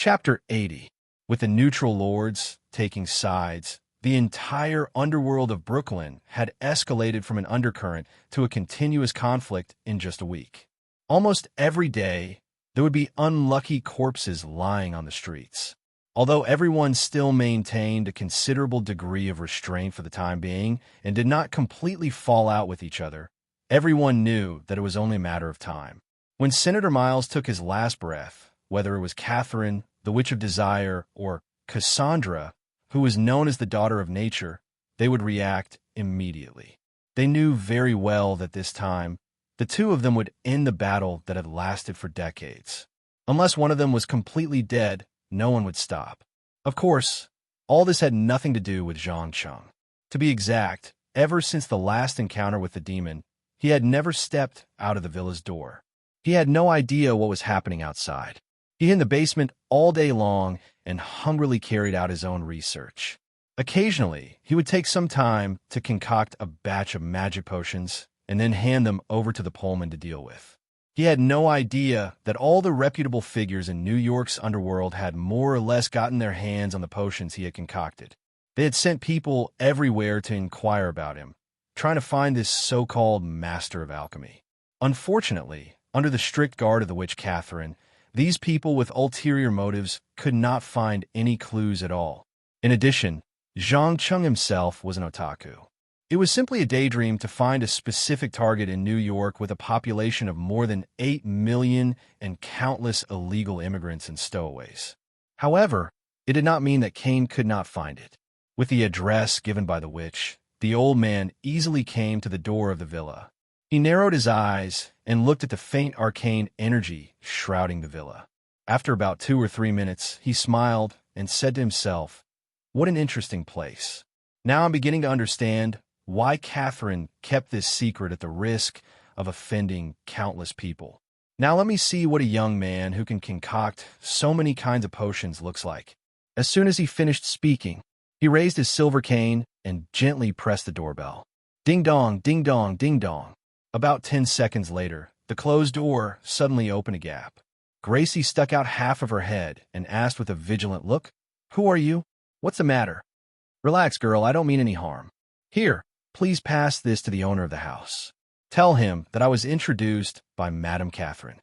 Chapter 80. With the neutral lords taking sides, the entire underworld of Brooklyn had escalated from an undercurrent to a continuous conflict in just a week. Almost every day, there would be unlucky corpses lying on the streets. Although everyone still maintained a considerable degree of restraint for the time being and did not completely fall out with each other, everyone knew that it was only a matter of time. When Senator Miles took his last breath, whether it was Catherine, the Witch of Desire, or Cassandra, who was known as the Daughter of Nature, they would react immediately. They knew very well that this time, the two of them would end the battle that had lasted for decades. Unless one of them was completely dead, no one would stop. Of course, all this had nothing to do with Zhang Cheng. To be exact, ever since the last encounter with the demon, he had never stepped out of the villa's door. He had no idea what was happening outside. He hid in the basement all day long and hungrily carried out his own research. Occasionally, he would take some time to concoct a batch of magic potions and then hand them over to the Pullman to deal with. He had no idea that all the reputable figures in New York's underworld had more or less gotten their hands on the potions he had concocted. They had sent people everywhere to inquire about him, trying to find this so-called master of alchemy. Unfortunately, under the strict guard of the witch Catherine, these people with ulterior motives could not find any clues at all. In addition, Zhang Cheng himself was an otaku. It was simply a daydream to find a specific target in New York with a population of more than 8 million and countless illegal immigrants and stowaways. However, it did not mean that Cain could not find it. With the address given by the witch, the old man easily came to the door of the villa. He narrowed his eyes and looked at the faint arcane energy shrouding the villa. After about 2 or 3 minutes, he smiled and said to himself, "What an interesting place. Now I'm beginning to understand why Catherine kept this secret at the risk of offending countless people. Now let me see what a young man who can concoct so many kinds of potions looks like." As soon as he finished speaking, he raised his silver cane and gently pressed the doorbell. Ding dong, ding dong, ding dong. About 10 seconds later, the closed door suddenly opened a gap. Gracie stuck out half of her head and asked with a vigilant look, "Who are you? What's the matter?" "Relax, girl, I don't mean any harm. Here, please pass this to the owner of the house. Tell him that I was introduced by Madame Catherine."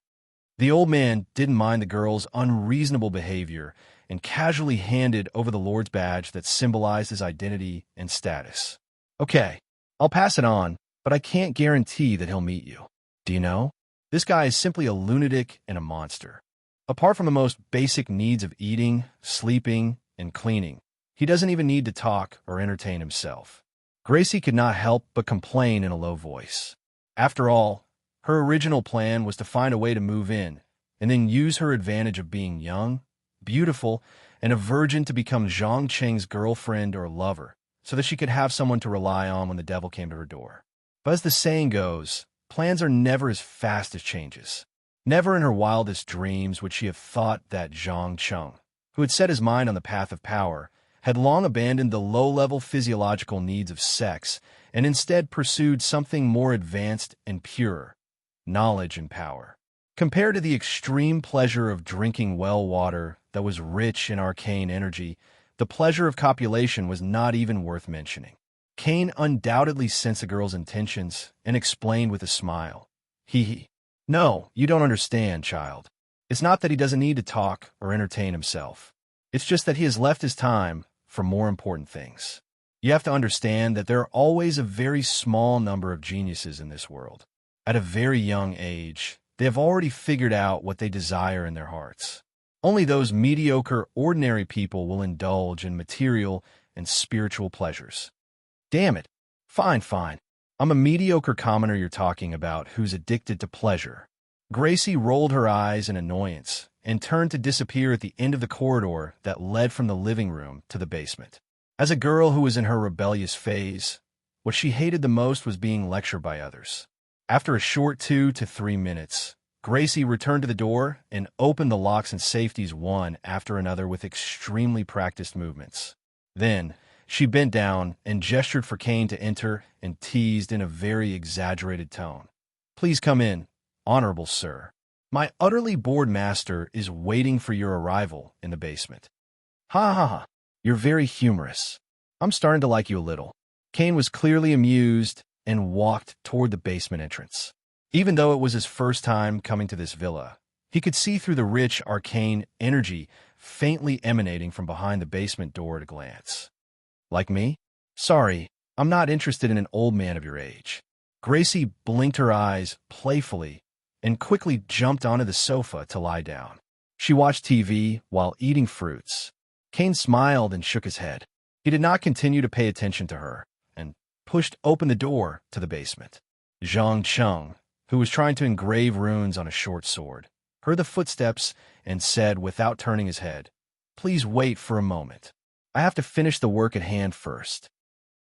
The old man didn't mind the girl's unreasonable behavior and casually handed over the Lord's badge that symbolized his identity and status. "Okay, I'll pass it on, but I can't guarantee that he'll meet you. Do you know? This guy is simply a lunatic and a monster. Apart from the most basic needs of eating, sleeping, and cleaning, he doesn't even need to talk or entertain himself." Gracie could not help but complain in a low voice. After all, her original plan was to find a way to move in and then use her advantage of being young, beautiful, and a virgin to become Zhang Cheng's girlfriend or lover so that she could have someone to rely on when the devil came to her door. But as the saying goes, plans are never as fast as changes. Never in her wildest dreams would she have thought that Zhang Cheng, who had set his mind on the path of power, had long abandoned the low-level physiological needs of sex and instead pursued something more advanced and pure, knowledge and power. Compared to the extreme pleasure of drinking well water that was rich in arcane energy, the pleasure of copulation was not even worth mentioning. Cain undoubtedly sensed the girl's intentions and explained with a smile. "No, you don't understand, child. It's not that he doesn't need to talk or entertain himself. It's just that he has left his time for more important things. You have to understand that there are always a very small number of geniuses in this world. At a very young age, they have already figured out what they desire in their hearts. Only those mediocre, ordinary people will indulge in material and spiritual pleasures." "Damn it. Fine. I'm a mediocre commoner you're talking about who's addicted to pleasure." Gracie rolled her eyes in annoyance and turned to disappear at the end of the corridor that led from the living room to the basement. As a girl who was in her rebellious phase, what she hated the most was being lectured by others. After a short 2 to 3 minutes, Gracie returned to the door and opened the locks and safeties one after another with extremely practiced movements. Then, she bent down and gestured for Cain to enter and teased in a very exaggerated tone, "Please come in, honorable sir." My utterly bored master is waiting for your arrival in the basement. Ha ha ha. You're very humorous. I'm starting to like you a little. Cain was clearly amused and walked toward the basement entrance. Even though it was his first time coming to this villa, he could see through the rich, arcane energy faintly emanating from behind the basement door at a glance. Like me? Sorry, I'm not interested in an old man of your age. Gracie blinked her eyes playfully and quickly jumped onto the sofa to lie down. She watched TV while eating fruits. Cain smiled and shook his head. He did not continue to pay attention to her and pushed open the door to the basement. Zhang Cheng, who was trying to engrave runes on a short sword, heard the footsteps and said without turning his head, "Please wait for a moment. I have to finish the work at hand first."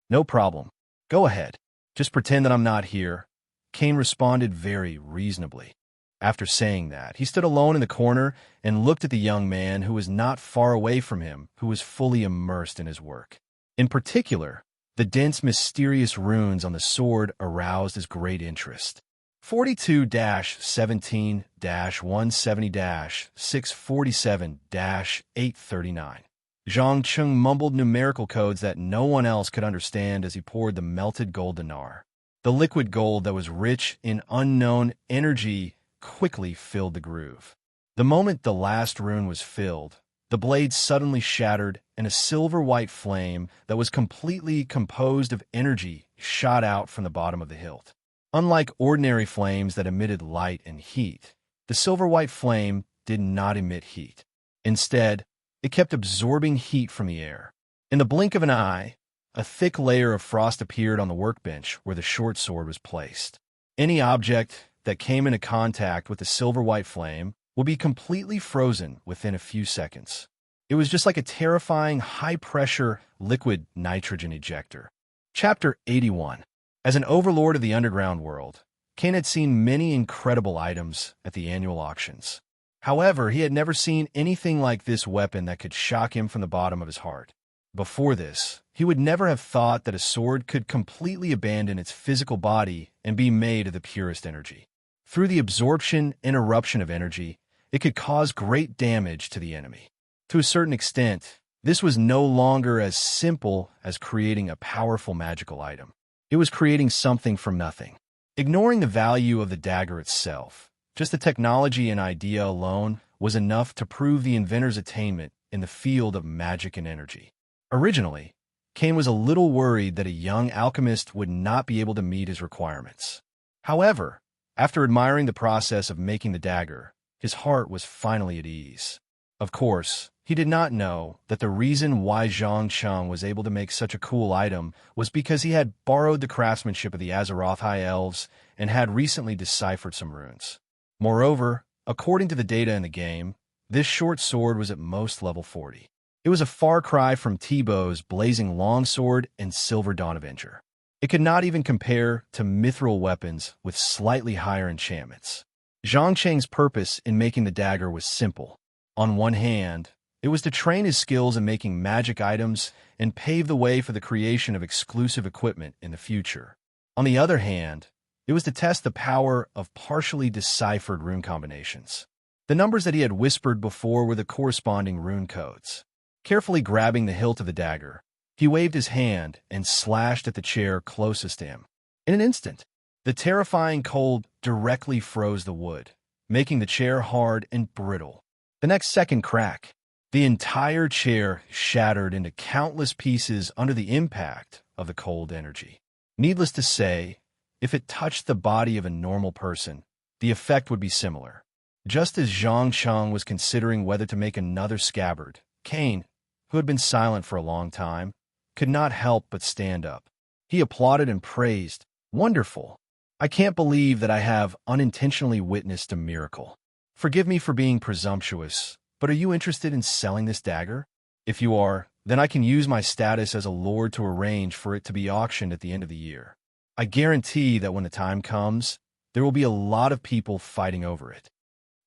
"No problem. Go ahead. Just pretend that I'm not here," Cain responded very reasonably. After saying that, he stood alone in the corner and looked at the young man who was not far away from him, who was fully immersed in his work. In particular, the dense, mysterious runes on the sword aroused his great interest. 42-17-170-647-839. Zhang Cheng mumbled numerical codes that no one else could understand as he poured the melted gold dinar. The liquid gold that was rich in unknown energy quickly filled the groove. The moment the last rune was filled, the blade suddenly shattered and a silver-white flame that was completely composed of energy shot out from the bottom of the hilt. Unlike ordinary flames that emitted light and heat, the silver-white flame did not emit heat. Instead, it kept absorbing heat from the air. In the blink of an eye, a thick layer of frost appeared on the workbench where the short sword was placed. Any object that came into contact with the silver-white flame would be completely frozen within a few seconds. It was just like a terrifying high-pressure liquid nitrogen ejector. Chapter 81. As an overlord of the underground world, Cain had seen many incredible items at the annual auctions. However, he had never seen anything like this weapon that could shock him from the bottom of his heart. Before this, he would never have thought that a sword could completely abandon its physical body and be made of the purest energy. Through the absorption and eruption of energy, it could cause great damage to the enemy. To a certain extent, this was no longer as simple as creating a powerful magical item. It was creating something from nothing. Ignoring the value of the dagger itself, just the technology and idea alone was enough to prove the inventor's attainment in the field of magic and energy. Originally, Cain was a little worried that a young alchemist would not be able to meet his requirements. However, after admiring the process of making the dagger, his heart was finally at ease. Of course, he did not know that the reason why Zhang Cheng was able to make such a cool item was because he had borrowed the craftsmanship of the Azeroth High Elves and had recently deciphered some runes. Moreover, according to the data in the game, this short sword was at most level 40. It was a far cry from Thibaut's blazing longsword and Silver Dawn Avenger. It could not even compare to mithril weapons with slightly higher enchantments. Zhang Cheng's purpose in making the dagger was simple. On one hand, it was to train his skills in making magic items and pave the way for the creation of exclusive equipment in the future. On the other hand, it was to test the power of partially deciphered rune combinations. The numbers that he had whispered before were the corresponding rune codes. Carefully grabbing the hilt of the dagger, he waved his hand and slashed at the chair closest to him. In an instant, the terrifying cold directly froze the wood, making the chair hard and brittle. The next second crack, the entire chair shattered into countless pieces under the impact of the cold energy. Needless to say, if it touched the body of a normal person, the effect would be similar. Just as Zhang Cheng was considering whether to make another scabbard, Cain, who had been silent for a long time, could not help but stand up. He applauded and praised, "Wonderful! I can't believe that I have unintentionally witnessed a miracle. Forgive me for being presumptuous, but are you interested in selling this dagger? If you are, then I can use my status as a lord to arrange for it to be auctioned at the end of the year. I guarantee that when the time comes, there will be a lot of people fighting over it."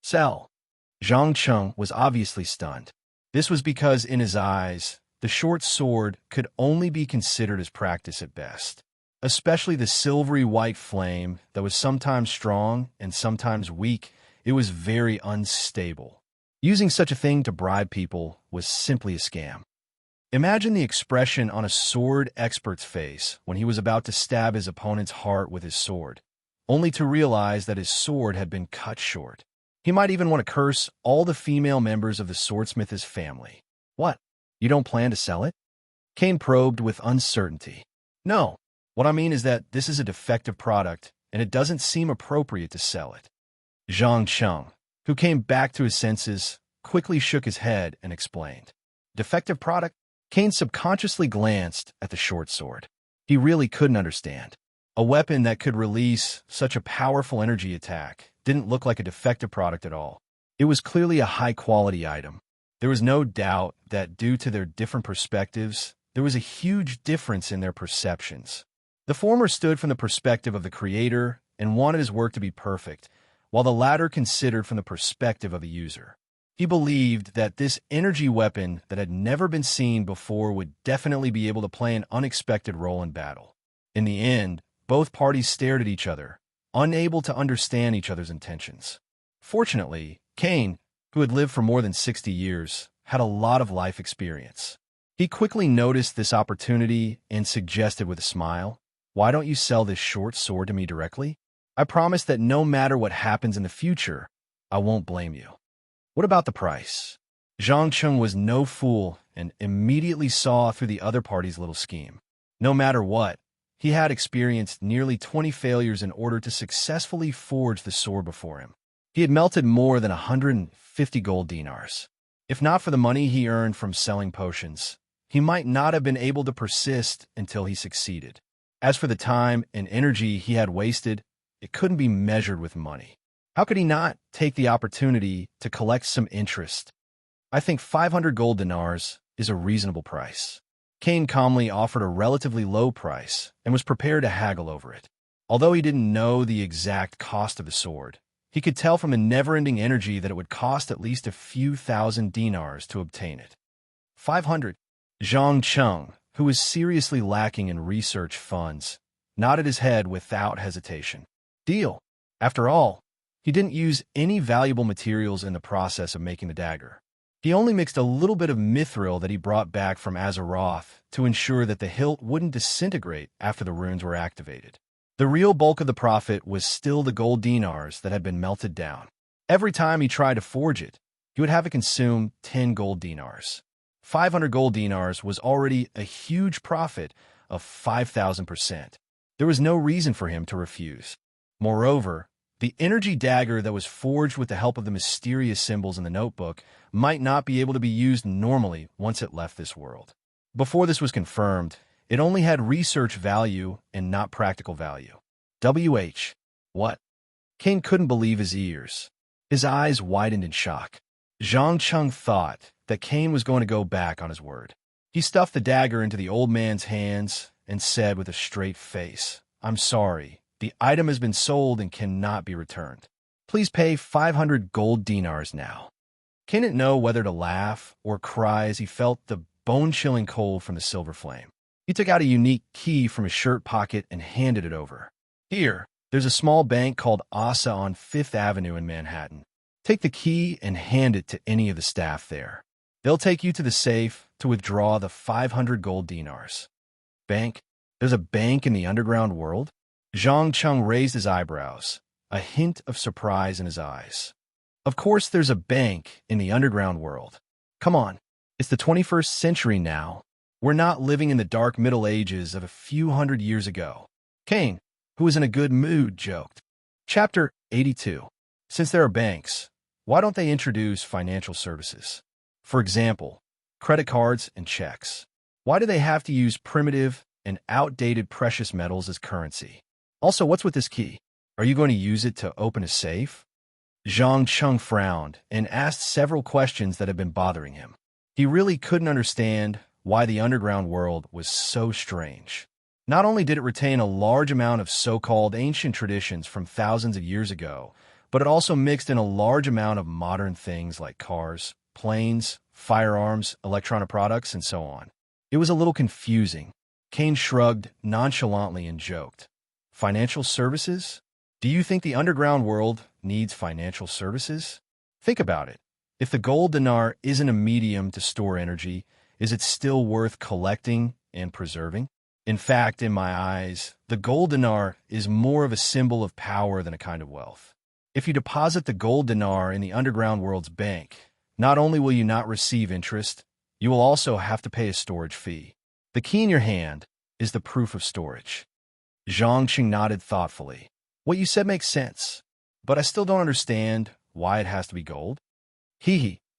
Sell. Zhang Cheng was obviously stunned. This was because, in his eyes, the short sword could only be considered as practice at best. Especially the silvery white flame that was sometimes strong and sometimes weak it was very unstable. Using such a thing to bribe people was simply a scam. Imagine the expression on a sword expert's face when he was about to stab his opponent's heart with his sword, only to realize that his sword had been cut short. He might even want to curse all the female members of the swordsmith's family. What? You don't plan to sell it? Kane probed with uncertainty. No. What I mean is that this is a defective product, and it doesn't seem appropriate to sell it. Zhang Cheng, who came back to his senses, quickly shook his head and explained. Defective product? Kane subconsciously glanced at the short sword. He really couldn't understand. A weapon that could release such a powerful energy attack didn't look like a defective product at all. It was clearly a high-quality item. There was no doubt that due to their different perspectives, there was a huge difference in their perceptions. The former stood from the perspective of the creator and wanted his work to be perfect, while the latter considered from the perspective of the user. He believed that this energy weapon that had never been seen before would definitely be able to play an unexpected role in battle. In the end, both parties stared at each other, unable to understand each other's intentions. Fortunately, Kane, who had lived for more than 60 years, had a lot of life experience. He quickly noticed this opportunity and suggested with a smile, "Why don't you sell this short sword to me directly? I promise that no matter what happens in the future, I won't blame you." What about the price? Zhang Cheng was no fool and immediately saw through the other party's little scheme. No matter what, he had experienced nearly 20 failures in order to successfully forge the sword before him. He had melted more than 150 gold dinars. If not for the money he earned from selling potions, he might not have been able to persist until he succeeded. As for the time and energy he had wasted, it couldn't be measured with money. How could he not take the opportunity to collect some interest? I think 500 gold dinars is a reasonable price. Kane calmly offered a relatively low price and was prepared to haggle over it. Although he didn't know the exact cost of the sword, he could tell from the never-ending energy that it would cost at least a few thousand dinars to obtain it. 500. Zhang Cheng, who was seriously lacking in research funds, nodded his head without hesitation. Deal. After all, he didn't use any valuable materials in the process of making the dagger. He only mixed a little bit of mithril that he brought back from Azeroth to ensure that the hilt wouldn't disintegrate after the runes were activated. The real bulk of the profit was still the gold dinars that had been melted down. Every time he tried to forge it, he would have it consume 10 gold dinars. 500 gold dinars was already a huge profit of 5,000%. There was no reason for him to refuse. Moreover, the energy dagger that was forged with the help of the mysterious symbols in the notebook might not be able to be used normally once it left this world. Before this was confirmed, it only had research value and not practical value. WH. What? Kane couldn't believe his ears. His eyes widened in shock. Zhang Cheng thought that Kane was going to go back on his word. He stuffed the dagger into the old man's hands and said with a straight face, "I'm sorry. The item has been sold and cannot be returned. Please pay 500 gold dinars now." Kane didn't know whether to laugh or cry as he felt the bone-chilling cold from the silver flame. He took out a unique key from his shirt pocket and handed it over. "Here, there's a small bank called Asa on 5th Avenue in Manhattan. Take the key and hand it to any of the staff there. They'll take you to the safe to withdraw the 500 gold dinars." Bank? There's a bank in the underground world? Zhang Cheng raised his eyebrows, a hint of surprise in his eyes. Of course there's a bank in the underground world. Come on, it's the 21st century now. We're not living in the dark Middle Ages of a few hundred years ago. Kane, who was in a good mood, joked. Chapter 82. Since there are banks, why don't they introduce financial services? For example, credit cards and checks. Why do they have to use primitive and outdated precious metals as currency? Also, what's with this key? Are you going to use it to open a safe? Zhang Cheng frowned and asked several questions that had been bothering him. He really couldn't understand why the underground world was so strange. Not only did it retain a large amount of so-called ancient traditions from thousands of years ago, but it also mixed in a large amount of modern things like cars, planes, firearms, electronic products, and so on. It was a little confusing. Kane shrugged nonchalantly and joked. Financial services? Do you think the underground world needs financial services? Think about it. If the gold dinar isn't a medium to store energy, is it still worth collecting and preserving? In fact, in my eyes, the gold dinar is more of a symbol of power than a kind of wealth. If you deposit the gold dinar in the underground world's bank, not only will you not receive interest, you will also have to pay a storage fee. The key in your hand is the proof of storage. Zhang Qing nodded thoughtfully. What you said makes sense, but I still don't understand why it has to be gold.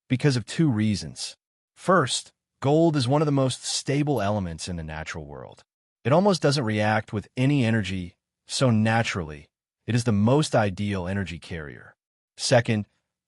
Because of two reasons. First, gold is one of the most stable elements in the natural world. It almost doesn't react with any energy, so naturally, it is the most ideal energy carrier. Second,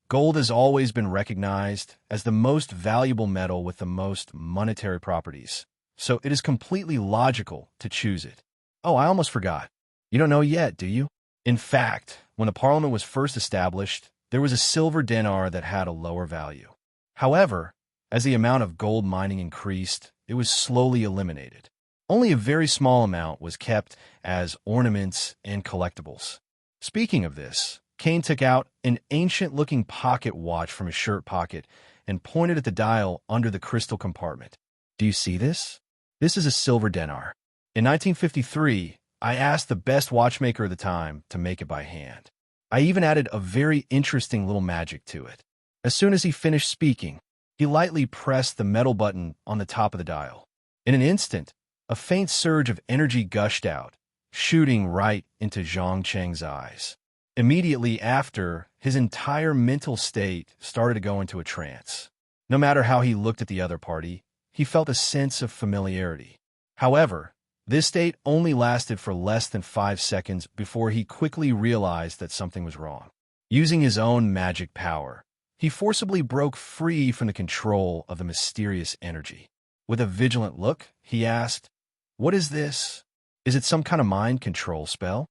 gold has always been recognized as the most valuable metal with the most monetary properties, so it is completely logical to choose it. Oh, I almost forgot. You don't know yet, do you? In fact, when the parliament was first established, there was a silver dinar that had a lower value. However, as the amount of gold mining increased, it was slowly eliminated. Only a very small amount was kept as ornaments and collectibles. Speaking of this, Kane took out an ancient-looking pocket watch from his shirt pocket and pointed at the dial under the crystal compartment. Do you see this? This is a silver dinar. In 1953, I asked the best watchmaker of the time to make it by hand. I even added a very interesting little magic to it. As soon as he finished speaking, he lightly pressed the metal button on the top of the dial. In an instant, a faint surge of energy gushed out, shooting right into Zhang Cheng's eyes. Immediately after, his entire mental state started to go into a trance. No matter how he looked at the other party, he felt a sense of familiarity. However, this state only lasted for less than 5 seconds before he quickly realized that something was wrong. Using his own magic power, he forcibly broke free from the control of the mysterious energy. With a vigilant look, he asked, "What is this? Is it some kind of mind control spell?"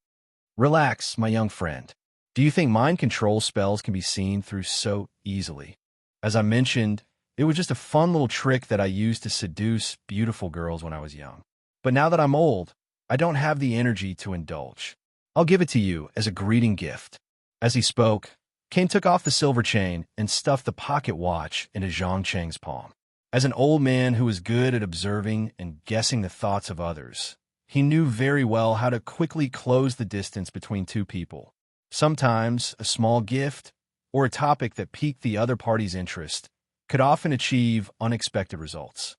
Relax, my young friend. Do you think mind control spells can be seen through so easily? As I mentioned, it was just a fun little trick that I used to seduce beautiful girls when I was young. But now that I'm old, I don't have the energy to indulge. I'll give it to you as a greeting gift. As he spoke, Kane took off the silver chain and stuffed the pocket watch into Zhang Cheng's palm. As an old man who was good at observing and guessing the thoughts of others, he knew very well how to quickly close the distance between two people. Sometimes a small gift or a topic that piqued the other party's interest could often achieve unexpected results.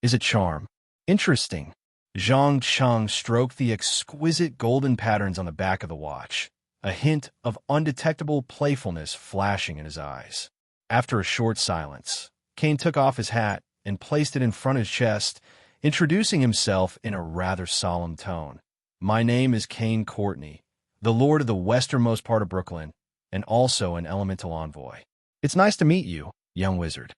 Is a charm. Interesting. Zhang Cheng stroked the exquisite golden patterns on the back of the watch, a hint of undetectable playfulness flashing in his eyes. After a short silence, Kane took off his hat and placed it in front of his chest, introducing himself in a rather solemn tone. My name is Kane Courtney, the lord of the westernmost part of Brooklyn, and also an elemental envoy. It's nice to meet you, young wizard.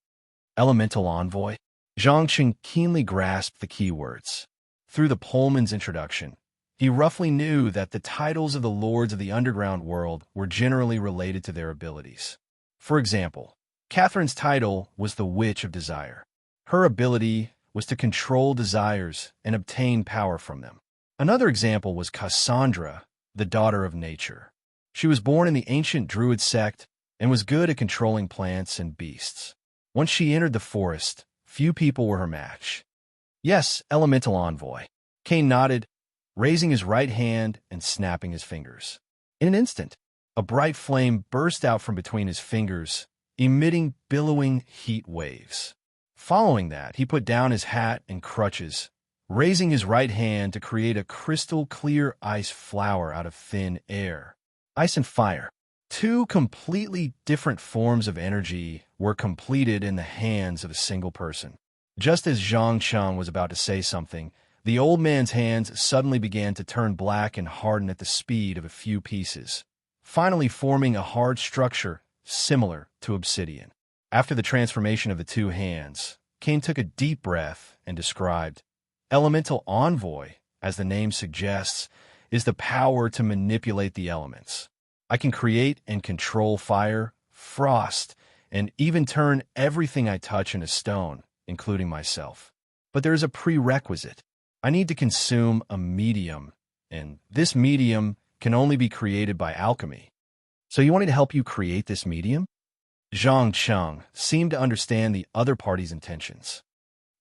Elemental envoy? Zhang Cheng keenly grasped the key words. Through the Pullman's introduction, he roughly knew that the titles of the lords of the underground world were generally related to their abilities. For example, Catherine's title was the Witch of Desire. Her ability was to control desires and obtain power from them. Another example was Cassandra, the Daughter of Nature. She was born in the ancient Druid sect and was good at controlling plants and beasts. Once she entered the forest, few people were her match. Yes, elemental envoy. Kane nodded, raising his right hand and snapping his fingers. In an instant, a bright flame burst out from between his fingers, emitting billowing heat waves. Following that, he put down his hat and crutches, raising his right hand to create a crystal-clear ice flower out of thin air. Ice and fire. Two completely different forms of energy were completed in the hands of a single person. Just as Zhang Cheng was about to say something, the old man's hands suddenly began to turn black and harden at the speed of a few pieces, finally forming a hard structure similar to obsidian. After the transformation of the two hands, Kane took a deep breath and described, Elemental Envoy, as the name suggests, is the power to manipulate the elements. I can create and control fire, frost, and even turn everything I touch into stone, including myself. But there is a prerequisite. I need to consume a medium, and this medium can only be created by alchemy. So you want me to help you create this medium? Zhang Cheng seemed to understand the other party's intentions.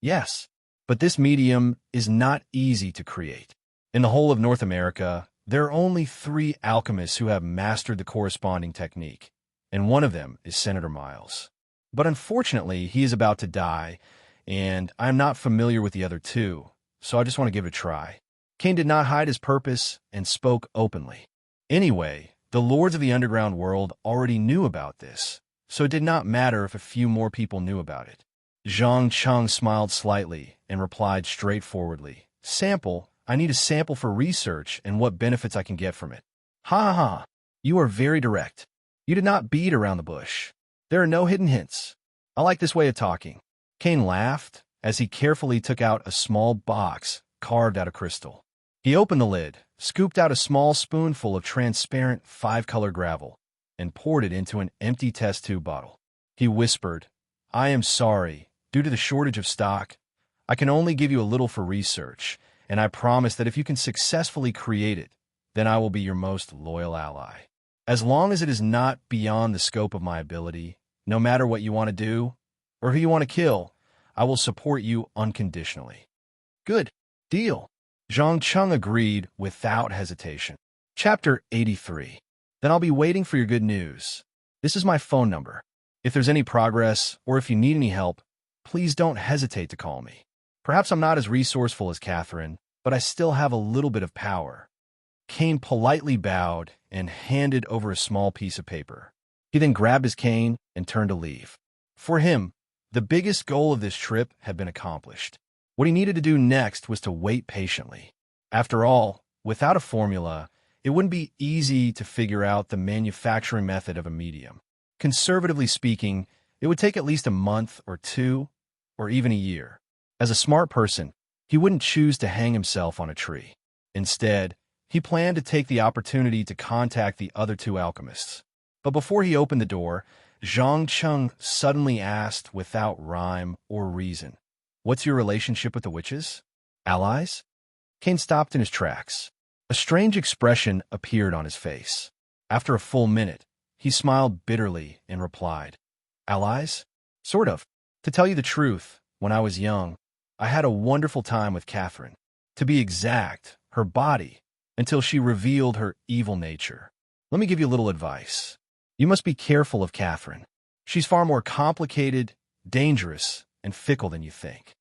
Yes, but this medium is not easy to create. In the whole of North America, there are only 3 alchemists who have mastered the corresponding technique, and one of them is Senator Miles. But unfortunately, he is about to die, and I am not familiar with the other 2, so I just want to give it a try. Cain did not hide his purpose and spoke openly. Anyway, the lords of the underground world already knew about this, so it did not matter if a few more people knew about it. Zhang Cheng smiled slightly and replied straightforwardly, "Sample. I need a sample for research and what benefits I can get from it." Ha ha ha. You are very direct. You did not beat around the bush. There are no hidden hints. I like this way of talking. Cain laughed as he carefully took out a small box carved out of crystal. He opened the lid, scooped out a small spoonful of transparent 5-color gravel, and poured it into an empty test tube bottle. He whispered, "I am sorry. Due to the shortage of stock, I can only give you a little for research, and I promise that if you can successfully create it, then I will be your most loyal ally. As long as it is not beyond the scope of my ability, no matter what you want to do or who you want to kill, I will support you unconditionally." "Good. Deal." Zhang Cheng agreed without hesitation. Chapter 83. Then I'll be waiting for your good news. This is my phone number. If there's any progress or if you need any help, please don't hesitate to call me. Perhaps I'm not as resourceful as Catherine, but I still have a little bit of power. Cain politely bowed and handed over a small piece of paper. He then grabbed his cane and turned to leave. For him, the biggest goal of this trip had been accomplished. What he needed to do next was to wait patiently. After all, without a formula, it wouldn't be easy to figure out the manufacturing method of a medium. Conservatively speaking, it would take at least a month or 2, or even a year. As a smart person, he wouldn't choose to hang himself on a tree. Instead, he planned to take the opportunity to contact the other 2 alchemists. But before he opened the door, Zhang Cheng suddenly asked without rhyme or reason, "What's your relationship with the witches? Allies?" Cain stopped in his tracks. A strange expression appeared on his face. After a full minute, he smiled bitterly and replied, "Allies? Sort of. To tell you the truth, when I was young, I had a wonderful time with Catherine. To be exact, her body, until she revealed her evil nature. Let me give you a little advice. You must be careful of Catherine. She's far more complicated, dangerous, and fickle than you think."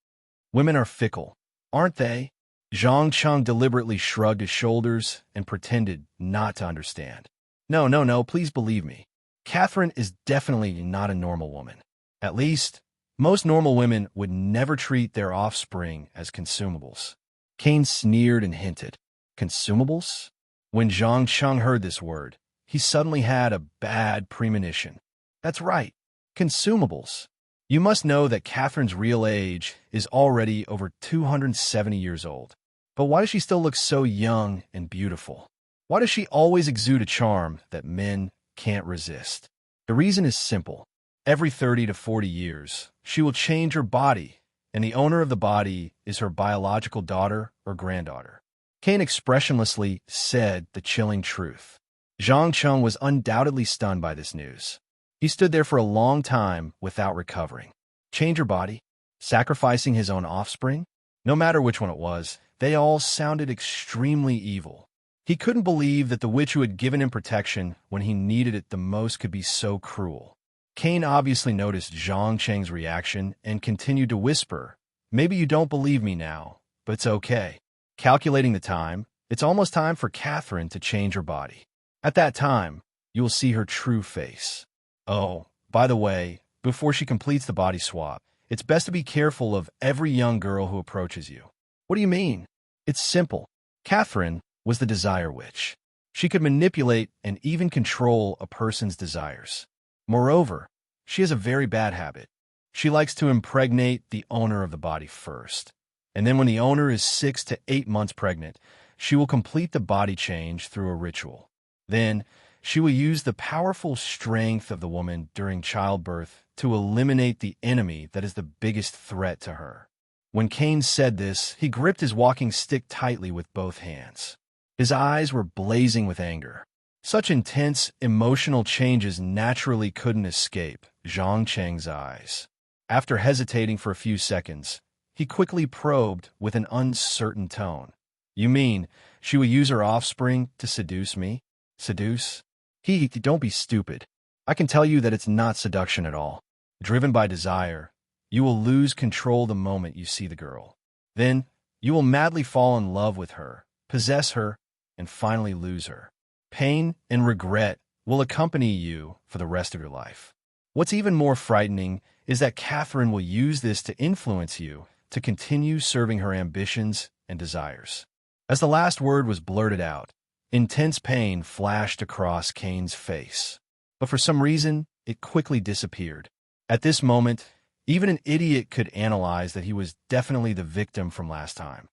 "Women are fickle, aren't they?" Zhang Cheng deliberately shrugged his shoulders and pretended not to understand. No, please believe me. Catherine is definitely not a normal woman. At least, most normal women would never treat their offspring as consumables." Cain sneered and hinted, "Consumables?" When Zhang Cheng heard this word, he suddenly had a bad premonition. That's right, consumables. You must know that Catherine's real age is already over 270 years old. But why does she still look so young and beautiful? Why does she always exude a charm that men can't resist? The reason is simple. Every 30 to 40 years, she will change her body, and the owner of the body is her biological daughter or granddaughter. Cain expressionlessly said the chilling truth. Zhang Cheng was undoubtedly stunned by this news. He stood there for a long time without recovering. Change her body? Sacrificing his own offspring? No matter which one it was, they all sounded extremely evil. He couldn't believe that the witch who had given him protection when he needed it the most could be so cruel. Cain obviously noticed Zhang Cheng's reaction and continued to whisper, "Maybe you don't believe me now, but it's okay." Calculating the time, it's almost time for Catherine to change her body. At that time, you will see her true face. Oh, by the way, before she completes the body swap, it's best to be careful of every young girl who approaches you. What do you mean? It's simple. Catherine was the desire witch. She could manipulate and even control a person's desires. Moreover, she has a very bad habit. She likes to impregnate the owner of the body first. And then when the owner is 6 to 8 months pregnant, she will complete the body change through a ritual. Then, she will use the powerful strength of the woman during childbirth to eliminate the enemy that is the biggest threat to her. When Cain said this, he gripped his walking stick tightly with both hands. His eyes were blazing with anger. Such intense emotional changes naturally couldn't escape Zhang Cheng's eyes. After hesitating for a few seconds, he quickly probed with an uncertain tone. "You mean she will use her offspring to seduce me?" "Seduce? Don't be stupid. I can tell you that it's not seduction at all. Driven by desire, you will lose control the moment you see the girl. Then, you will madly fall in love with her, possess her, and finally lose her. Pain and regret will accompany you for the rest of your life. What's even more frightening is that Catherine will use this to influence you to continue serving her ambitions and desires." As the last word was blurted out, intense pain flashed across Cain's face. But for some reason, it quickly disappeared. At this moment, even an idiot could analyze that he was definitely the victim from last time.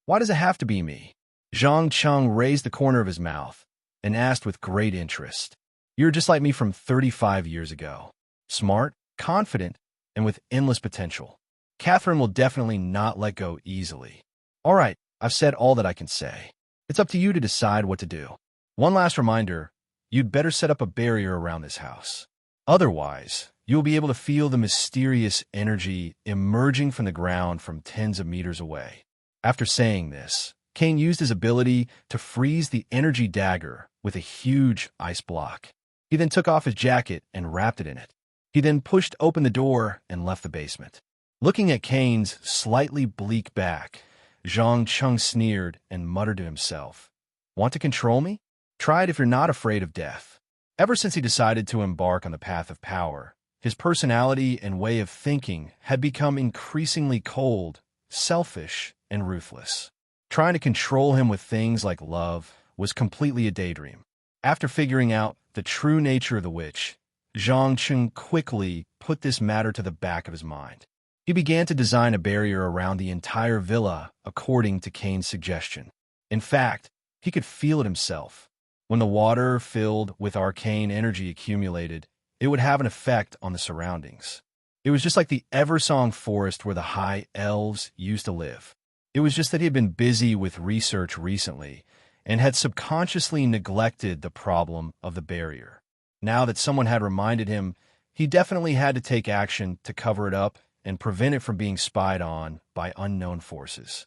"Why does it have to be me?" Zhang Cheng raised the corner of his mouth and asked with great interest. "You're just like me from 35 years ago. Smart, confident, and with endless potential. Catherine will definitely not let go easily." "All right, I've said all that I can say. It's up to you to decide what to do. One last reminder, you'd better set up a barrier around this house. Otherwise, you'll be able to feel the mysterious energy emerging from the ground from tens of meters away." After saying this, Cain used his ability to freeze the energy dagger with a huge ice block. He then took off his jacket and wrapped it in it. He then pushed open the door and left the basement. Looking at Cain's slightly bleak back, Zhang Cheng sneered and muttered to himself, "Want to control me? Try it if you're not afraid of death." Ever since he decided to embark on the path of power, his personality and way of thinking had become increasingly cold, selfish, and ruthless. Trying to control him with things like love was completely a daydream. After figuring out the true nature of the witch, Zhang Cheng quickly put this matter to the back of his mind. He began to design a barrier around the entire villa according to Cain's suggestion. In fact, he could feel it himself. When the water filled with arcane energy accumulated, it would have an effect on the surroundings. It was just like the Eversong forest where the high elves used to live. It was just that he had been busy with research recently and had subconsciously neglected the problem of the barrier. Now that someone had reminded him, he definitely had to take action to cover it up and prevent it from being spied on by unknown forces.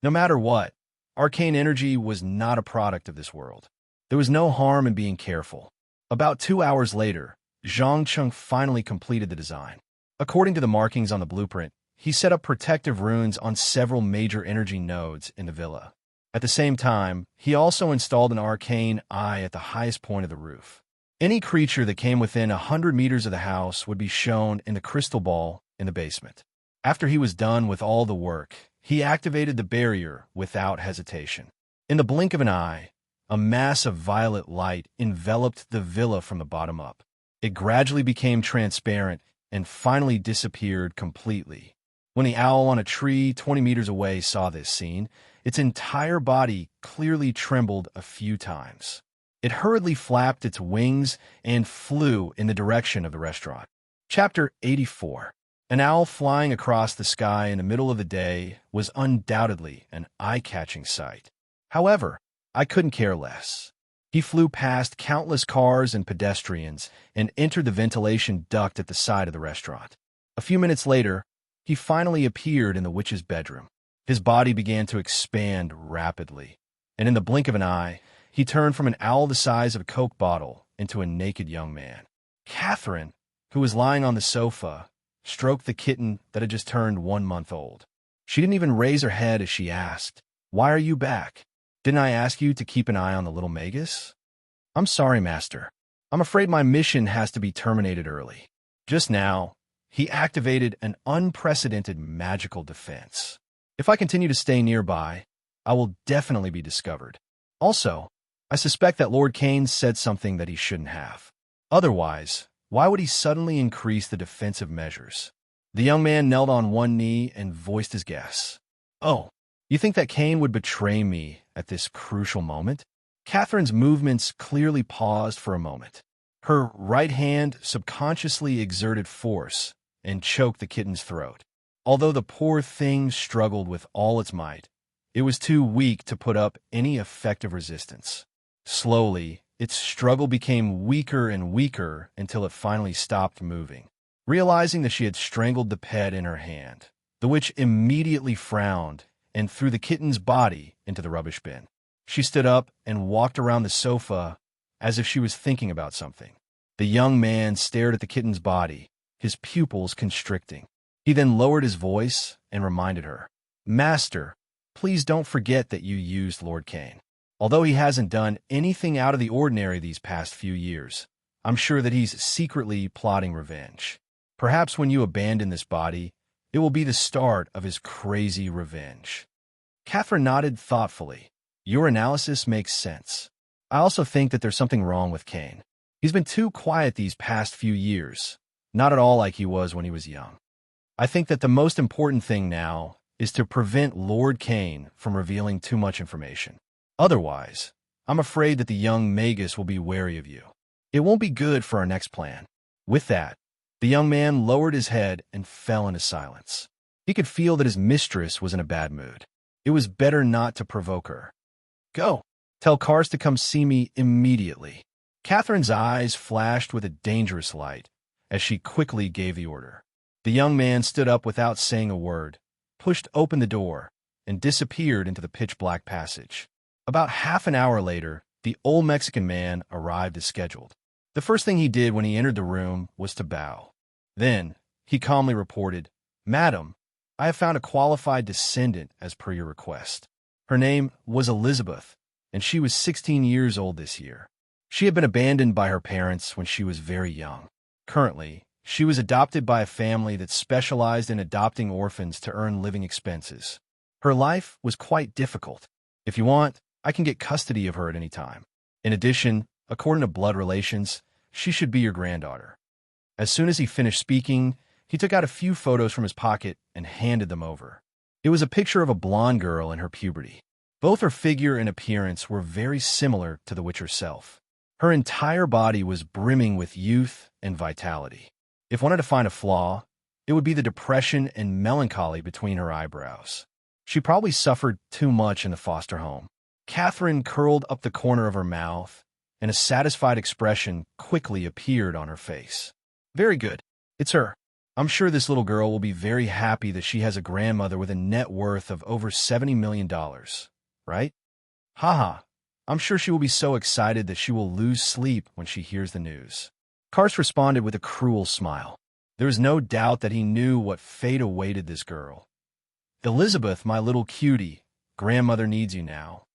No matter what, arcane energy was not a product of this world. There was no harm in being careful. About 2 hours later, Zhang Cheng finally completed the design. According to the markings on the blueprint, he set up protective runes on several major energy nodes in the villa. At the same time, he also installed an arcane eye at the highest point of the roof. Any creature that came within 100 meters of the house would be shown in the crystal ball in the basement. After he was done with all the work, he activated the barrier without hesitation. In the blink of an eye, a mass of violet light enveloped the villa from the bottom up. It gradually became transparent and finally disappeared completely. When the owl on a tree 20 meters away saw this scene, its entire body clearly trembled a few times. It hurriedly flapped its wings and flew in the direction of the restaurant. Chapter 84. An owl flying across the sky in the middle of the day was undoubtedly an eye-catching sight. However, I couldn't care less. He flew past countless cars and pedestrians and entered the ventilation duct at the side of the restaurant. A few minutes later, he finally appeared in the witch's bedroom. His body began to expand rapidly, and in the blink of an eye, he turned from an owl the size of a Coke bottle into a naked young man. Catherine, who was lying on the sofa, stroked the kitten that had just turned 1 month old. She didn't even raise her head as she asked, "Why are you back? Didn't I ask you to keep an eye on the little Magus?" "I'm sorry, Master. I'm afraid my mission has to be terminated early." Just now, he activated an unprecedented magical defense. "If I continue to stay nearby, I will definitely be discovered. Also, I suspect that Lord Cain said something that he shouldn't have. Otherwise, why would he suddenly increase the defensive measures?" The young man knelt on one knee and voiced his guess. "Oh, you think that Cain would betray me at this crucial moment?" Catherine's movements clearly paused for a moment. Her right hand subconsciously exerted force and choked the kitten's throat. Although the poor thing struggled with all its might, It was too weak to put up any effective resistance. Slowly, its struggle became weaker and weaker until it finally stopped moving. Realizing that she had strangled the pet in her hand, the witch immediately frowned and threw the kitten's body into the rubbish bin. She stood up and walked around the sofa as if she was thinking about something. The young man stared at the kitten's body, his pupils constricting. He then lowered his voice and reminded her, "Master, please don't forget that you used Lord Cain. Although he hasn't done anything out of the ordinary these past few years, I'm sure that he's secretly plotting revenge. Perhaps when you abandon this body, it will be the start of his crazy revenge." Catherine nodded thoughtfully. "Your analysis makes sense. I also think that there's something wrong with Cain. He's been too quiet these past few years, not at all like he was when he was young. I think that the most important thing now is to prevent Lord Cain from revealing too much information. Otherwise, I'm afraid that the young magus will be wary of you. It won't be good for our next plan." With that, the young man lowered his head and fell into silence. He could feel that his mistress was in a bad mood. It was better not to provoke her. "Go. Tell Cars to come see me immediately." Catherine's eyes flashed with a dangerous light as she quickly gave the order. The young man stood up without saying a word, pushed open the door, and disappeared into the pitch-black passage. About half an hour later, the old Mexican man arrived as scheduled. The first thing he did when he entered the room was to bow. Then, he calmly reported, "Madam, I have found a qualified descendant as per your request. Her name was Elizabeth, and she was 16 years old this year. She had been abandoned by her parents when she was very young. Currently, she was adopted by a family that specialized in adopting orphans to earn living expenses. Her life was quite difficult. If you want, I can get custody of her at any time. In addition, according to blood relations, she should be your granddaughter." As soon as he finished speaking, he took out a few photos from his pocket and handed them over. It was a picture of a blonde girl in her puberty. Both her figure and appearance were very similar to the witch herself. Her entire body was brimming with youth and vitality. If one had to find a flaw, it would be the depression and melancholy between her eyebrows. She probably suffered too much in the foster home. Catherine curled up the corner of her mouth, and a satisfied expression quickly appeared on her face. "Very good. It's her. I'm sure this little girl will be very happy that she has a grandmother with a net worth of over $70 million, right? Haha. I'm sure she will be so excited that she will lose sleep when she hears the news." Karst responded with a cruel smile. There was no doubt that he knew what fate awaited this girl. "Elizabeth, my little cutie, grandmother needs you now."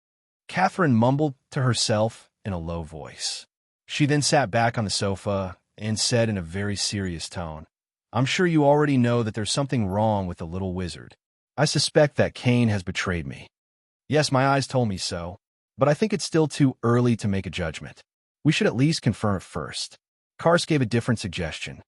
Catherine mumbled to herself in a low voice. She then sat back on the sofa and said in a very serious tone, "I'm sure you already know that there's something wrong with the little wizard. I suspect that Cain has betrayed me. Yes, my eyes told me so, but I think it's still too early to make a judgment. We should at least confirm it first." Karst gave a different suggestion.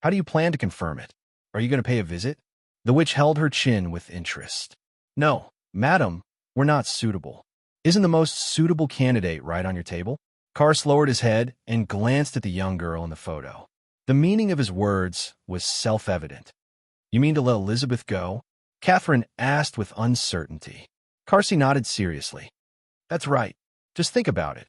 "How do you plan to confirm it? Are you going to pay a visit?" The witch held her chin with interest. "No, madam, we're not suitable. Isn't the most suitable candidate right on your table?" Karst lowered his head and glanced at the young girl in the photo. The meaning of his words was self-evident. "You mean to let Elizabeth go?" Catherine asked with uncertainty. Karst nodded seriously. "That's right. Just think about it.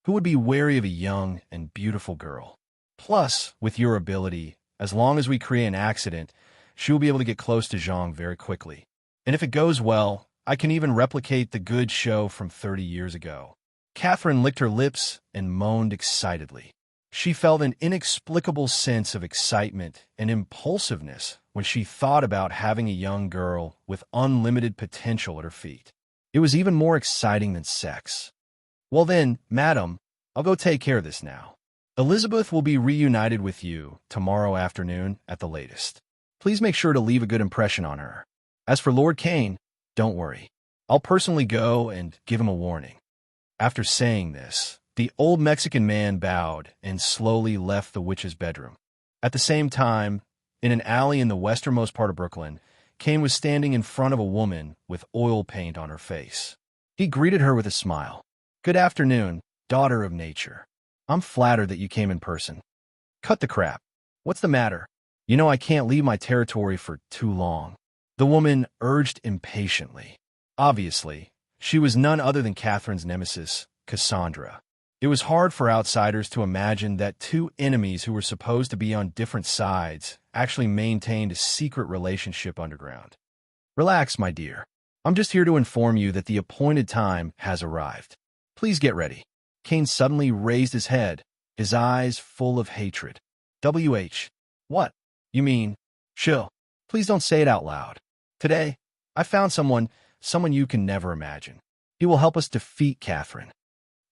Who would be wary of a young and beautiful girl? Plus, with your ability, as long as we create an accident, she will be able to get close to Zhang very quickly. And if it goes well, I can even replicate the good show from 30 years ago." Catherine licked her lips and moaned excitedly. She felt an inexplicable sense of excitement and impulsiveness when she thought about having a young girl with unlimited potential at her feet. It was even more exciting than sex. "Well then, madam, I'll go take care of this now. Elizabeth will be reunited with you tomorrow afternoon at the latest. Please make sure to leave a good impression on her. As for Lord Cain, don't worry. I'll personally go and give him a warning." After saying this, the old Mexican man bowed and slowly left the witch's bedroom. At the same time, in an alley in the westernmost part of Brooklyn, Cain was standing in front of a woman with oil paint on her face. He greeted her with a smile. "Good afternoon, daughter of nature. I'm flattered that you came in person." "Cut the crap. What's the matter? You know I can't leave my territory for too long," the woman urged impatiently. Obviously, she was none other than Catherine's nemesis, Cassandra. It was hard for outsiders to imagine that two enemies who were supposed to be on different sides actually maintained a secret relationship underground. Relax, my dear. I'm just here to inform you that the appointed time has arrived. Please get ready. Kane suddenly raised his head, his eyes full of hatred. What? You mean? Chill. Please don't say it out loud. Today, I found someone you can never imagine. He will help us defeat Catherine.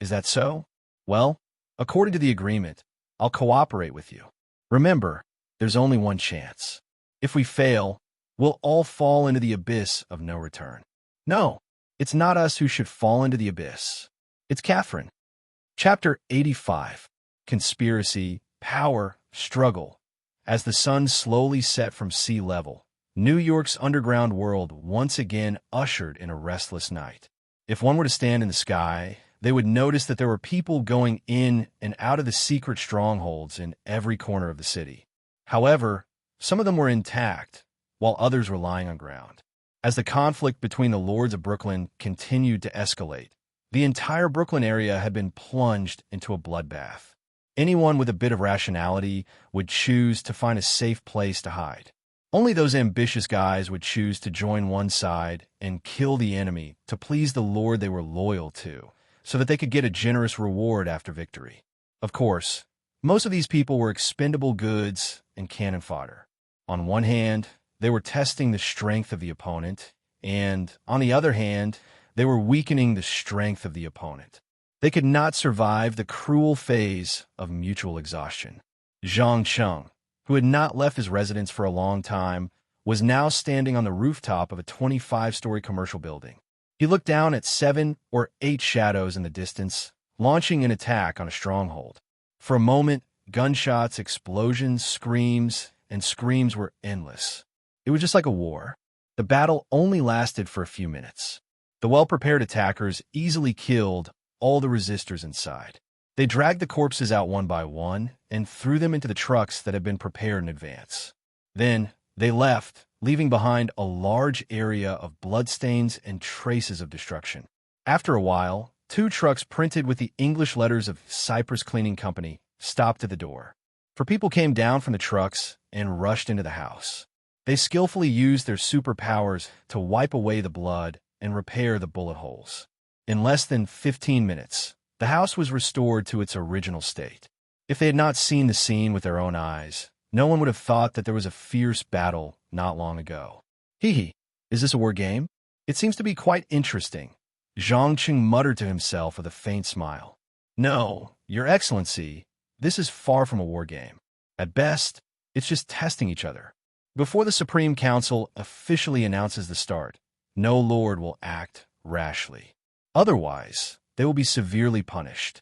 Is that so? Well, according to the agreement, I'll cooperate with you. Remember, there's only one chance. If we fail, we'll all fall into the abyss of no return. No, it's not us who should fall into the abyss. It's Catherine. Chapter 85. Conspiracy, Power, Struggle. As the sun slowly set from sea level, New York's underground world once again ushered in a restless night. If one were to stand in the sky, they would notice that there were people going in and out of the secret strongholds in every corner of the city. However, some of them were intact, while others were lying on ground. As the conflict between the Lords of Brooklyn continued to escalate, the entire Brooklyn area had been plunged into a bloodbath. Anyone with a bit of rationality would choose to find a safe place to hide. Only those ambitious guys would choose to join one side and kill the enemy to please the lord they were loyal to, so that they could get a generous reward after victory. Of course, most of these people were expendable goods and cannon fodder. On one hand, they were testing the strength of the opponent, and on the other hand, they were weakening the strength of the opponent. They could not survive the cruel phase of mutual exhaustion. Zhang Cheng, who had not left his residence for a long time, was now standing on the rooftop of a 25-story commercial building. He looked down at 7 or 8 shadows in the distance, launching an attack on a stronghold. For a moment, gunshots, explosions, screams were endless. It was just like a war. The battle only lasted for a few minutes. The well-prepared attackers easily killed all the resistors inside. They dragged the corpses out one by one and threw them into the trucks that had been prepared in advance. Then they left, leaving behind a large area of bloodstains and traces of destruction. After a while, 2 trucks printed with the English letters of Cypress Cleaning Company stopped at the door. 4 people came down from the trucks and rushed into the house. They skillfully used their superpowers to wipe away the blood and repair the bullet holes. In less than 15 minutes, the house was restored to its original state. If they had not seen the scene with their own eyes, no one would have thought that there was a fierce battle not long ago. Hee, is this a war game? It seems to be quite interesting. Zhang Qing muttered to himself with a faint smile. No, Your Excellency, this is far from a war game. At best, it's just testing each other. Before the Supreme Council officially announces the start, no lord will act rashly. Otherwise, they will be severely punished.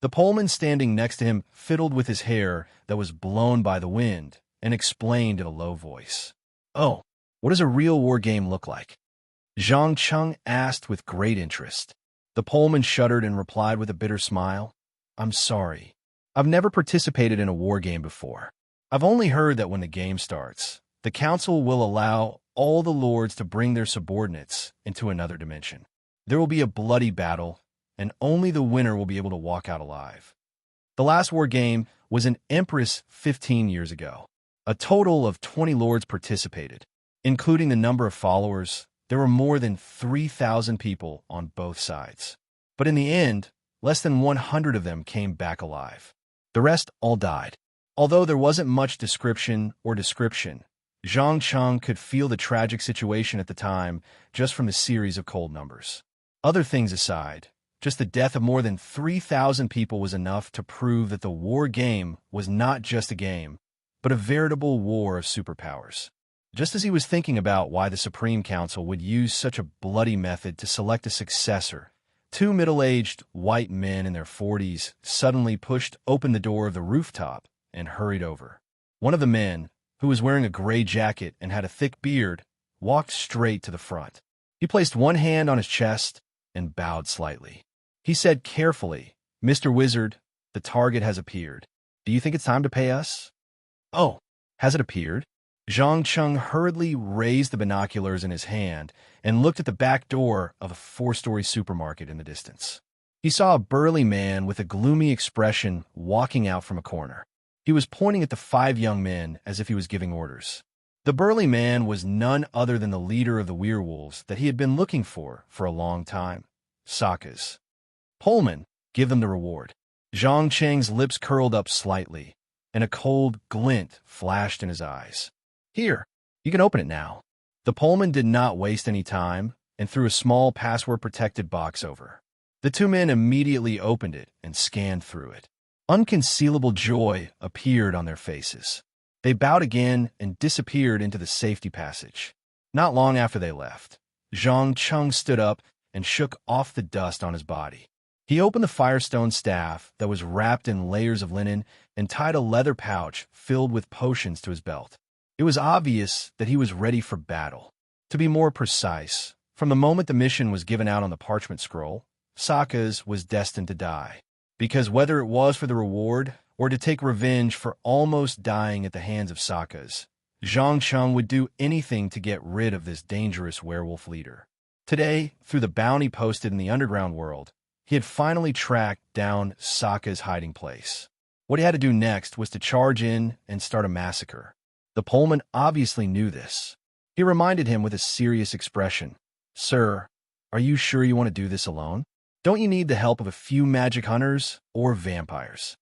The Pullman standing next to him fiddled with his hair that was blown by the wind and explained in a low voice. Oh, what does a real war game look like? Zhang Cheng asked with great interest. The Pullman shuddered and replied with a bitter smile. I'm sorry. I've never participated in a war game before. I've only heard that when the game starts, the council will allow all the lords to bring their subordinates into another dimension. There will be a bloody battle, and only the winner will be able to walk out alive. The last war game was an Empress 15 years ago. A total of 20 lords participated. Including the number of followers, there were more than 3,000 people on both sides. But in the end, less than 100 of them came back alive. The rest all died. Although there wasn't much description, Zhang Cheng could feel the tragic situation at the time just from the series of cold numbers. Other things aside, just the death of more than 3,000 people was enough to prove that the war game was not just a game, but a veritable war of superpowers. Just as he was thinking about why the Supreme Council would use such a bloody method to select a successor, 2 middle-aged white men in their 40s suddenly pushed open the door of the rooftop and hurried over. One of the men, who was wearing a gray jacket and had a thick beard, walked straight to the front. He placed one hand on his chest and bowed slightly. He said carefully, Mr. Wizard, the target has appeared. Do you think it's time to pay us? Oh, has it appeared? Zhang Cheng hurriedly raised the binoculars in his hand and looked at the back door of a four-story supermarket in the distance. He saw a burly man with a gloomy expression walking out from a corner. He was pointing at the 5 young men as if he was giving orders. The burly man was none other than the leader of the werewolves that he had been looking for a long time, Sokka's. Pullman, give them the reward. Zhang Cheng's lips curled up slightly, and a cold glint flashed in his eyes. Here, you can open it now. The Pullman did not waste any time and threw a small password-protected box over. The 2 men immediately opened it and scanned through it. Unconcealable joy appeared on their faces. They bowed again and disappeared into the safety passage. Not long after they left, Zhang Cheng stood up and shook off the dust on his body. He opened the Firestone staff that was wrapped in layers of linen and tied a leather pouch filled with potions to his belt. It was obvious that he was ready for battle. To be more precise, from the moment the mission was given out on the parchment scroll, Sokka's was destined to die. Because whether it was for the reward or to take revenge for almost dying at the hands of Sokka's, Zhang Cheng would do anything to get rid of this dangerous werewolf leader. Today, through the bounty posted in the underground world, he had finally tracked down Sokka's hiding place. What he had to do next was to charge in and start a massacre. The Pullman obviously knew this. He reminded him with a serious expression, "Sir, are you sure you want to do this alone? Don't you need the help of a few magic hunters or vampires?"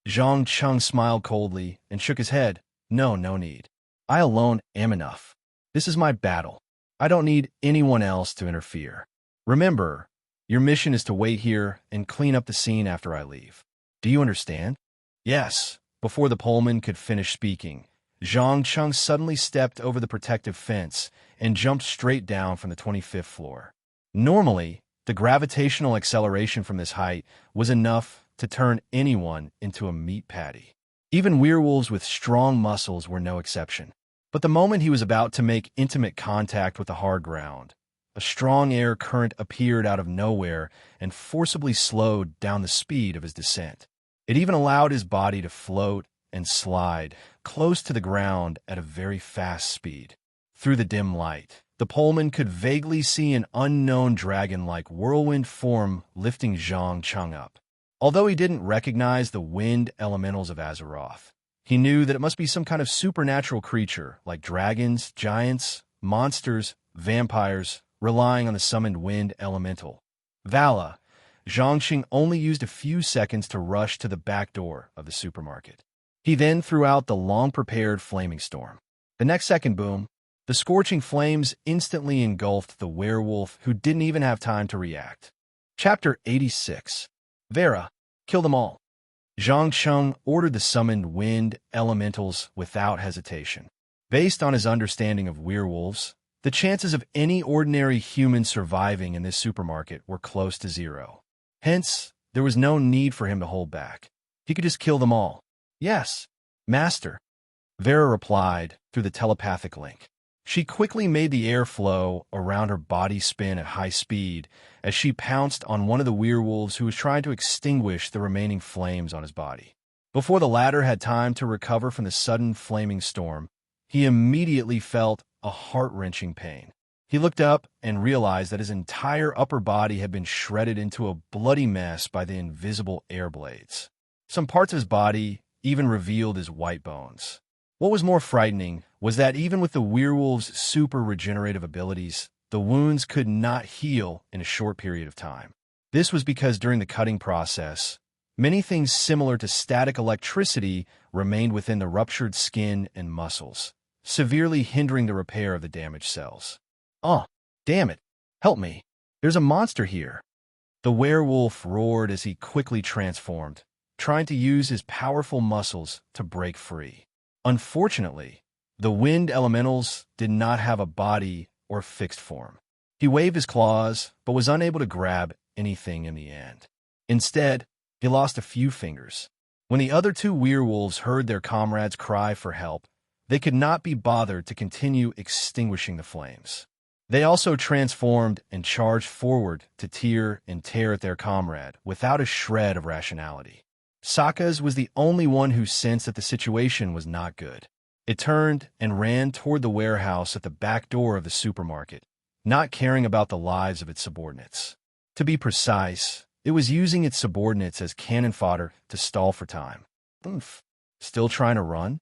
Zhang Cheng smiled coldly and shook his head. No need. I alone am enough. This is my battle. I don't need anyone else to interfere. Remember, your mission is to wait here and clean up the scene after I leave. Do you understand? Yes. Before the Pullman could finish speaking, Zhang Cheng suddenly stepped over the protective fence and jumped straight down from the 25th floor. Normally, the gravitational acceleration from this height was enough to turn anyone into a meat patty. Even werewolves with strong muscles were no exception. But the moment he was about to make intimate contact with the hard ground, a strong air current appeared out of nowhere and forcibly slowed down the speed of his descent. It even allowed his body to float and slide close to the ground at a very fast speed. Through the dim light, the Pullman could vaguely see an unknown dragon-like whirlwind form lifting Zhang Cheng up. Although he didn't recognize the wind elementals of Azeroth, he knew that it must be some kind of supernatural creature like dragons, giants, monsters, vampires, relying on the summoned wind elemental. Vala, Zhang Cheng only used a few seconds to rush to the back door of the supermarket. He then threw out the long-prepared flaming storm. The next second, boom, the scorching flames instantly engulfed the werewolf who didn't even have time to react. Chapter 86. Vera, kill them all. Zhang Cheng ordered the summoned wind elementals without hesitation. Based on his understanding of werewolves, the chances of any ordinary human surviving in this supermarket were close to 0. Hence, there was no need for him to hold back. He could just kill them all. Yes, Master, Vera replied through the telepathic link. She quickly made the air flow around her body spin at high speed as she pounced on one of the werewolves who was trying to extinguish the remaining flames on his body. Before the latter had time to recover from the sudden flaming storm, he immediately felt a heart-wrenching pain. He looked up and realized that his entire upper body had been shredded into a bloody mess by the invisible air blades. Some parts of his body even revealed his white bones. What was more frightening was that even with the werewolf's super regenerative abilities, the wounds could not heal in a short period of time. This was because during the cutting process, many things similar to static electricity remained within the ruptured skin and muscles, severely hindering the repair of the damaged cells. Oh, damn it. Help me. There's a monster here. The werewolf roared as he quickly transformed, trying to use his powerful muscles to break free. Unfortunately, the wind elementals did not have a body or fixed form. He waved his claws, but was unable to grab anything in the end. Instead, he lost a few fingers. When the other 2 werewolves heard their comrades cry for help, they could not be bothered to continue extinguishing the flames. They also transformed and charged forward to tear and tear at their comrade without a shred of rationality. Sokka's was the only one who sensed that the situation was not good. It turned and ran toward the warehouse at the back door of the supermarket, not caring about the lives of its subordinates. To be precise, it was using its subordinates as cannon fodder to stall for time. Oomph. Still trying to run?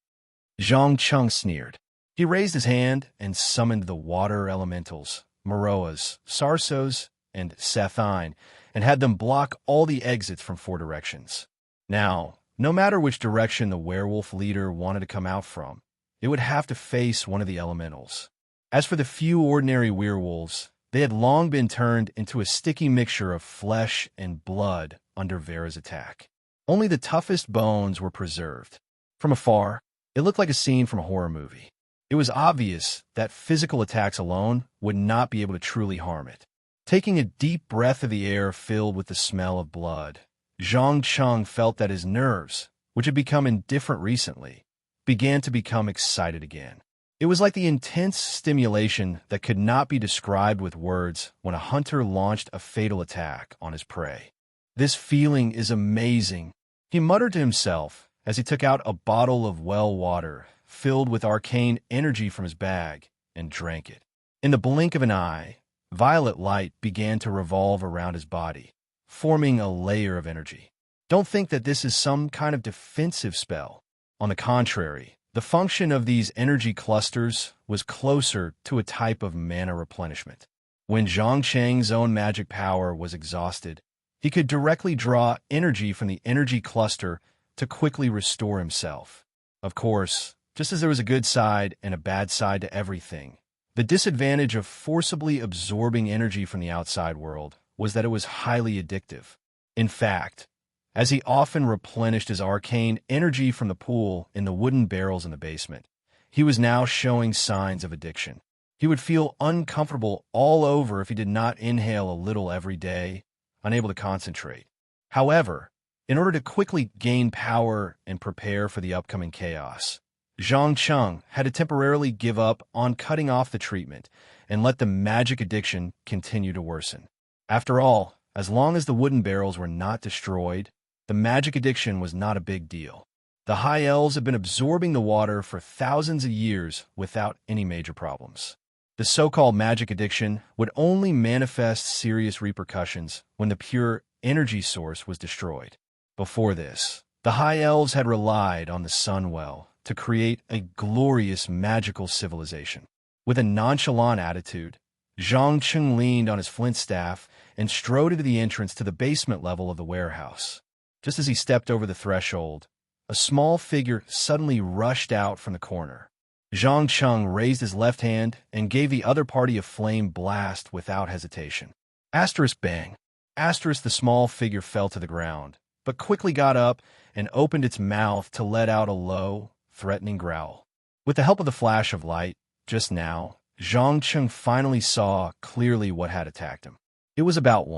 Zhang Cheng sneered. He raised his hand and summoned the water elementals, Maroas, Sarsos, and Sathine, and had them block all the exits from 4 directions. Now, no matter which direction the werewolf leader wanted to come out from, it would have to face one of the elementals. As for the few ordinary werewolves, they had long been turned into a sticky mixture of flesh and blood under Vera's attack. Only the toughest bones were preserved. From afar, it looked like a scene from a horror movie. It was obvious that physical attacks alone would not be able to truly harm it. Taking a deep breath of the air filled with the smell of blood, Zhang Cheng felt that his nerves, which had become indifferent recently, began to become excited again. It was like the intense stimulation that could not be described with words when a hunter launched a fatal attack on his prey. This feeling is amazing, he muttered to himself as he took out a bottle of well water filled with arcane energy from his bag and drank it. In the blink of an eye, violet light began to revolve around his body, forming a layer of energy. Don't think that this is some kind of defensive spell. On the contrary, the function of these energy clusters was closer to a type of mana replenishment. When Zhang Cheng's own magic power was exhausted, he could directly draw energy from the energy cluster to quickly restore himself. Of course, just as there was a good side and a bad side to everything, the disadvantage of forcibly absorbing energy from the outside world was that it was highly addictive. In fact, as he often replenished his arcane energy from the pool in the wooden barrels in the basement, he was now showing signs of addiction. He would feel uncomfortable all over if he did not inhale a little every day, unable to concentrate. However, in order to quickly gain power and prepare for the upcoming chaos, Zhang Cheng had to temporarily give up on cutting off the treatment and let the magic addiction continue to worsen. After all, as long as the wooden barrels were not destroyed, the magic addiction was not a big deal. The High Elves had been absorbing the water for thousands of years without any major problems. The so-called magic addiction would only manifest serious repercussions when the pure energy source was destroyed. Before this, the High Elves had relied on the Sunwell to create a glorious magical civilization. With a nonchalant attitude, Zhang Cheng leaned on his flint staff and strode into the entrance to the basement level of the warehouse. Just as he stepped over the threshold, a small figure suddenly rushed out from the corner. Zhang Cheng raised his left hand and gave the other party a flame blast without hesitation. Asterisk bang. Asterisk the small figure fell to the ground, but quickly got up and opened its mouth to let out a low, threatening growl. With the help of the flash of light, just now, Zhang Cheng finally saw clearly what had attacked him. It was about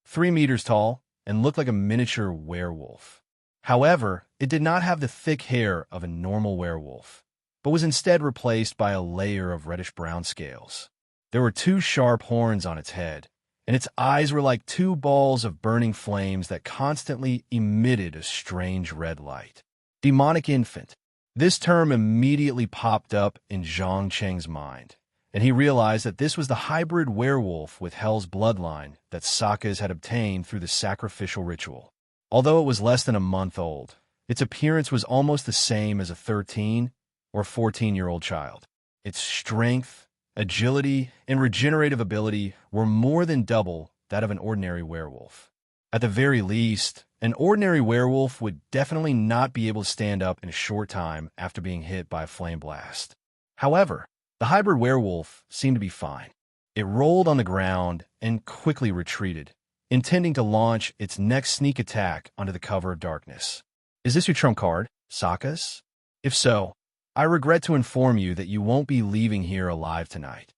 3 meters tall and looked like a miniature werewolf. However, it did not have the thick hair of a normal werewolf, but was instead replaced by a layer of reddish-brown scales. There were 2 sharp horns on its head, and its eyes were like 2 balls of burning flames that constantly emitted a strange red light. Demonic infant. This term immediately popped up in Zhang Cheng's mind, and he realized that this was the hybrid werewolf with Hell's bloodline that Sakas had obtained through the sacrificial ritual. Although it was less than a month old, its appearance was almost the same as a 13 or 14-year-old child. Its strength, agility, and regenerative ability were more than double that of an ordinary werewolf. At the very least, an ordinary werewolf would definitely not be able to stand up in a short time after being hit by a flame blast. However, the hybrid werewolf seemed to be fine. It rolled on the ground and quickly retreated, intending to launch its next sneak attack under the cover of darkness. Is this your trump card, Sakas? If so, I regret to inform you that you won't be leaving here alive tonight.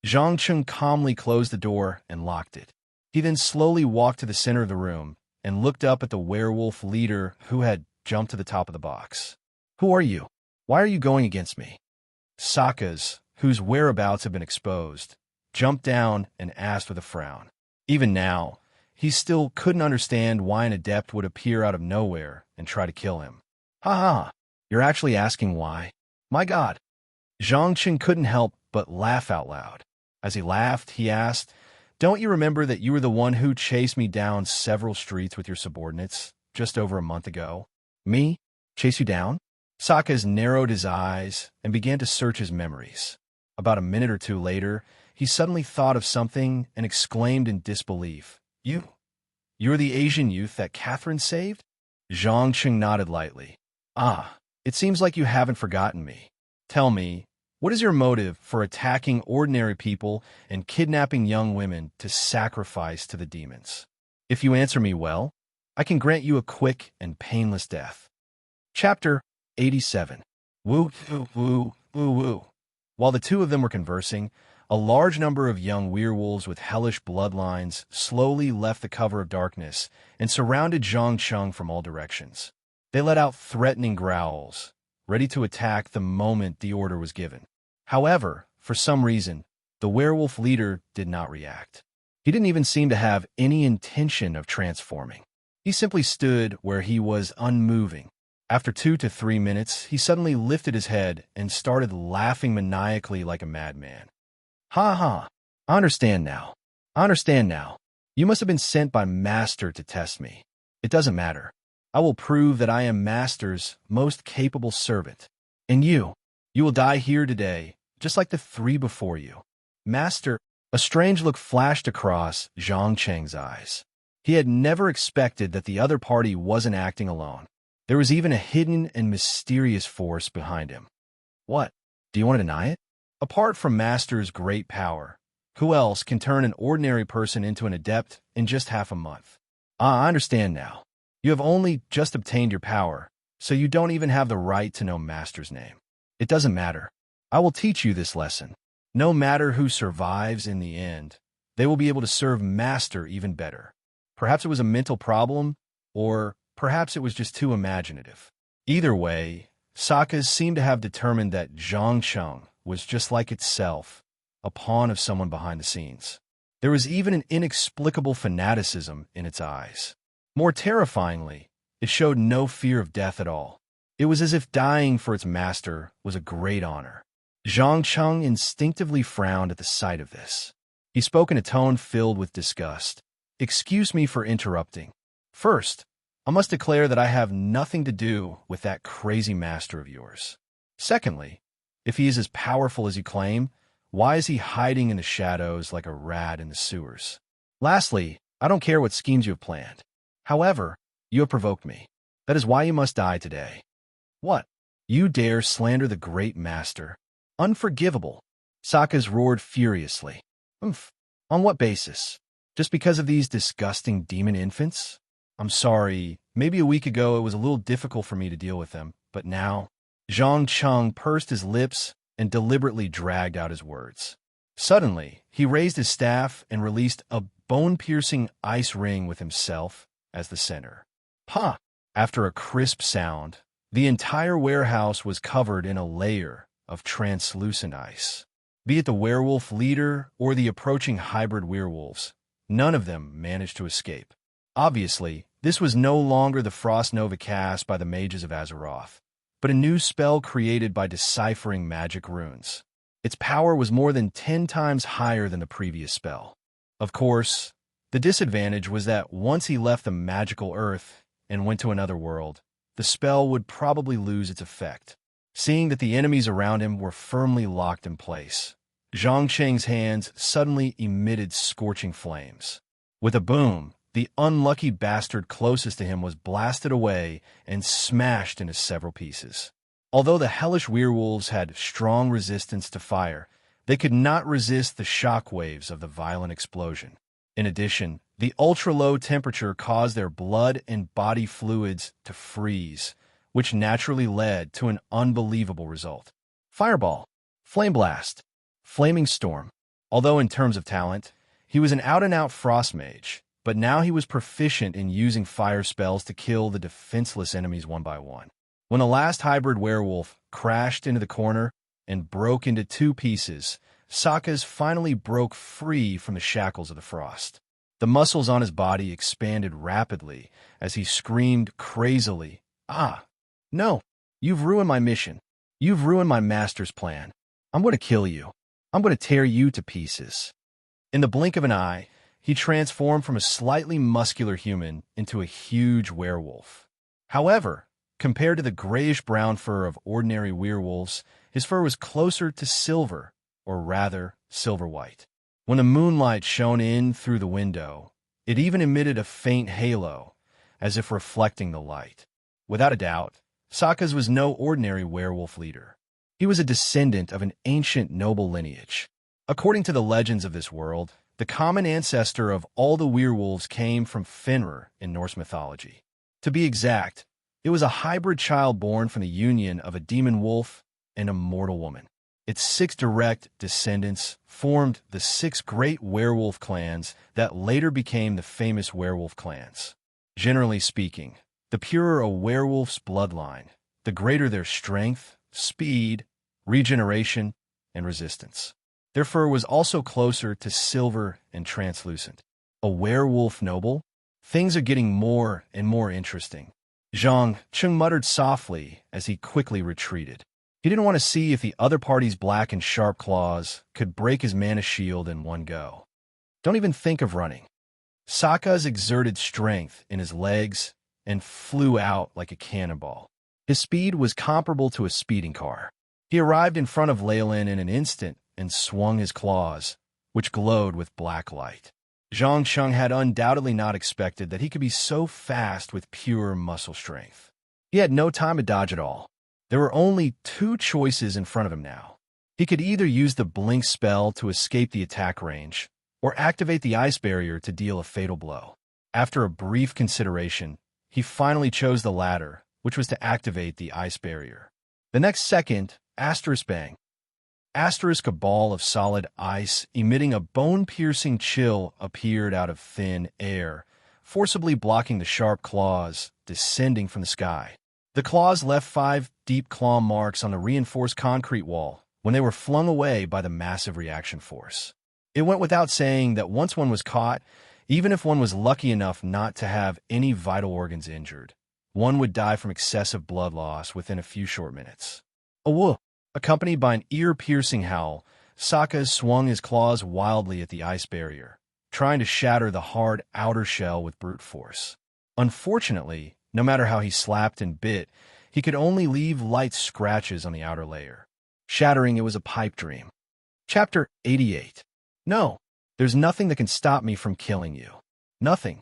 Zhang Cheng calmly closed the door and locked it. He then slowly walked to the center of the room and looked up at the werewolf leader who had jumped to the top of the box. Who are you? Why are you going against me? Sakas, whose whereabouts had been exposed, jumped down and asked with a frown. Even now, he still couldn't understand why an adept would appear out of nowhere and try to kill him. Ha ha, you're actually asking why? My God. Zhangqing couldn't help but laugh out loud. As he laughed, he asked, "Don't you remember that you were the one who chased me down several streets with your subordinates just over a month ago?" "Me? Chase you down?" Sokka narrowed his eyes and began to search his memories. About a minute or two later, he suddenly thought of something and exclaimed in disbelief, You're the Asian youth that Catherine saved?" Zhangqing nodded lightly. "Ah, it seems like you haven't forgotten me. Tell me, what is your motive for attacking ordinary people and kidnapping young women to sacrifice to the demons? If you answer me well, I can grant you a quick and painless death." Chapter 87. Woo, woo, woo, woo, woo. While the two of them were conversing, a large number of young werewolves with hellish bloodlines slowly left the cover of darkness and surrounded Zhangqing from all directions. They let out threatening growls, ready to attack the moment the order was given. However, for some reason, the werewolf leader did not react. He didn't even seem to have any intention of transforming. He simply stood where he was unmoving. After 2 to 3 minutes, he suddenly lifted his head and started laughing maniacally like a madman. "Ha ha, I understand now. I understand now. You must have been sent by Master to test me. It doesn't matter. I will prove that I am Master's most capable servant. And you will die here today, just like the 3 before you." Master, a strange look flashed across Zhangqing's eyes. He had never expected that the other party wasn't acting alone. There was even a hidden and mysterious force behind him. "What? Do you want to deny it? Apart from Master's great power, who else can turn an ordinary person into an adept in just half a month?" "Ah, I understand now. You have only just obtained your power, so you don't even have the right to know Master's name. It doesn't matter. I will teach you this lesson. No matter who survives in the end, they will be able to serve Master even better. Perhaps it was a mental problem, or perhaps it was just too imaginative." Either way, Sokka seemed to have determined that Zhangqing was just like itself, a pawn of someone behind the scenes. There was even an inexplicable fanaticism in its eyes. More terrifyingly, it showed no fear of death at all. It was as if dying for its master was a great honor. Zhangqing instinctively frowned at the sight of this. He spoke in a tone filled with disgust. "Excuse me for interrupting. First, I must declare that I have nothing to do with that crazy master of yours. Secondly, if he is as powerful as you claim, why is he hiding in the shadows like a rat in the sewers? Lastly, I don't care what schemes you have planned. However, you have provoked me. That is why you must die today." "What? You dare slander the great master? Unforgivable!" Sokka roared furiously. "Umph. On what basis? Just because of these disgusting demon infants? I'm sorry, maybe a week ago it was a little difficult for me to deal with them, but now..." Zhangqing pursed his lips and deliberately dragged out his words. Suddenly, he raised his staff and released a bone-piercing ice ring with himself as the center. "Ha!" After a crisp sound, the entire warehouse was covered in a layer of translucent ice. Be it the werewolf leader or the approaching hybrid werewolves, none of them managed to escape. Obviously, this was no longer the Frost Nova cast by the mages of Azeroth, but a new spell created by deciphering magic runes. Its power was more than 10 times higher than the previous spell. Of course, the disadvantage was that once he left the magical earth and went to another world, the spell would probably lose its effect. Seeing that the enemies around him were firmly locked in place, Zhangqing's hands suddenly emitted scorching flames. With a boom, the unlucky bastard closest to him was blasted away and smashed into several pieces. Although the hellish werewolves had strong resistance to fire, they could not resist the shock waves of the violent explosion. In addition, the ultra-low temperature caused their blood and body fluids to freeze, which naturally led to an unbelievable result. Fireball, Flame Blast, Flaming Storm. Although in terms of talent, he was an out-and-out frost mage, but now he was proficient in using fire spells to kill the defenseless enemies one by one. When the last hybrid werewolf crashed into the corner and broke into 2 pieces, Sokka finally broke free from the shackles of the frost. The muscles on his body expanded rapidly as he screamed crazily, "Ah! No! You've ruined my mission. You've ruined my master's plan. I'm going to kill you. I'm going to tear you to pieces." In the blink of an eye, he transformed from a slightly muscular human into a huge werewolf. However, compared to the grayish-brown fur of ordinary werewolves, his fur was closer to silver, or rather, silver-white. When the moonlight shone in through the window, it even emitted a faint halo, as if reflecting the light. Without a doubt, Sokka's was no ordinary werewolf leader. He was a descendant of an ancient noble lineage. According to the legends of this world, the common ancestor of all the werewolves came from Fenrir in Norse mythology. To be exact, it was a hybrid child born from the union of a demon wolf and a mortal woman. Its 6 direct descendants formed the 6 great werewolf clans that later became the famous werewolf clans. Generally speaking, the purer a werewolf's bloodline, the greater their strength, speed, regeneration, and resistance. Their fur was also closer to silver and translucent. A werewolf noble? Things are getting more and more interesting. Zhang Chung muttered softly as he quickly retreated. He didn't want to see if the other party's black and sharp claws could break his mana shield in one go. Don't even think of running. Sokka's exerted strength in his legs and flew out like a cannonball. His speed was comparable to a speeding car. He arrived in front of Leyland in an instant and swung his claws, which glowed with black light. Zhang Chung had undoubtedly not expected that he could be so fast with pure muscle strength. He had no time to dodge at all. There were only 2 choices in front of him now. He could either use the blink spell to escape the attack range, or activate the ice barrier to deal a fatal blow. After a brief consideration, he finally chose the latter, which was to activate the ice barrier. The next second, asterisk bang. Asterisk, a ball of solid ice emitting a bone-piercing chill appeared out of thin air, forcibly blocking the sharp claws descending from the sky. The claws left 5 deep claw marks on the reinforced concrete wall when they were flung away by the massive reaction force. It went without saying that once one was caught, even if one was lucky enough not to have any vital organs injured, one would die from excessive blood loss within a few short minutes. A whoop! Accompanied by an ear-piercing howl, Sokka swung his claws wildly at the ice barrier, trying to shatter the hard outer shell with brute force. Unfortunately, no matter how he slapped and bit, he could only leave light scratches on the outer layer. Shattering it was a pipe dream. Chapter 88. No, there's nothing that can stop me from killing you. Nothing.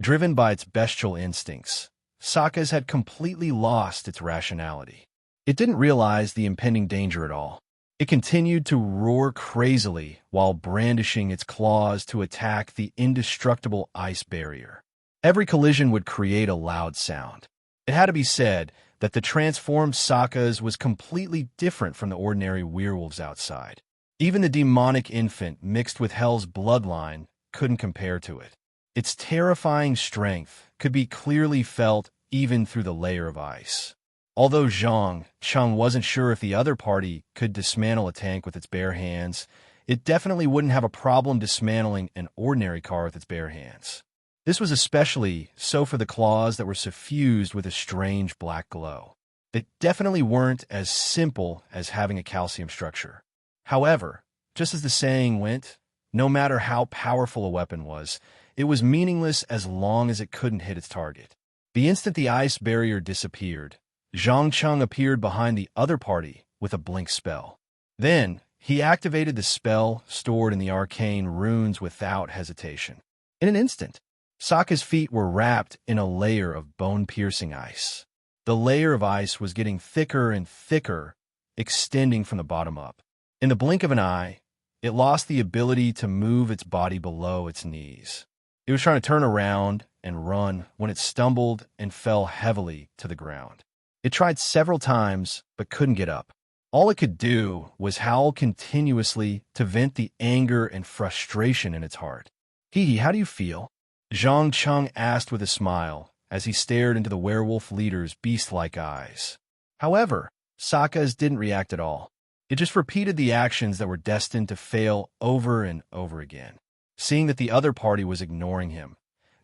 Driven by its bestial instincts, Sokka's had completely lost its rationality. It didn't realize the impending danger at all. It continued to roar crazily while brandishing its claws to attack the indestructible ice barrier. Every collision would create a loud sound. It had to be said that the transformed Sokka's was completely different from the ordinary werewolves outside. Even the demonic infant mixed with Hell's bloodline couldn't compare to it. Its terrifying strength could be clearly felt even through the layer of ice. Although Zhang Chung wasn't sure if the other party could dismantle a tank with its bare hands, it definitely wouldn't have a problem dismantling an ordinary car with its bare hands. This was especially so for the claws that were suffused with a strange black glow. They definitely weren't as simple as having a calcium structure. However, just as the saying went, no matter how powerful a weapon was, it was meaningless as long as it couldn't hit its target. The instant the ice barrier disappeared, Zhang Chung appeared behind the other party with a blink spell. Then, he activated the spell stored in the arcane runes without hesitation. In an instant, Sokka's feet were wrapped in a layer of bone-piercing ice. The layer of ice was getting thicker and thicker, extending from the bottom up. In the blink of an eye, it lost the ability to move its body below its knees. It was trying to turn around and run when it stumbled and fell heavily to the ground. It tried several times, but couldn't get up. All it could do was howl continuously to vent the anger and frustration in its heart. "Hee, how do you feel?" Zhang Chung asked with a smile as he stared into the werewolf leader's beast-like eyes. However, Sokka's didn't react at all. It just repeated the actions that were destined to fail over and over again. Seeing that the other party was ignoring him,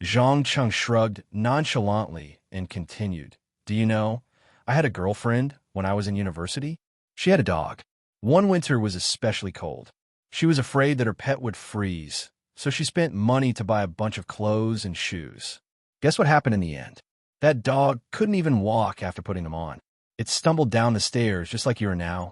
Zhang Chung shrugged nonchalantly and continued, "Do you know, I had a girlfriend when I was in university. She had a dog. One winter was especially cold. She was afraid that her pet would freeze, so she spent money to buy a bunch of clothes and shoes. Guess what happened in the end? That dog couldn't even walk after putting them on. It stumbled down the stairs just like you are now.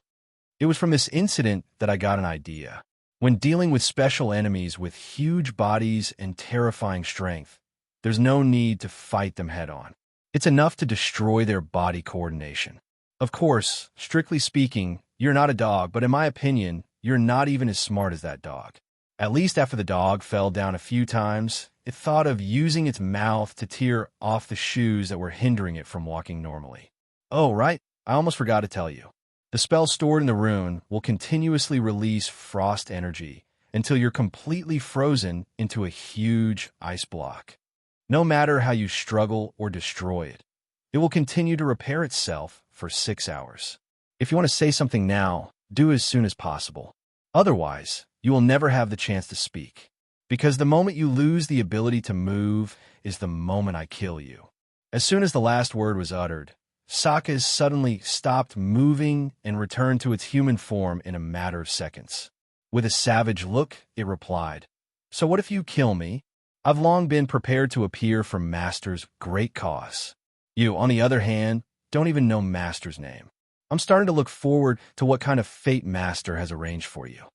It was from this incident that I got an idea. When dealing with special enemies with huge bodies and terrifying strength, there's no need to fight them head-on. It's enough to destroy their body coordination. Of course, strictly speaking, you're not a dog, but in my opinion, you're not even as smart as that dog. At least after the dog fell down a few times, it thought of using its mouth to tear off the shoes that were hindering it from walking normally. Oh, right, I almost forgot to tell you. The spell stored in the rune will continuously release frost energy until you're completely frozen into a huge ice block. No matter how you struggle or destroy it, it will continue to repair itself for 6 hours. If you want to say something now, do as soon as possible. Otherwise, you will never have the chance to speak. Because the moment you lose the ability to move is the moment I kill you. As soon as the last word was uttered, Sokka suddenly stopped moving and returned to its human form in a matter of seconds. With a savage look, it replied, "So what if you kill me? I've long been prepared to appear for Master's great cause. You, on the other hand, don't even know Master's name. I'm starting to look forward to what kind of fate Master has arranged for you."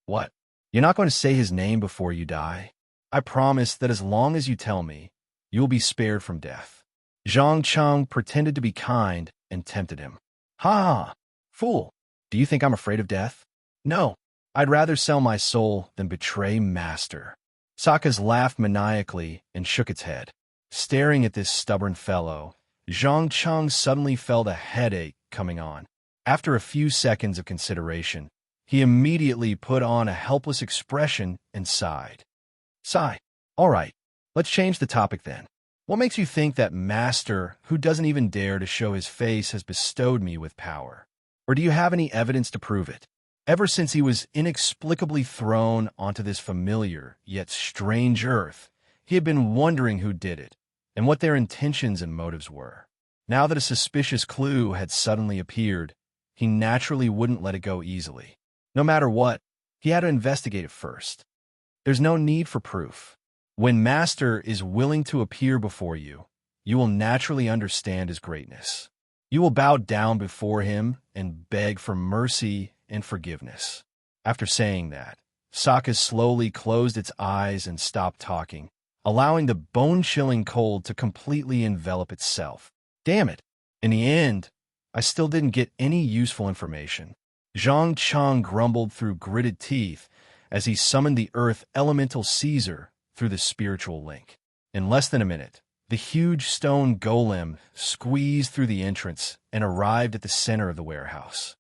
What? You're not going to say his name before you die? I promise that as long as you tell me, you will be spared from death. Zhang Cheng pretended to be kind and tempted him. Ha! Fool! Do you think I'm afraid of death? No, I'd rather sell my soul than betray Master. Sokka's laughed maniacally and shook its head. Staring at this stubborn fellow, Zhang Cheng suddenly felt a headache coming on. After a few seconds of consideration, he immediately put on a helpless expression and sighed. Sigh. All right, let's change the topic then. What makes you think that Master, who doesn't even dare to show his face, has bestowed me with power? Or do you have any evidence to prove it? Ever since he was inexplicably thrown onto this familiar yet strange earth, he had been wondering who did it, and what their intentions and motives were. Now that a suspicious clue had suddenly appeared, he naturally wouldn't let it go easily. No matter what, he had to investigate it first. There's no need for proof. When Master is willing to appear before you, you will naturally understand his greatness. You will bow down before him and beg for mercy and forgiveness. After saying that, Sokka slowly closed its eyes and stopped talking, allowing the bone-chilling cold to completely envelop itself. Damn it! In the end, I still didn't get any useful information. Zhang Cheng grumbled through gritted teeth as he summoned the Earth Elemental Caesar through the spiritual link. In less than a minute, the huge stone golem squeezed through the entrance and arrived at the center of the warehouse.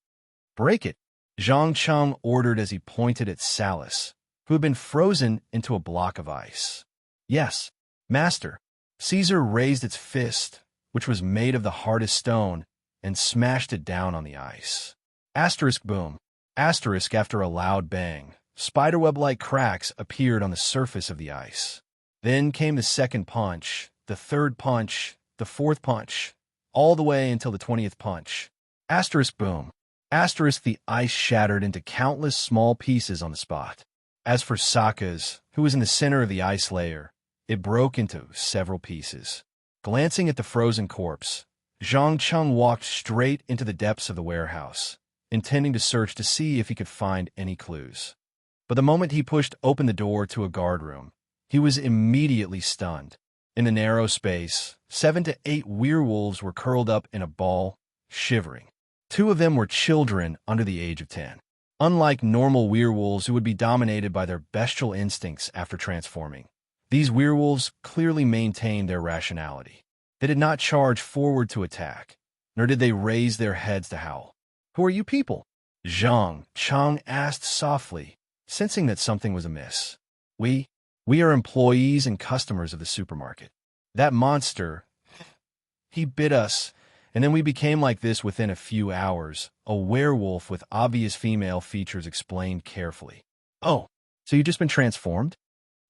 "Break it," Zhang Cheng ordered as he pointed at Salus, who had been frozen into a block of ice. "Yes, Master." Caesar raised its fist, which was made of the hardest stone, and smashed it down on the ice. Asterisk boom. Asterisk after a loud bang. Spiderweb-like cracks appeared on the surface of the ice. Then came the second punch, the third punch, the fourth punch, all the way until the 20th punch. Asterisk boom. Asterisk the ice shattered into countless small pieces on the spot. As for Sokka's, who was in the center of the ice layer, it broke into several pieces. Glancing at the frozen corpse, Zhang Cheng walked straight into the depths of the warehouse, intending to search to see if he could find any clues. But the moment he pushed open the door to a guard room, he was immediately stunned. In the narrow space, 7 to 8 werewolves were curled up in a ball, shivering. 2 of them were children under the age of 10. Unlike normal werewolves who would be dominated by their bestial instincts after transforming, these werewolves clearly maintained their rationality. They did not charge forward to attack, nor did they raise their heads to howl. "Who are you people?" Zhang Cheng asked softly, sensing that something was amiss. We are employees and customers of the supermarket. That monster, he bit us, and then we became like this within a few hours," a werewolf with obvious female features explained carefully. "Oh, so you've just been transformed?"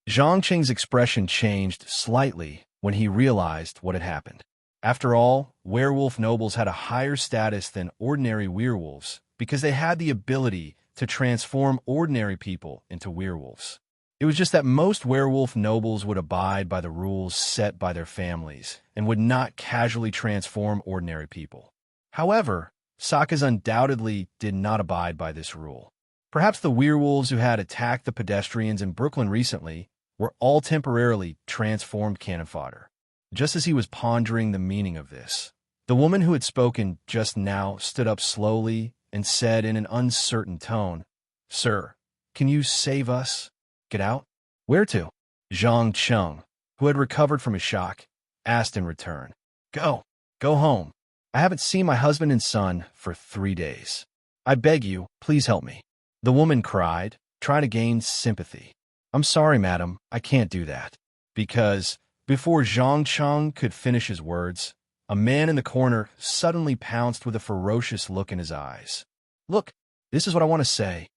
Zhang Cheng's expression changed slightly when he realized what had happened. After all, werewolf nobles had a higher status than ordinary werewolves because they had the ability to transform ordinary people into werewolves. It was just that most werewolf nobles would abide by the rules set by their families and would not casually transform ordinary people. However, Sakas undoubtedly did not abide by this rule. Perhaps the werewolves who had attacked the pedestrians in Brooklyn recently were all temporarily transformed cannon fodder. Just as he was pondering the meaning of this, the woman who had spoken just now stood up slowly and said in an uncertain tone, "Sir, can you save us? Get out?" "Where to?" Zhang Cheng, who had recovered from his shock, asked in return. Go home. I haven't seen my husband and son for 3 days. I beg you, please help me." The woman cried, trying to gain sympathy. "I'm sorry, madam, I can't do that." Because, before Zhang Cheng could finish his words, a man in the corner suddenly pounced with a ferocious look in his eyes. "Look, this is what I want to say."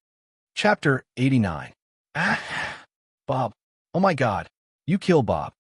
Chapter 89. Bob. Oh my God, you killed Bob.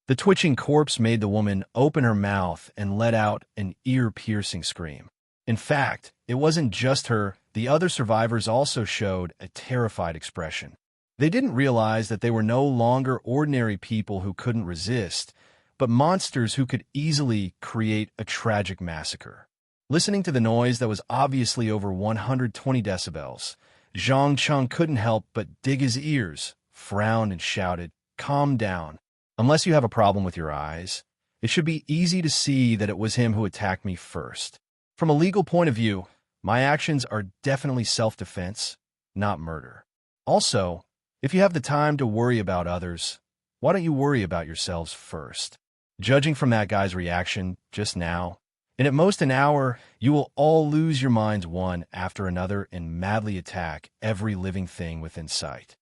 The twitching corpse made the woman open her mouth and let out an ear-piercing scream. In fact, it wasn't just her. The other survivors also showed a terrified expression. They didn't realize that they were no longer ordinary people who couldn't resist, but monsters who could easily create a tragic massacre. Listening to the noise that was obviously over 120 decibels, Zhang Cheng couldn't help but dig his ears, frowned and shouted, "Calm down. Unless you have a problem with your eyes, it should be easy to see that it was him who attacked me first. From a legal point of view, my actions are definitely self-defense, not murder. Also, if you have the time to worry about others, why don't you worry about yourselves first?" Judging from that guy's reaction just now, in at most an hour, you will all lose your minds one after another and madly attack every living thing within sight.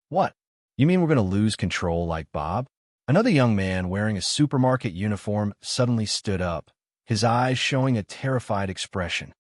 "What? You mean we're going to lose control like Bob?" Another young man wearing a supermarket uniform suddenly stood up, his eyes showing a terrified expression.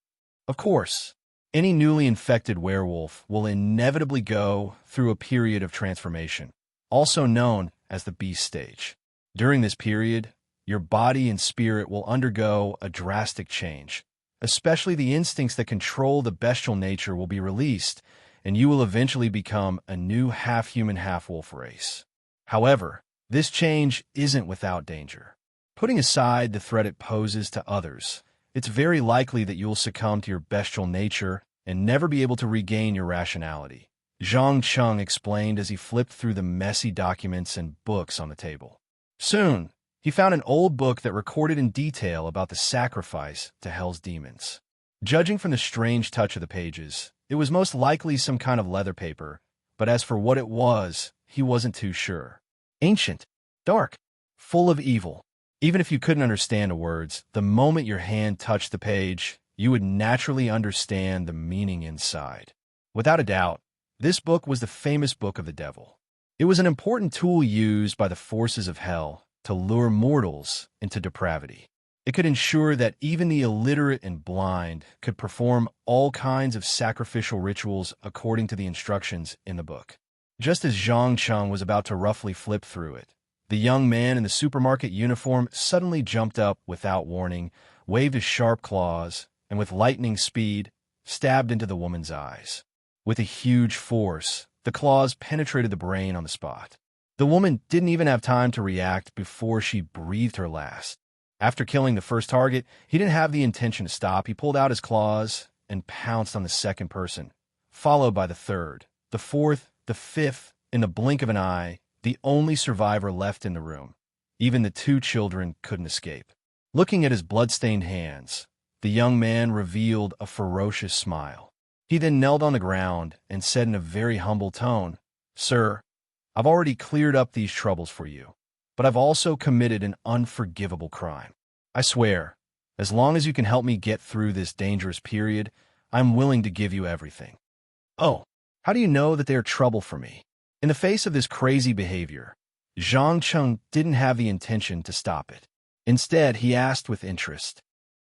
Of course, any newly infected werewolf will inevitably go through a period of transformation, also known as the beast stage. During this period, your body and spirit will undergo a drastic change. Especially the instincts that control the bestial nature will be released, and you will eventually become a new half-human, half-wolf race. However, this change isn't without danger. Putting aside the threat it poses to others, it's very likely that you will succumb to your bestial nature and never be able to regain your rationality. Zhang Cheng explained as he flipped through the messy documents and books on the table. Soon, he found an old book that recorded in detail about the sacrifice to Hell's demons. Judging from the strange touch of the pages, it was most likely some kind of leather paper, but as for what it was, he wasn't too sure. Ancient, dark, full of evil. Even if you couldn't understand the words, the moment your hand touched the page, you would naturally understand the meaning inside. Without a doubt, this book was the famous Book of the Devil. It was an important tool used by the forces of hell to lure mortals into depravity. It could ensure that even the illiterate and blind could perform all kinds of sacrificial rituals according to the instructions in the book. Just as Zhang Cheng was about to roughly flip through it, the young man in the supermarket uniform suddenly jumped up without warning, waved his sharp claws, and with lightning speed, stabbed into the woman's eyes. With a huge force, the claws penetrated the brain on the spot. The woman didn't even have time to react before she breathed her last. After killing the first target, he didn't have the intention to stop. He pulled out his claws and pounced on the second person, followed by the third, the fourth, the fifth. In the blink of an eye, the only survivor left in the room. Even the 2 children couldn't escape. Looking at his blood-stained hands, the young man revealed a ferocious smile. He then knelt on the ground and said in a very humble tone, "Sir, I've already cleared up these troubles for you, but I've also committed an unforgivable crime. I swear, as long as you can help me get through this dangerous period, I'm willing to give you everything." "Oh, how do you know that they are trouble for me?" In the face of this crazy behavior, Zhang Cheng didn't have the intention to stop it. Instead, he asked with interest,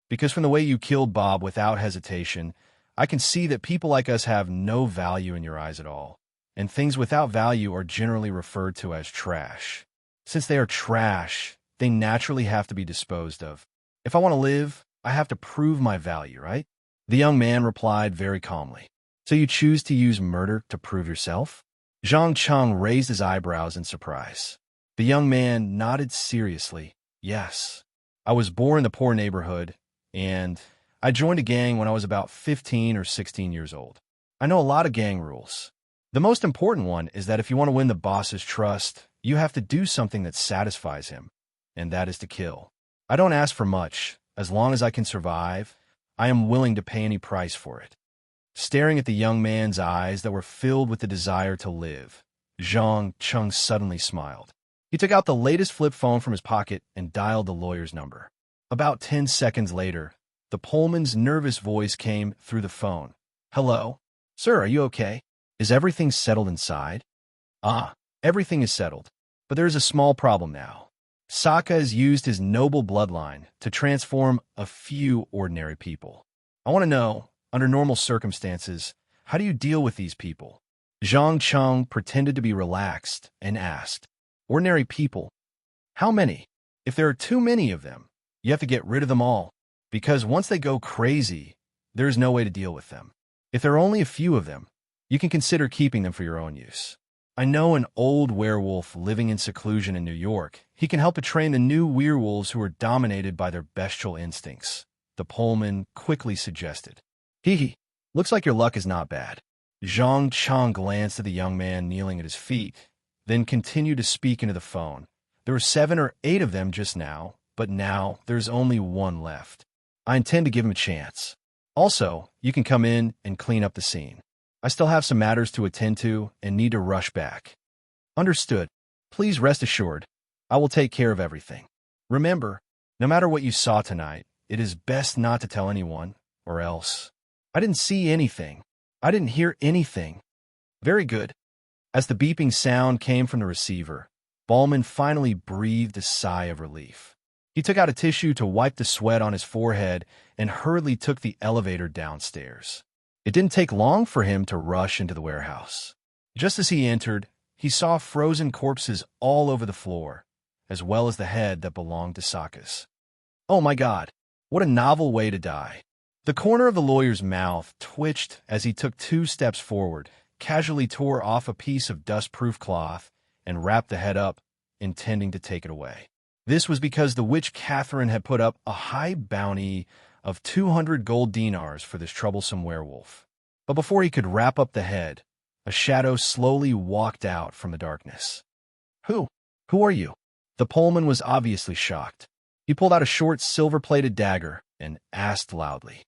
"Because from the way you killed Bob without hesitation, I can see that people like us have no value in your eyes at all, and things without value are generally referred to as trash. Since they are trash, they naturally have to be disposed of. If I want to live, I have to prove my value, right?" The young man replied very calmly. So you choose to use murder to prove yourself? Zhang Cheng raised his eyebrows in surprise. The young man nodded seriously. Yes. I was born in the poor neighborhood, and I joined a gang when I was about 15 or 16 years old. I know a lot of gang rules. The most important one is that if you want to win the boss's trust, you have to do something that satisfies him, and that is to kill. I don't ask for much. As long as I can survive, I am willing to pay any price for it. Staring at the young man's eyes that were filled with the desire to live, Zhang Cheng suddenly smiled. He took out the latest flip phone from his pocket and dialed the lawyer's number. About 10 seconds later, the Pullman's nervous voice came through the phone. Hello? Sir, are you okay? Is everything settled inside? Everything is settled. But there is a small problem now. Sokka has used his noble bloodline to transform a few ordinary people. I want to know, under normal circumstances, how do you deal with these people? Zhang Cheng pretended to be relaxed and asked, Ordinary people? How many? If there are too many of them, you have to get rid of them all, because once they go crazy, there is no way to deal with them. If there are only a few of them, you can consider keeping them for your own use. I know an old werewolf living in seclusion in New York. He can help to train the new werewolves who are dominated by their bestial instincts, the Pullman quickly suggested. Looks like your luck is not bad. Zhang Cheng glanced at the young man kneeling at his feet, then continued to speak into the phone. There were 7 or 8 of them just now, but now there's only one left. I intend to give him a chance. Also, you can come in and clean up the scene. I still have some matters to attend to and need to rush back. Understood. Please rest assured, I will take care of everything. Remember, no matter what you saw tonight, it is best not to tell anyone, or else. I didn't see anything. I didn't hear anything. Very good. As the beeping sound came from the receiver, Ballman finally breathed a sigh of relief. He took out a tissue to wipe the sweat on his forehead and hurriedly took the elevator downstairs. It didn't take long for him to rush into the warehouse. Just as he entered, he saw frozen corpses all over the floor, as well as the head that belonged to Sokka's. Oh my God, what a novel way to die. The corner of the lawyer's mouth twitched as he took 2 steps forward, casually tore off a piece of dust-proof cloth, and wrapped the head up, intending to take it away. This was because the witch Catherine had put up a high bounty of 200 gold dinars for this troublesome werewolf. But before he could wrap up the head, a shadow slowly walked out from the darkness. Who are you? The Pullman was obviously shocked. He pulled out a short silver-plated dagger and asked loudly,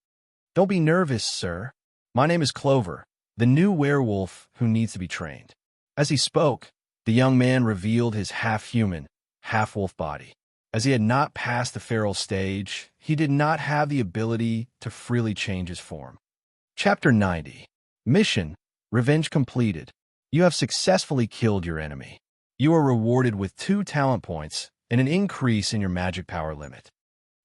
Don't be nervous, sir. My name is Clover, the new werewolf who needs to be trained. As he spoke, the young man revealed his half-human, half-wolf body. As he had not passed the feral stage, he did not have the ability to freely change his form. Chapter 90. Mission: Revenge completed. You have successfully killed your enemy. You are rewarded with 2 talent points and an increase in your magic power limit.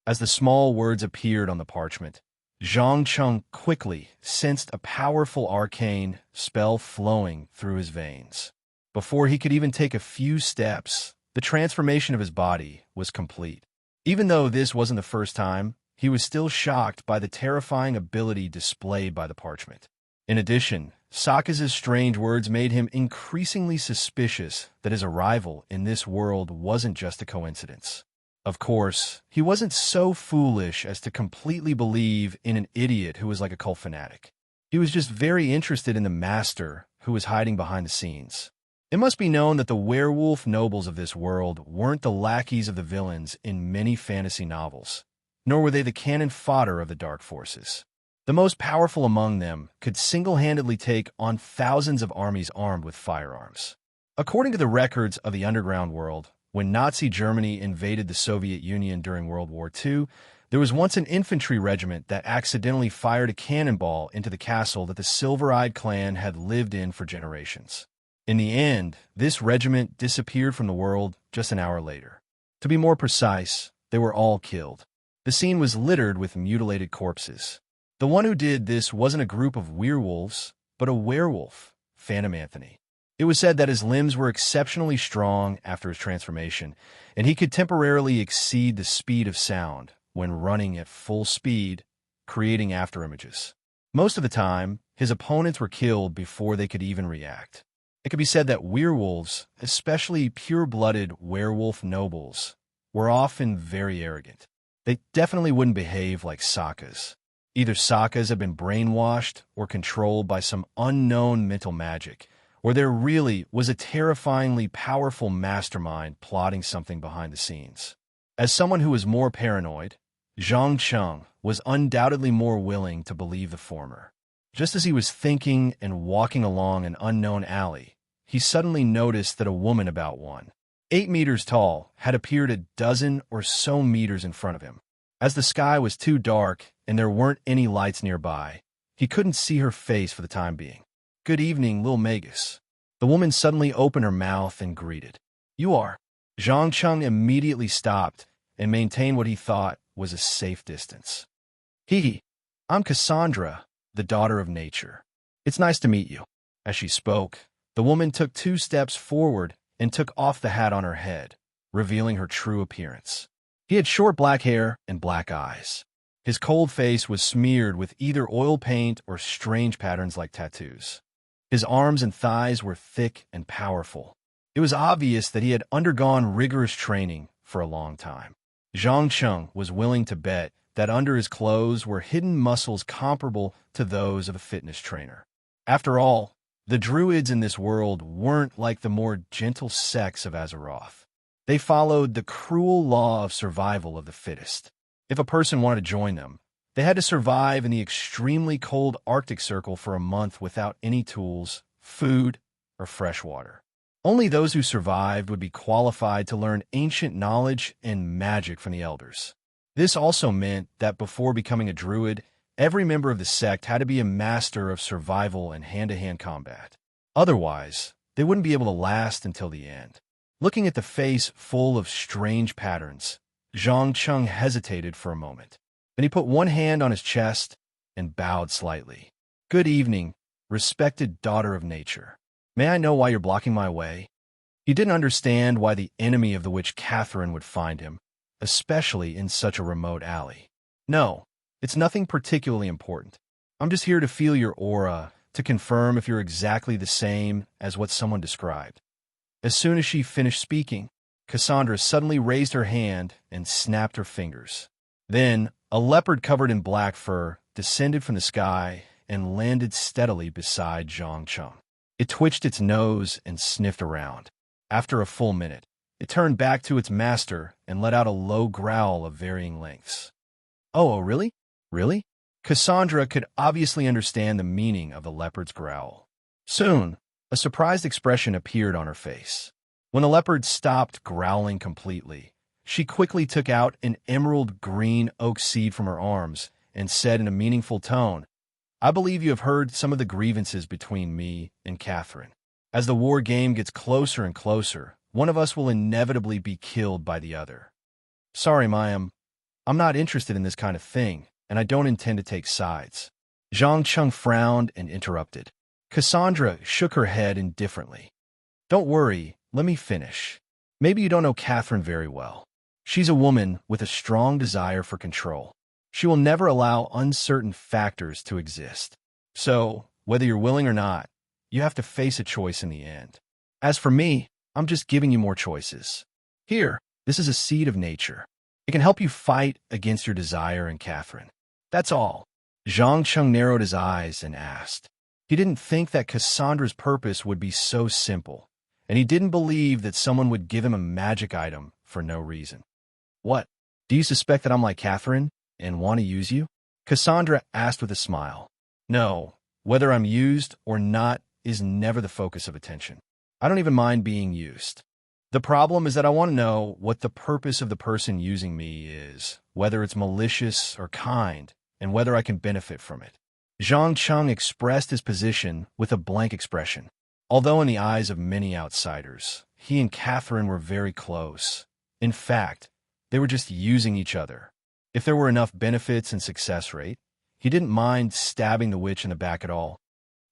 As the small words appeared on the parchment, Zhang Cheng quickly sensed a powerful arcane spell flowing through his veins. Before he could even take a few steps, the transformation of his body was complete. Even though this wasn't the first time, he was still shocked by the terrifying ability displayed by the parchment. In addition, Sokka's strange words made him increasingly suspicious that his arrival in this world wasn't just a coincidence. Of course, he wasn't so foolish as to completely believe in an idiot who was like a cult fanatic. He was just very interested in the master who was hiding behind the scenes. It must be known that the werewolf nobles of this world weren't the lackeys of the villains in many fantasy novels, nor were they the cannon fodder of the dark forces. The most powerful among them could single-handedly take on thousands of armies armed with firearms. According to the records of the underground world, when Nazi Germany invaded the Soviet Union during World War II, there was once an infantry regiment that accidentally fired a cannonball into the castle that the Silver-Eyed clan had lived in for generations. In the end, this regiment disappeared from the world just an hour later. To be more precise, they were all killed. The scene was littered with mutilated corpses. The one who did this wasn't a group of werewolves, but a werewolf, Phantom Anthony. It was said that his limbs were exceptionally strong after his transformation, and he could temporarily exceed the speed of sound when running at full speed, creating afterimages. Most of the time, his opponents were killed before they could even react. It could be said that werewolves, especially pure-blooded werewolf nobles, were often very arrogant. They definitely wouldn't behave like Sakas. Either Sakas had been brainwashed or controlled by some unknown mental magic, or there really was a terrifyingly powerful mastermind plotting something behind the scenes. As someone who was more paranoid, Zhang Cheng was undoubtedly more willing to believe the former. Just as he was thinking and walking along an unknown alley, he suddenly noticed that a woman about 8 meters tall had appeared a dozen or so meters in front of him. As the sky was too dark and there weren't any lights nearby, he couldn't see her face for the time being. "Good evening, Lil Magus." The woman suddenly opened her mouth and greeted. "You are?" Zhang Cheng immediately stopped and maintained what he thought was a safe distance. "Hee, I'm Cassandra, the daughter of nature. It's nice to meet you." As she spoke, the woman took 2 steps forward and took off the hat on her head, revealing her true appearance. He had short black hair and black eyes. His cold face was smeared with either oil paint or strange patterns like tattoos. His arms and thighs were thick and powerful. It was obvious that he had undergone rigorous training for a long time. Zhang Cheng was willing to bet that under his clothes were hidden muscles comparable to those of a fitness trainer. After all, the druids in this world weren't like the more gentle sects of Azeroth. They followed the cruel law of survival of the fittest. If a person wanted to join them, they had to survive in the extremely cold Arctic Circle for a month without any tools, food, or fresh water. Only those who survived would be qualified to learn ancient knowledge and magic from the elders. This also meant that before becoming a druid, every member of the sect had to be a master of survival and hand-to-hand combat. Otherwise, they wouldn't be able to last until the end. Looking at the face full of strange patterns, Zhang Cheng hesitated for a moment. Then he put one hand on his chest and bowed slightly. "Good evening, respected daughter of nature. May I know why you're blocking my way?" He didn't understand why the enemy of the witch Catherine would find him, especially in such a remote alley. "No, it's nothing particularly important. I'm just here to feel your aura, to confirm if you're exactly the same as what someone described." As soon as she finished speaking, Cassandra suddenly raised her hand and snapped her fingers. Then, a leopard covered in black fur descended from the sky and landed steadily beside Zhang Cheng. It twitched its nose and sniffed around. After a full minute, it turned back to its master and let out a low growl of varying lengths. Oh, really? Really?" Cassandra could obviously understand the meaning of the leopard's growl. Soon, a surprised expression appeared on her face. When the leopard stopped growling completely, she quickly took out an emerald green oak seed from her arms and said in a meaningful tone, "I believe you have heard some of the grievances between me and Catherine. As the war game gets closer and closer, one of us will inevitably be killed by the other. Sorry, Mayim, I'm not interested in this kind of thing, and I don't intend to take sides." Zhang Cheng frowned and interrupted. Cassandra shook her head indifferently. "Don't worry, let me finish. Maybe you don't know Catherine very well. She's a woman with a strong desire for control. She will never allow uncertain factors to exist. So, whether you're willing or not, you have to face a choice in the end. As for me, I'm just giving you more choices. Here, this is a seed of nature. It can help you fight against your desire and Catherine. That's all." Zhang Cheng narrowed his eyes and asked. He didn't think that Cassandra's purpose would be so simple, and he didn't believe that someone would give him a magic item for no reason. "What? Do you suspect that I'm like Catherine and want to use you?" Cassandra asked with a smile. "No, whether I'm used or not is never the focus of attention. I don't even mind being used. The problem is that I want to know what the purpose of the person using me is, whether it's malicious or kind, and whether I can benefit from it." Zhang Cheng expressed his position with a blank expression. Although in the eyes of many outsiders, he and Catherine were very close. In fact, they were just using each other. If there were enough benefits and success rate, he didn't mind stabbing the witch in the back at all.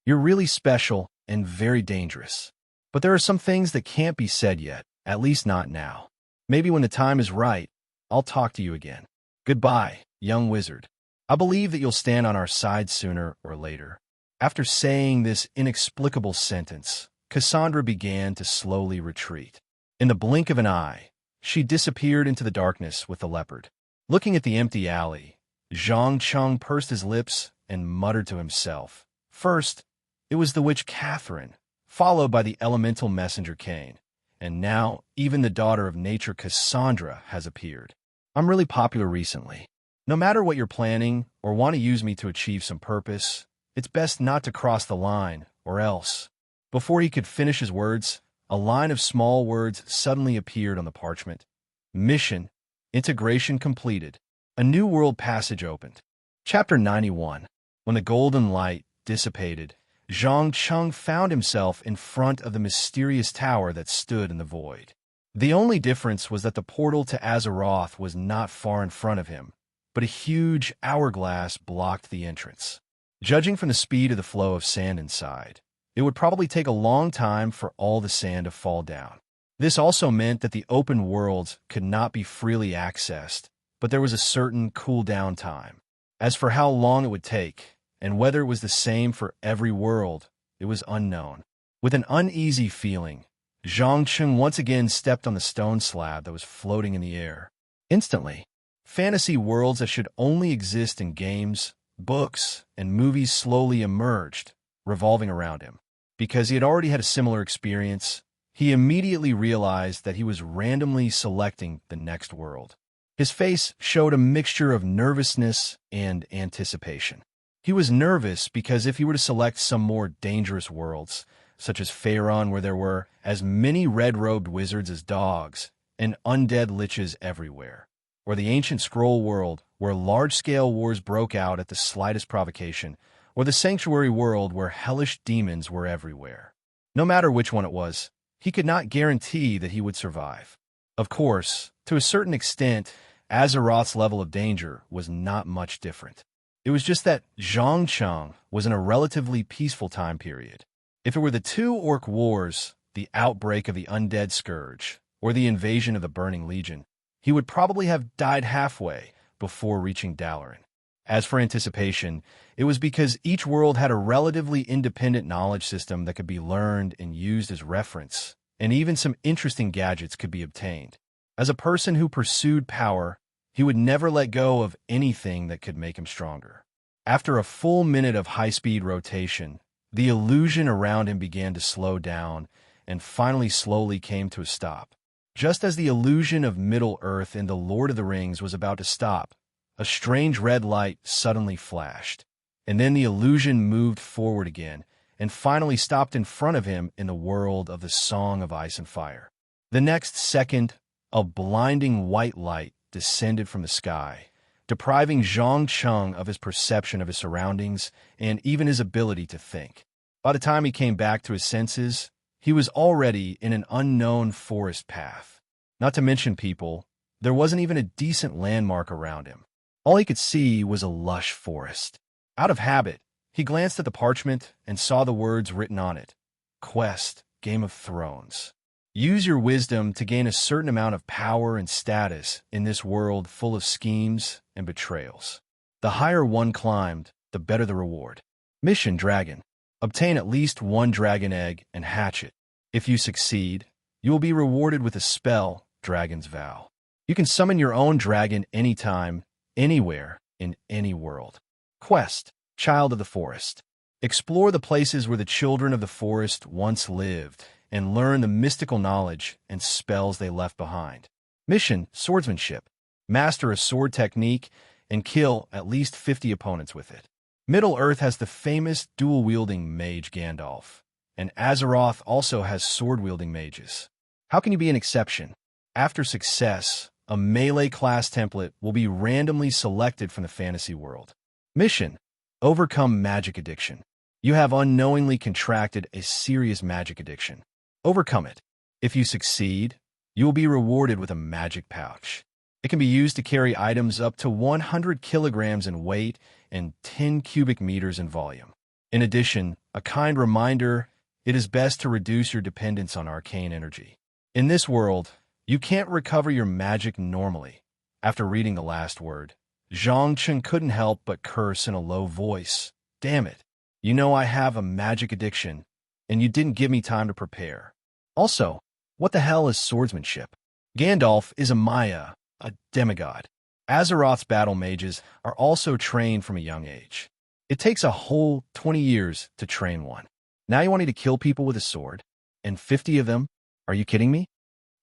"You're really special and very dangerous. But there are some things that can't be said yet, at least not now. Maybe when the time is right, I'll talk to you again. Goodbye, young wizard." I believe that you'll stand on our side sooner or later." After saying this inexplicable sentence, Cassandra began to slowly retreat. In the blink of an eye, she disappeared into the darkness with the leopard. Looking at the empty alley, Zhang Cheng pursed his lips and muttered to himself. First, it was the witch Catherine, followed by the elemental messenger Cain, and now even the daughter of nature Cassandra has appeared. I'm really popular recently. No matter what you're planning or want to use me to achieve some purpose, it's best not to cross the line, or else. Before he could finish his words, a line of small words suddenly appeared on the parchment. Mission, integration completed. A new world passage opened. Chapter 91. When the golden light dissipated, Zhang Cheng found himself in front of the mysterious tower that stood in the void. The only difference was that the portal to Azeroth was not far in front of him, but a huge hourglass blocked the entrance. Judging from the speed of the flow of sand inside, it would probably take a long time for all the sand to fall down. This also meant that the open worlds could not be freely accessed, but there was a certain cool-down time. As for how long it would take, and whether it was the same for every world, it was unknown. With an uneasy feeling, Zhang Cheng once again stepped on the stone slab that was floating in the air. Instantly, fantasy worlds that should only exist in games, books, and movies slowly emerged, revolving around him. Because he had already had a similar experience, he immediately realized that he was randomly selecting the next world. His face showed a mixture of nervousness and anticipation. He was nervous because if he were to select some more dangerous worlds, such as Faerun, where there were as many red-robed wizards as dogs and undead liches everywhere, or the ancient scroll world, where large-scale wars broke out at the slightest provocation, or the sanctuary world where hellish demons were everywhere. No matter which one it was, he could not guarantee that he would survive. Of course, to a certain extent, Azeroth's level of danger was not much different. It was just that Zhang Cheng was in a relatively peaceful time period. If it were the two Orc Wars, the outbreak of the Undead Scourge, or the invasion of the Burning Legion, he would probably have died halfway before reaching Dalaran. As for anticipation, it was because each world had a relatively independent knowledge system that could be learned and used as reference, and even some interesting gadgets could be obtained. As a person who pursued power, he would never let go of anything that could make him stronger. After a full minute of high-speed rotation, the illusion around him began to slow down and finally slowly came to a stop. Just as the illusion of Middle-earth in The Lord of the Rings was about to stop, a strange red light suddenly flashed, and then the illusion moved forward again and finally stopped in front of him in the world of the Song of Ice and Fire. The next second, a blinding white light descended from the sky, depriving Zhang Cheng of his perception of his surroundings and even his ability to think. By the time he came back to his senses, he was already in an unknown forest path. Not to mention people, there wasn't even a decent landmark around him. All he could see was a lush forest. Out of habit, he glanced at the parchment and saw the words written on it. Quest, Game of Thrones. Use your wisdom to gain a certain amount of power and status in this world full of schemes and betrayals. The higher one climbed, the better the reward. Mission Dragon. Obtain at least one dragon egg and hatch it. If you succeed, you will be rewarded with a spell, Dragon's Vow. You can summon your own dragon anytime, anywhere, in any world. Quest, Child of the Forest. Explore the places where the children of the forest once lived and learn the mystical knowledge and spells they left behind. Mission, Swordsmanship. Master a sword technique and kill at least 50 opponents with it. Middle-earth has the famous dual-wielding mage Gandalf, and Azeroth also has sword-wielding mages. How can you be an exception? After success, a melee class template will be randomly selected from the fantasy world. Mission, Overcome Magic Addiction. You have unknowingly contracted a serious magic addiction. Overcome it. If you succeed, you will be rewarded with a magic pouch. It can be used to carry items up to 100 kilograms in weight and 10 cubic meters in volume. In addition, a kind reminder, it is best to reduce your dependence on arcane energy. In this world, you can't recover your magic normally. After reading the last word, Zhang Chen couldn't help but curse in a low voice. Damn it. You know I have a magic addiction, and you didn't give me time to prepare. Also, what the hell is swordsmanship? Gandalf is a Maya, a demigod. Azeroth's battle mages are also trained from a young age. It takes a whole 20 years to train one. Now you want me to kill people with a sword? And 50 of them? Are you kidding me?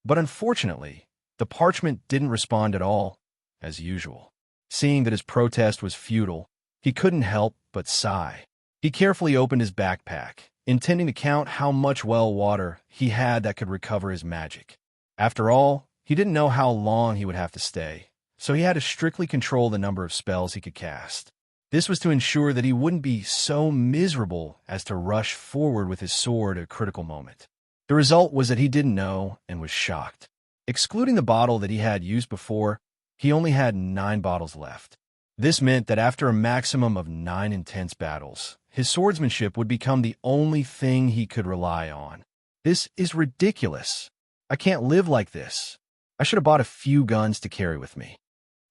But unfortunately, the parchment didn't respond at all, as usual. Seeing that his protest was futile, he couldn't help but sigh. He carefully opened his backpack, intending to count how much well water he had that could recover his magic. After all, he didn't know how long he would have to stay, so he had to strictly control the number of spells he could cast. This was to ensure that he wouldn't be so miserable as to rush forward with his sword at a critical moment. The result was that he didn't know and was shocked. Excluding the bottle that he had used before, he only had 9 bottles left. This meant that after a maximum of 9 intense battles, his swordsmanship would become the only thing he could rely on. This is ridiculous. I can't live like this. I should have bought a few guns to carry with me.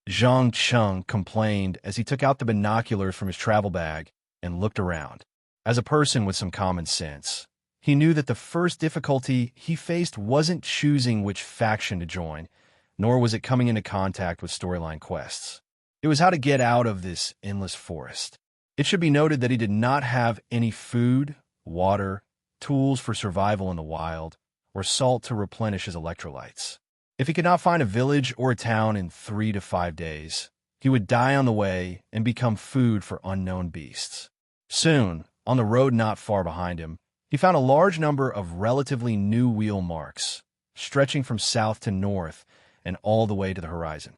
Zhang Cheng complained as he took out the binoculars from his travel bag and looked around. As a person with some common sense, he knew that the first difficulty he faced wasn't choosing which faction to join, nor was it coming into contact with storyline quests. It was how to get out of this endless forest. It should be noted that he did not have any food, water, tools for survival in the wild, or salt to replenish his electrolytes. If he could not find a village or a town in 3 to 5 days, he would die on the way and become food for unknown beasts. Soon, on the road not far behind him, he found a large number of relatively new wheel marks, stretching from south to north and all the way to the horizon.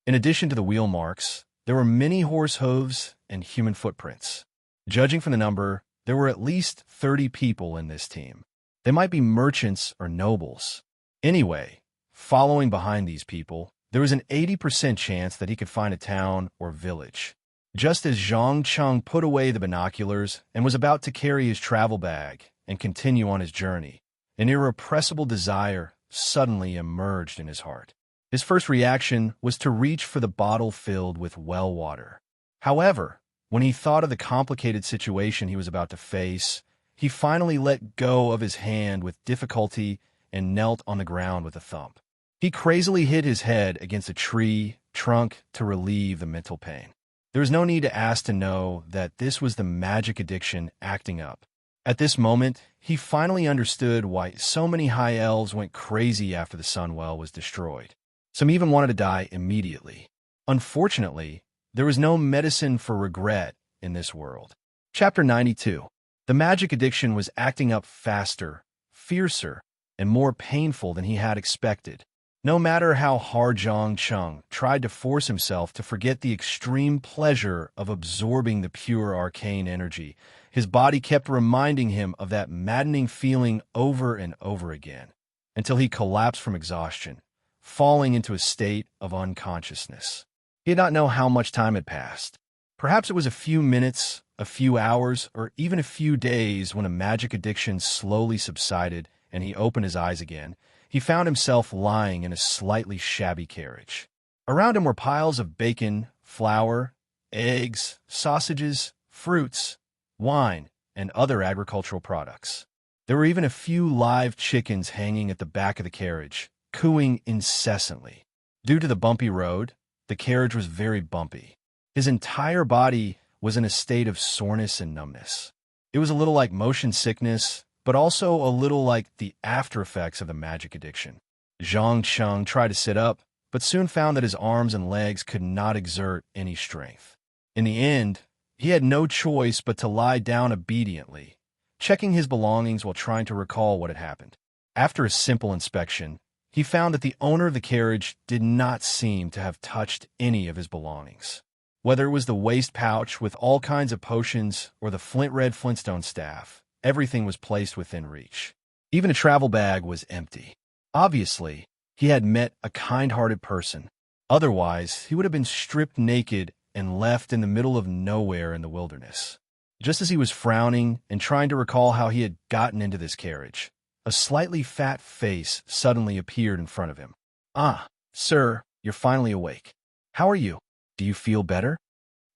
In addition to the wheel marks, there were many horse hooves and human footprints. Judging from the number, there were at least 30 people in this team. They might be merchants or nobles. Anyway, following behind these people, there was an 80% chance that he could find a town or village. Just as Zhang Cheng put away the binoculars and was about to carry his travel bag and continue on his journey, an irrepressible desire suddenly emerged in his heart. His first reaction was to reach for the bottle filled with well water. However, when he thought of the complicated situation he was about to face, he finally let go of his hand with difficulty and knelt on the ground with a thump. He crazily hit his head against a tree trunk to relieve the mental pain. There was no need to ask to know that this was the magic addiction acting up. At this moment, he finally understood why so many high elves went crazy after the Sunwell was destroyed. Some even wanted to die immediately. Unfortunately, there was no medicine for regret in this world. Chapter 92. The magic addiction was acting up faster, fiercer, and more painful than he had expected. No matter how hard Zhang Cheng tried to force himself to forget the extreme pleasure of absorbing the pure arcane energy, his body kept reminding him of that maddening feeling over and over again, until he collapsed from exhaustion, falling into a state of unconsciousness. He did not know how much time had passed. Perhaps it was a few minutes, a few hours, or even a few days when a magic addiction slowly subsided and he opened his eyes again. He found himself lying in a slightly shabby carriage. Around him were piles of bacon, flour, eggs, sausages, fruits, wine, and other agricultural products. There were even a few live chickens hanging at the back of the carriage, cooing incessantly. Due to the bumpy road, the carriage was very bumpy. His entire body was in a state of soreness and numbness. It was a little like motion sickness, but also a little like the after effects of the magic addiction. Zhang Cheng tried to sit up, but soon found that his arms and legs could not exert any strength. In the end, he had no choice but to lie down obediently, checking his belongings while trying to recall what had happened. After a simple inspection, he found that the owner of the carriage did not seem to have touched any of his belongings. Whether it was the waist pouch with all kinds of potions or the flint-red Flintstone staff, everything was placed within reach. Even a travel bag was empty. Obviously, he had met a kind-hearted person. Otherwise, he would have been stripped naked and left in the middle of nowhere in the wilderness. Just as he was frowning and trying to recall how he had gotten into this carriage, a slightly fat face suddenly appeared in front of him. "Ah, sir, you're finally awake. How are you?" Do you feel better?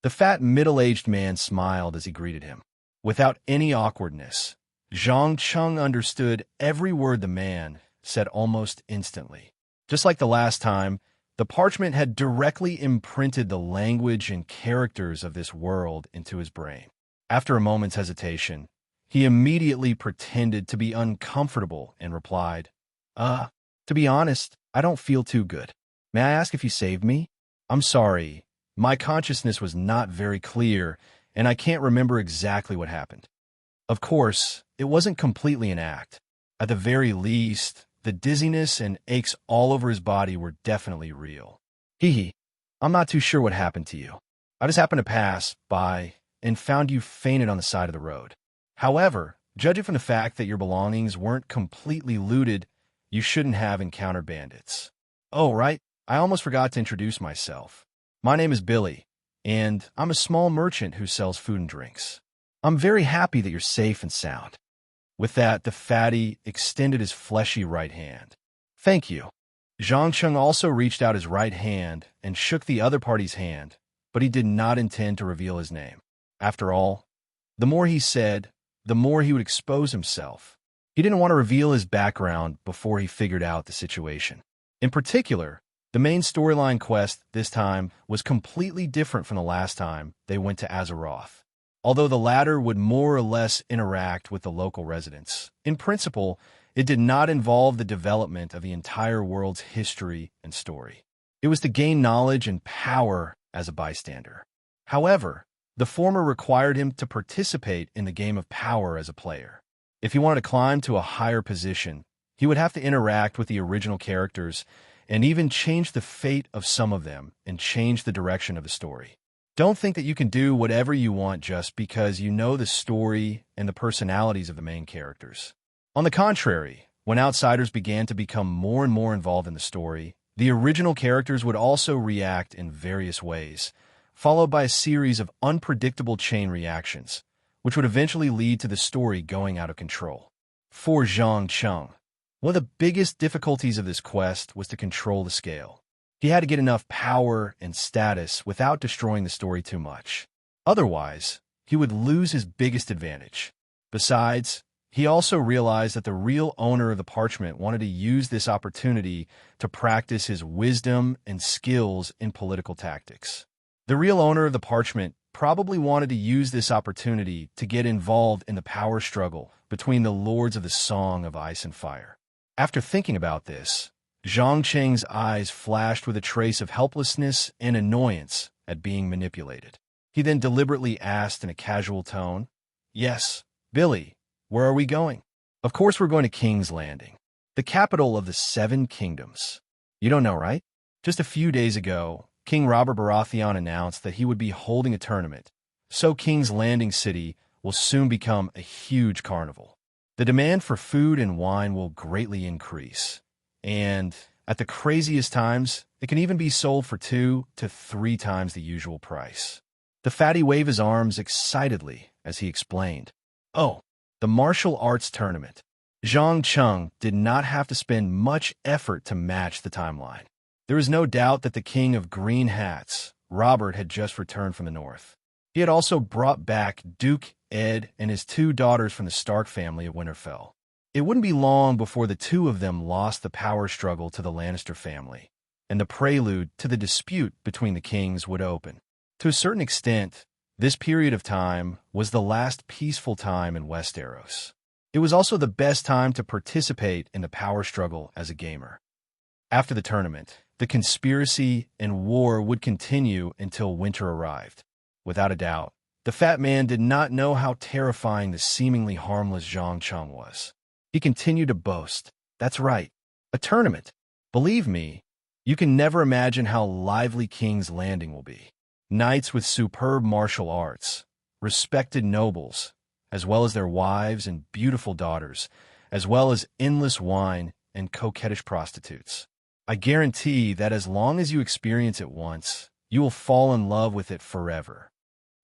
The fat, middle-aged man smiled as he greeted him. Without any awkwardness, Zhang Cheng understood every word the man said almost instantly. Just like the last time, the parchment had directly imprinted the language and characters of this world into his brain. After a moment's hesitation, he immediately pretended to be uncomfortable and replied, to be honest, I don't feel too good. May I ask if you saved me? I'm sorry. My consciousness was not very clear, and I can't remember exactly what happened. Of course, it wasn't completely an act. At the very least, the dizziness and aches all over his body were definitely real. Hee, I'm not too sure what happened to you. I just happened to pass by and found you fainted on the side of the road. However, judging from the fact that your belongings weren't completely looted, you shouldn't have encountered bandits. Oh, right, I almost forgot to introduce myself. My name is Billy, and I'm a small merchant who sells food and drinks. I'm very happy that you're safe and sound. With that, the fatty extended his fleshy right hand. Thank you. Zhang Cheng also reached out his right hand and shook the other party's hand, but he did not intend to reveal his name. After all, the more he said, the more he would expose himself. He didn't want to reveal his background before he figured out the situation. In particular, the main storyline quest this time was completely different from the last time they went to Azeroth. Although the latter would more or less interact with the local residents, in principle, it did not involve the development of the entire world's history and story. It was to gain knowledge and power as a bystander. However, the former required him to participate in the game of power as a player. If he wanted to climb to a higher position, he would have to interact with the original characters and even change the fate of some of them and change the direction of the story. Don't think that you can do whatever you want just because you know the story and the personalities of the main characters. On the contrary, when outsiders began to become more and more involved in the story, the original characters would also react in various ways, followed by a series of unpredictable chain reactions, which would eventually lead to the story going out of control. For Zhang Cheng, one of the biggest difficulties of this quest was to control the scale. He had to get enough power and status without destroying the story too much. Otherwise, he would lose his biggest advantage. Besides, he also realized that the real owner of the parchment wanted to use this opportunity to practice his wisdom and skills in political tactics. The real owner of the parchment probably wanted to use this opportunity to get involved in the power struggle between the lords of the Song of Ice and Fire. After thinking about this, Zhang Cheng's eyes flashed with a trace of helplessness and annoyance at being manipulated. He then deliberately asked in a casual tone, "Yes, Billy, where are we going?" "Of course we're going to King's Landing, the capital of the Seven Kingdoms. You don't know, right? Just a few days ago, King Robert Baratheon announced that he would be holding a tournament, so King's Landing City will soon become a huge carnival. The demand for food and wine will greatly increase, and at the craziest times, it can even be sold for 2 to 3 times the usual price." The fatty waved his arms excitedly as he explained, "Oh, the martial arts tournament." Zhang Cheng did not have to spend much effort to match the timeline. There is no doubt that the King of Green Hats, Robert, had just returned from the north. He had also brought back Duke Ed and his 2 daughters from the Stark family of Winterfell. It wouldn't be long before the 2 of them lost the power struggle to the Lannister family, and the prelude to the dispute between the kings would open. To a certain extent, this period of time was the last peaceful time in Westeros. It was also the best time to participate in the power struggle as a gamer. After the tournament, the conspiracy and war would continue until winter arrived. Without a doubt, the fat man did not know how terrifying the seemingly harmless Zhang Cheng was. He continued to boast, "That's right, a tournament. Believe me, you can never imagine how lively King's Landing will be. Knights with superb martial arts, respected nobles, as well as their wives and beautiful daughters, as well as endless wine and coquettish prostitutes. I guarantee that as long as you experience it once, you will fall in love with it forever."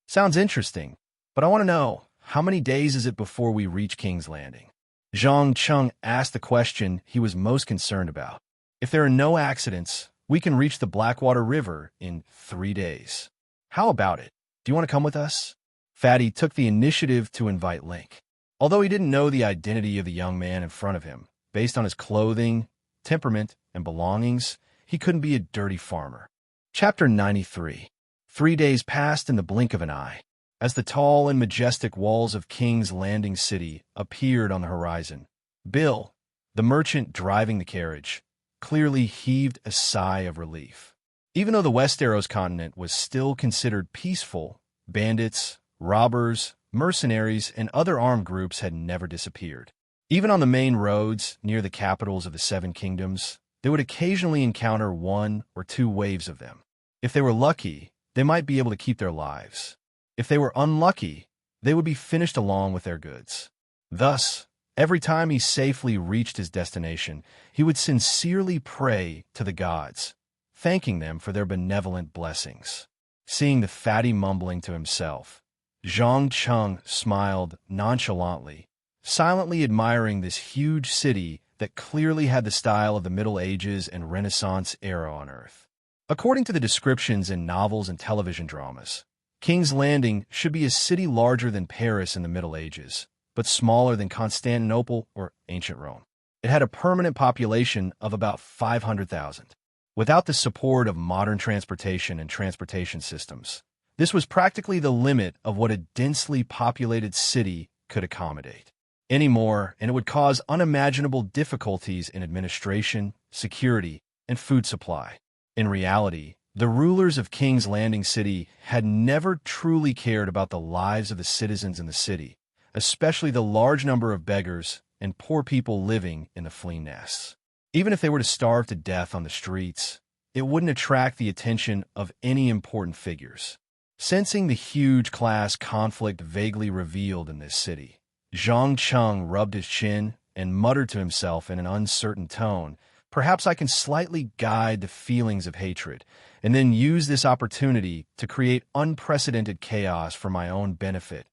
Sounds interesting, but I want to know, how many days is it before we reach King's Landing? Zhang Cheng asked the question he was most concerned about. If there are no accidents, We can reach the Blackwater River in 3 days. How about it? Do you want to come with us? Fatty took the initiative to invite Link. Although he didn't know the identity of the young man in front of him, based on his clothing, temperament, and belongings, he couldn't be a dirty farmer. Chapter 93. 3 days passed in the blink of an eye. As the tall and majestic walls of King's Landing City appeared on the horizon, Bill, the merchant driving the carriage, clearly heaved a sigh of relief. Even though the Westeros continent was still considered peaceful, bandits, robbers, mercenaries, and other armed groups had never disappeared. Even on the main roads near the capitals of the Seven Kingdoms, they would occasionally encounter 1 or 2 waves of them. If they were lucky, they might be able to keep their lives. If they were unlucky, they would be finished along with their goods. Thus, every time he safely reached his destination, he would sincerely pray to the gods, thanking them for their benevolent blessings. Seeing the fatty mumbling to himself, Zhang Chung smiled nonchalantly, silently admiring this huge city that clearly had the style of the Middle Ages and Renaissance era on Earth. According to the descriptions in novels and television dramas, King's Landing should be a city larger than Paris in the Middle Ages, but smaller than Constantinople or ancient Rome. It had a permanent population of about 500,000. Without the support of modern transportation and transportation systems, this was practically the limit of what a densely populated city could accommodate. Anymore, and it would cause unimaginable difficulties in administration, security, and food supply. In reality, the rulers of King's Landing City had never truly cared about the lives of the citizens in the city, especially the large number of beggars and poor people living in the flea nests. Even if they were to starve to death on the streets, it wouldn't attract the attention of any important figures. Sensing the huge class conflict vaguely revealed in this city, Zhang Chung rubbed his chin and muttered to himself in an uncertain tone, "Perhaps I can slightly guide the feelings of hatred, and then use this opportunity to create unprecedented chaos for my own benefit."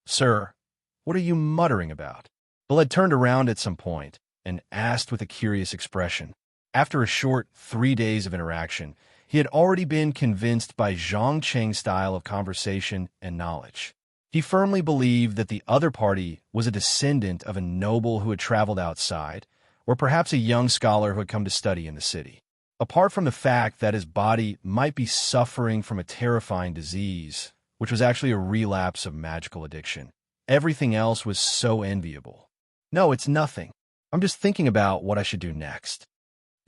"Sir, what are you muttering about?" Bill had turned around at some point and asked with a curious expression. After a short 3 days of interaction, he had already been convinced by Zhang Cheng's style of conversation and knowledge. He firmly believed that the other party was a descendant of a noble who had traveled outside, or perhaps a young scholar who had come to study in the city. Apart from the fact that his body might be suffering from a terrifying disease, which was actually a relapse of magical addiction, everything else was so enviable. "No, it's nothing. I'm just thinking about what I should do next."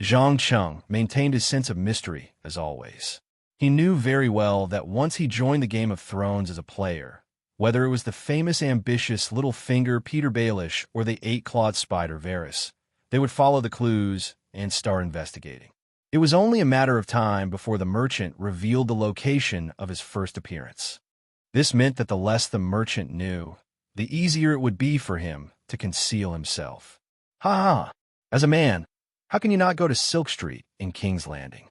Zhang Chung maintained his sense of mystery, as always. He knew very well that once he joined the Game of Thrones as a player, whether it was the famous ambitious Littlefinger Peter Baelish or the 8-clawed spider Varys, they would follow the clues and start investigating. It was only a matter of time before the merchant revealed the location of his first appearance. This meant that the less the merchant knew, the easier it would be for him to conceal himself. "Ha ha! As a man, how can you not go to Silk Street in King's Landing?"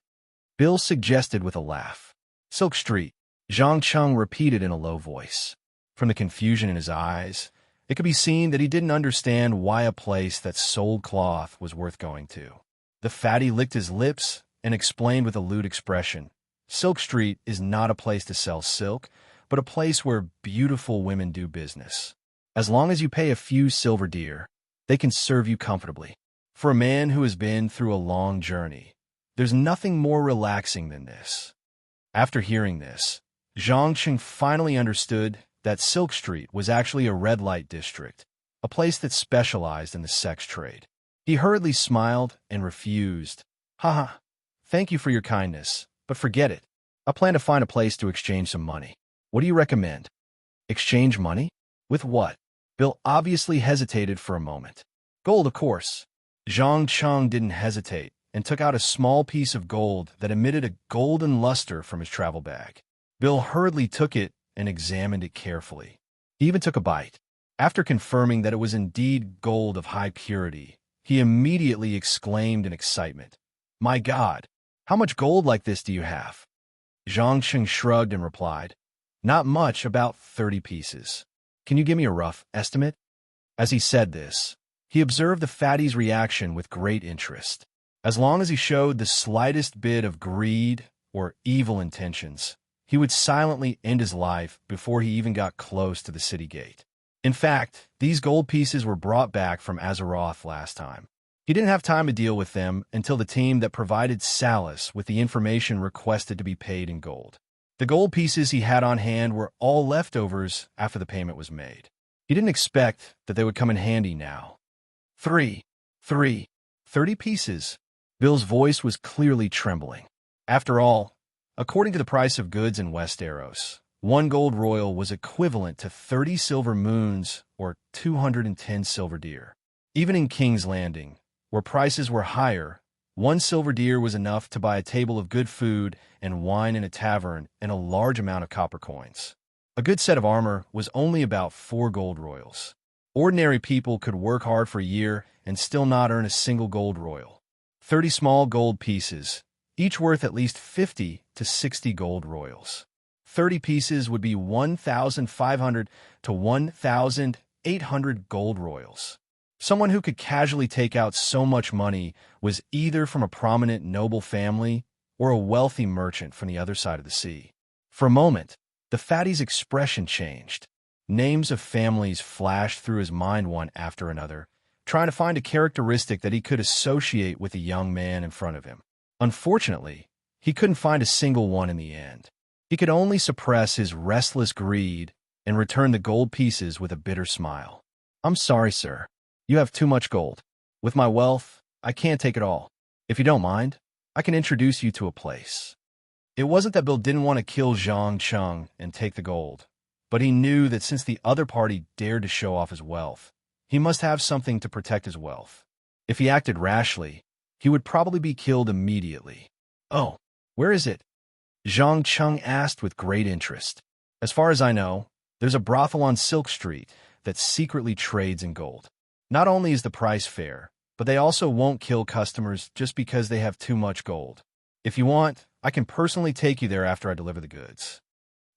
Bill suggested with a laugh. "Silk Street," Zhang Chung repeated in a low voice. From the confusion in his eyes, it could be seen that he didn't understand why a place that sold cloth was worth going to. The fatty licked his lips and explained with a lewd expression, "Silk Street is not a place to sell silk, but a place where beautiful women do business. As long as you pay a few silver deer, they can serve you comfortably. For a man who has been through a long journey, there's nothing more relaxing than this." After hearing this, Zhang Cheng finally understood that Silk Street was actually a red light district, a place that specialized in the sex trade. He hurriedly smiled and refused. "Haha, thank you for your kindness, but forget it. I plan to find a place to exchange some money. What do you recommend?" "Exchange money? With what?" Bill obviously hesitated for a moment. "Gold, of course." Zhang Chung didn't hesitate and took out a small piece of gold that emitted a golden luster from his travel bag. Bill hurriedly took it and examined it carefully. He even took a bite. After confirming that it was indeed gold of high purity, he immediately exclaimed in excitement, "My God, how much gold like this do you have?" Zhang Cheng shrugged and replied, "Not much, about 30 pieces. Can you give me a rough estimate?" As he said this, he observed the fatty's reaction with great interest. As long as he showed the slightest bit of greed or evil intentions, he would silently end his life before he even got close to the city gate. In fact, these gold pieces were brought back from Azeroth last time. He didn't have time to deal with them until the team that provided Salus with the information requested to be paid in gold. The gold pieces he had on hand were all leftovers after the payment was made. He didn't expect that they would come in handy now. 30 pieces. Bill's voice was clearly trembling. After all, according to the price of goods in Westeros, 1 gold royal was equivalent to 30 silver moons or 210 silver deer. Even in King's Landing, where prices were higher, 1 silver deer was enough to buy a table of good food and wine in a tavern and a large amount of copper coins. A good set of armor was only about 4 gold royals. Ordinary people could work hard for a year and still not earn a single gold royal. 30 small gold pieces, each worth at least 50 to 60 gold royals. 30 pieces would be 1,500 to 1,800 gold royals. Someone who could casually take out so much money was either from a prominent noble family or a wealthy merchant from the other side of the sea. For a moment, the fatty's expression changed. Names of families flashed through his mind one after another, trying to find a characteristic that he could associate with the young man in front of him. Unfortunately, he couldn't find a single one in the end. He could only suppress his restless greed and return the gold pieces with a bitter smile. "I'm sorry, sir. You have too much gold. With my wealth, I can't take it all. If you don't mind, I can introduce you to a place." It wasn't that Bill didn't want to kill Zhang Chung and take the gold, but he knew that since the other party dared to show off his wealth, he must have something to protect his wealth. If he acted rashly, he would probably be killed immediately. "Oh, where is it?" Zhang Chung asked with great interest. "As far as I know, there's a brothel on Silk Street that secretly trades in gold. Not only is the price fair, but they also won't kill customers just because they have too much gold. If you want, I can personally take you there after I deliver the goods."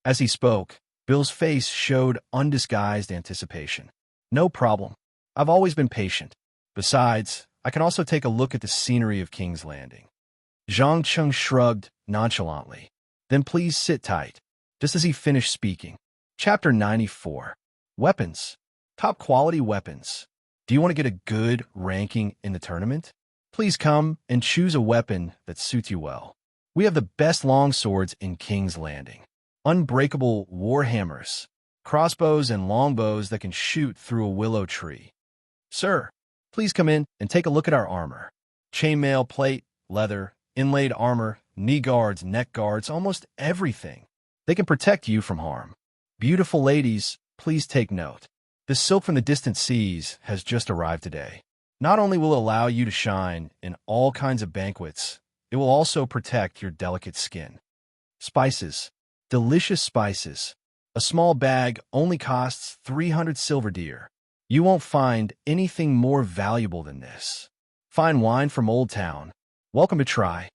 As he spoke, Bill's face showed undisguised anticipation. "No problem. I've always been patient. Besides, I can also take a look at the scenery of King's Landing." Zhang Chung shrugged nonchalantly. "Then please sit tight." Just as he finished speaking. Chapter 94. Weapons. Top quality weapons. Do you want to get a good ranking in the tournament? Please come and choose a weapon that suits you well. We have the best longswords in King's Landing. Unbreakable warhammers, crossbows and longbows that can shoot through a willow tree. "Sir, please come in and take a look at our armor. Chainmail plate, leather, inlaid armor, knee guards, neck guards, almost everything. They can protect you from harm. Beautiful ladies, please take note. The silk from the distant seas has just arrived today. Not only will it allow you to shine in all kinds of banquets, it will also protect your delicate skin." Spices. Delicious spices. A small bag only costs 300 silver deer. You won't find anything more valuable than this. Fine wine from Old Town. Welcome to try.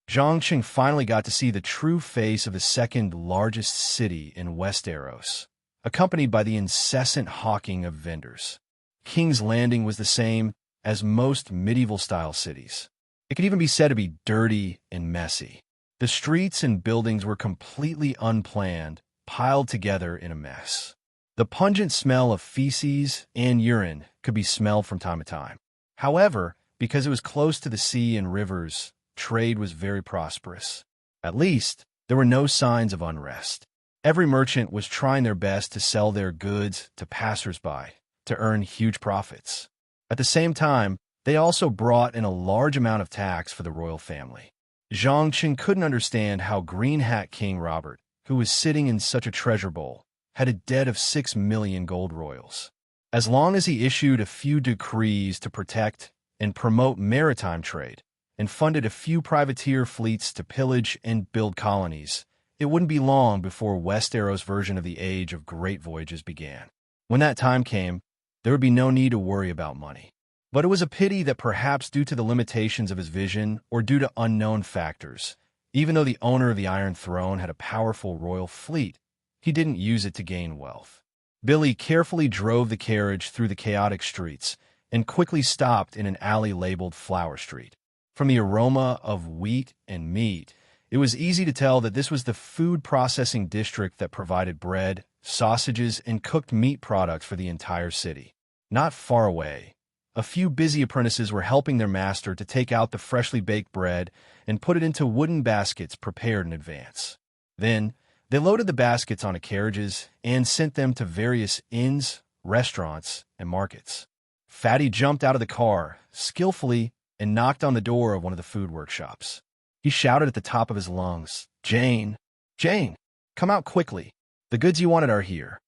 Zhang Qing finally got to see the true face of the second largest city in Westeros, accompanied by the incessant hawking of vendors. King's Landing was the same as most medieval-style cities. It could even be said to be dirty and messy. The streets and buildings were completely unplanned, piled together in a mess. The pungent smell of feces and urine could be smelled from time to time. However, because it was close to the sea and rivers, trade was very prosperous. At least, there were no signs of unrest. Every merchant was trying their best to sell their goods to passers-by to earn huge profits. At the same time, they also brought in a large amount of tax for the royal family. Zhang Qing couldn't understand how Green Hat King Robert, who was sitting in such a treasure bowl, had a debt of 6 million gold royals. As long as he issued a few decrees to protect and promote maritime trade, and funded a few privateer fleets to pillage and build colonies, it wouldn't be long before Westeros' version of the Age of Great Voyages began. When that time came, there would be no need to worry about money. But it was a pity that perhaps due to the limitations of his vision or due to unknown factors, even though the owner of the Iron Throne had a powerful royal fleet, he didn't use it to gain wealth. Billy carefully drove the carriage through the chaotic streets and quickly stopped in an alley labeled Flower Street. From the aroma of wheat and meat, it was easy to tell that this was the food processing district that provided bread, sausages, and cooked meat products for the entire city. Not far away, a few busy apprentices were helping their master to take out the freshly baked bread and put it into wooden baskets prepared in advance. Then, they loaded the baskets onto carriages and sent them to various inns, restaurants, and markets. Fatty jumped out of the car, skillfully, and knocked on the door of one of the food workshops. He shouted at the top of his lungs, "Jane! Jane! Come out quickly! The goods you wanted are here.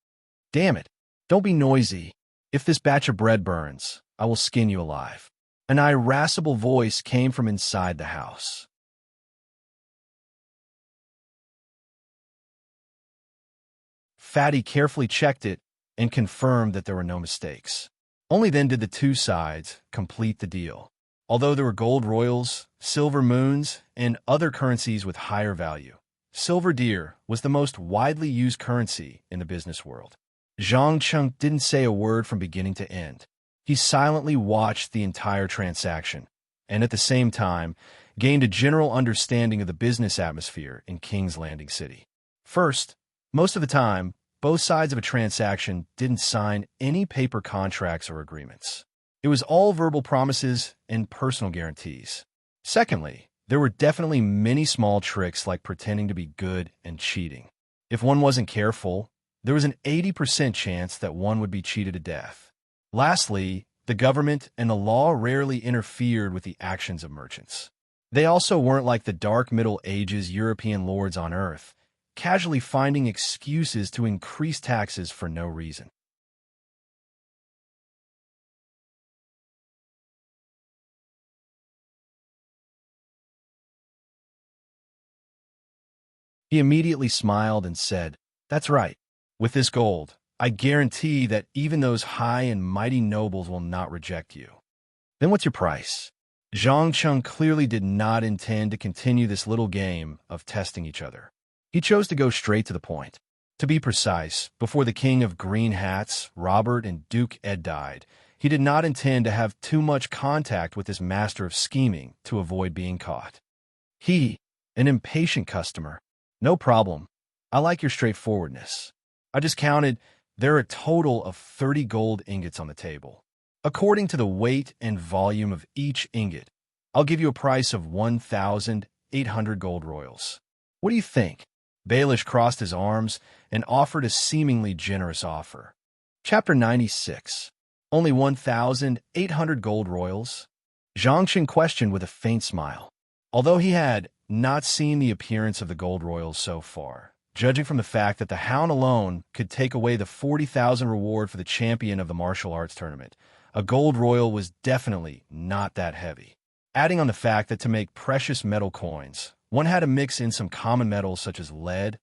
Damn it! Don't be noisy. If this batch of bread burns, I will skin you alive." An irascible voice came from inside the house. Fatty carefully checked it and confirmed that there were no mistakes. Only then did the two sides complete the deal. Although there were gold royals, silver moons, and other currencies with higher value, silver deer was the most widely used currency in the business world. Zhang Cheng didn't say a word from beginning to end. He silently watched the entire transaction, and at the same time, gained a general understanding of the business atmosphere in King's Landing City. First, most of the time, both sides of a transaction didn't sign any paper contracts or agreements. It was all verbal promises and personal guarantees. Secondly, there were definitely many small tricks like pretending to be good and cheating. If one wasn't careful, there was an 80% chance that one would be cheated to death. Lastly, the government and the law rarely interfered with the actions of merchants. They also weren't like the dark Middle Ages European lords on Earth, casually finding excuses to increase taxes for no reason. He immediately smiled and said, "That's right. With this gold, I guarantee that even those high and mighty nobles will not reject you." "Then what's your price?" Zhang Cheng clearly did not intend to continue this little game of testing each other. He chose to go straight to the point. To be precise, before the King of Green Hats, Robert, and Duke Ed died, he did not intend to have too much contact with his master of scheming to avoid being caught. He, an impatient customer, "No problem. I like your straightforwardness. I just counted. There are a total of 30 gold ingots on the table. According to the weight and volume of each ingot, I'll give you a price of 1,800 gold royals. What do you think?" Baelish crossed his arms and offered a seemingly generous offer. Chapter 96. Only 1,800 gold royals? Zhangchen questioned with a faint smile. Although he had not seen the appearance of the gold royals so far, judging from the fact that the hound alone could take away the 40,000 reward for the champion of the martial arts tournament, a gold royal was definitely not that heavy. Adding on the fact that to make precious metal coins, one had to mix in some common metals such as lead,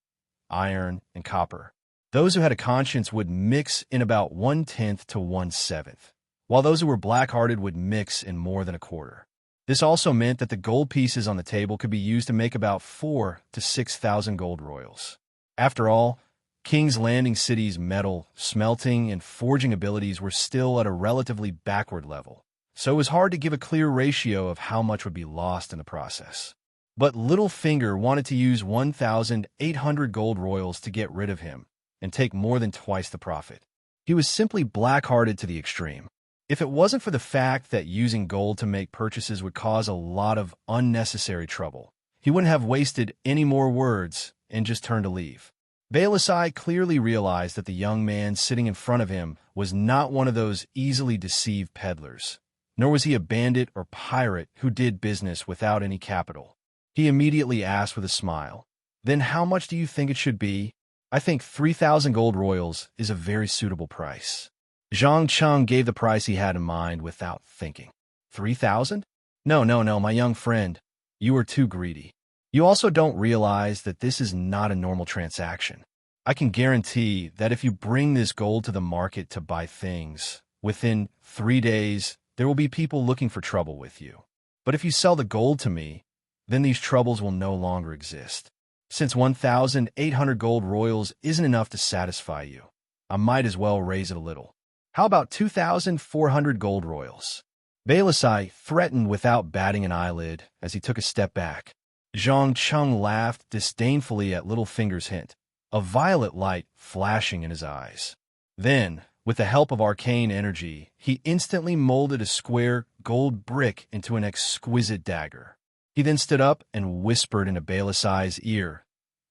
iron, and copper. Those who had a conscience would mix in about 1/10 to 1/7, while those who were black-hearted would mix in more than a quarter. This also meant that the gold pieces on the table could be used to make about 4,000 to 6,000 gold royals. After all, King's Landing City's metal, smelting, and forging abilities were still at a relatively backward level, so it was hard to give a clear ratio of how much would be lost in the process. But Littlefinger wanted to use 1,800 gold royals to get rid of him and take more than twice the profit. He was simply black-hearted to the extreme. If it wasn't for the fact that using gold to make purchases would cause a lot of unnecessary trouble, he wouldn't have wasted any more words and just turned to leave. Baelisai clearly realized that the young man sitting in front of him was not one of those easily deceived peddlers, nor was he a bandit or pirate who did business without any capital. He immediately asked with a smile, "Then how much do you think it should be?" "I think 3,000 gold royals is a very suitable price." Zhang Cheng gave the price he had in mind without thinking. 3,000? No, my young friend. You are too greedy. You also don't realize that this is not a normal transaction. I can guarantee that if you bring this gold to the market to buy things, within 3 days, there will be people looking for trouble with you. But if you sell the gold to me, then these troubles will no longer exist. Since 1,800 gold royals isn't enough to satisfy you, I might as well raise it a little. How about 2,400 gold royals? Balasai threatened without batting an eyelid as he took a step back. Zhang Cheng laughed disdainfully at Littlefinger's hint, a violet light flashing in his eyes. Then, with the help of arcane energy, he instantly molded a square gold brick into an exquisite dagger. He then stood up and whispered into Balasai's ear,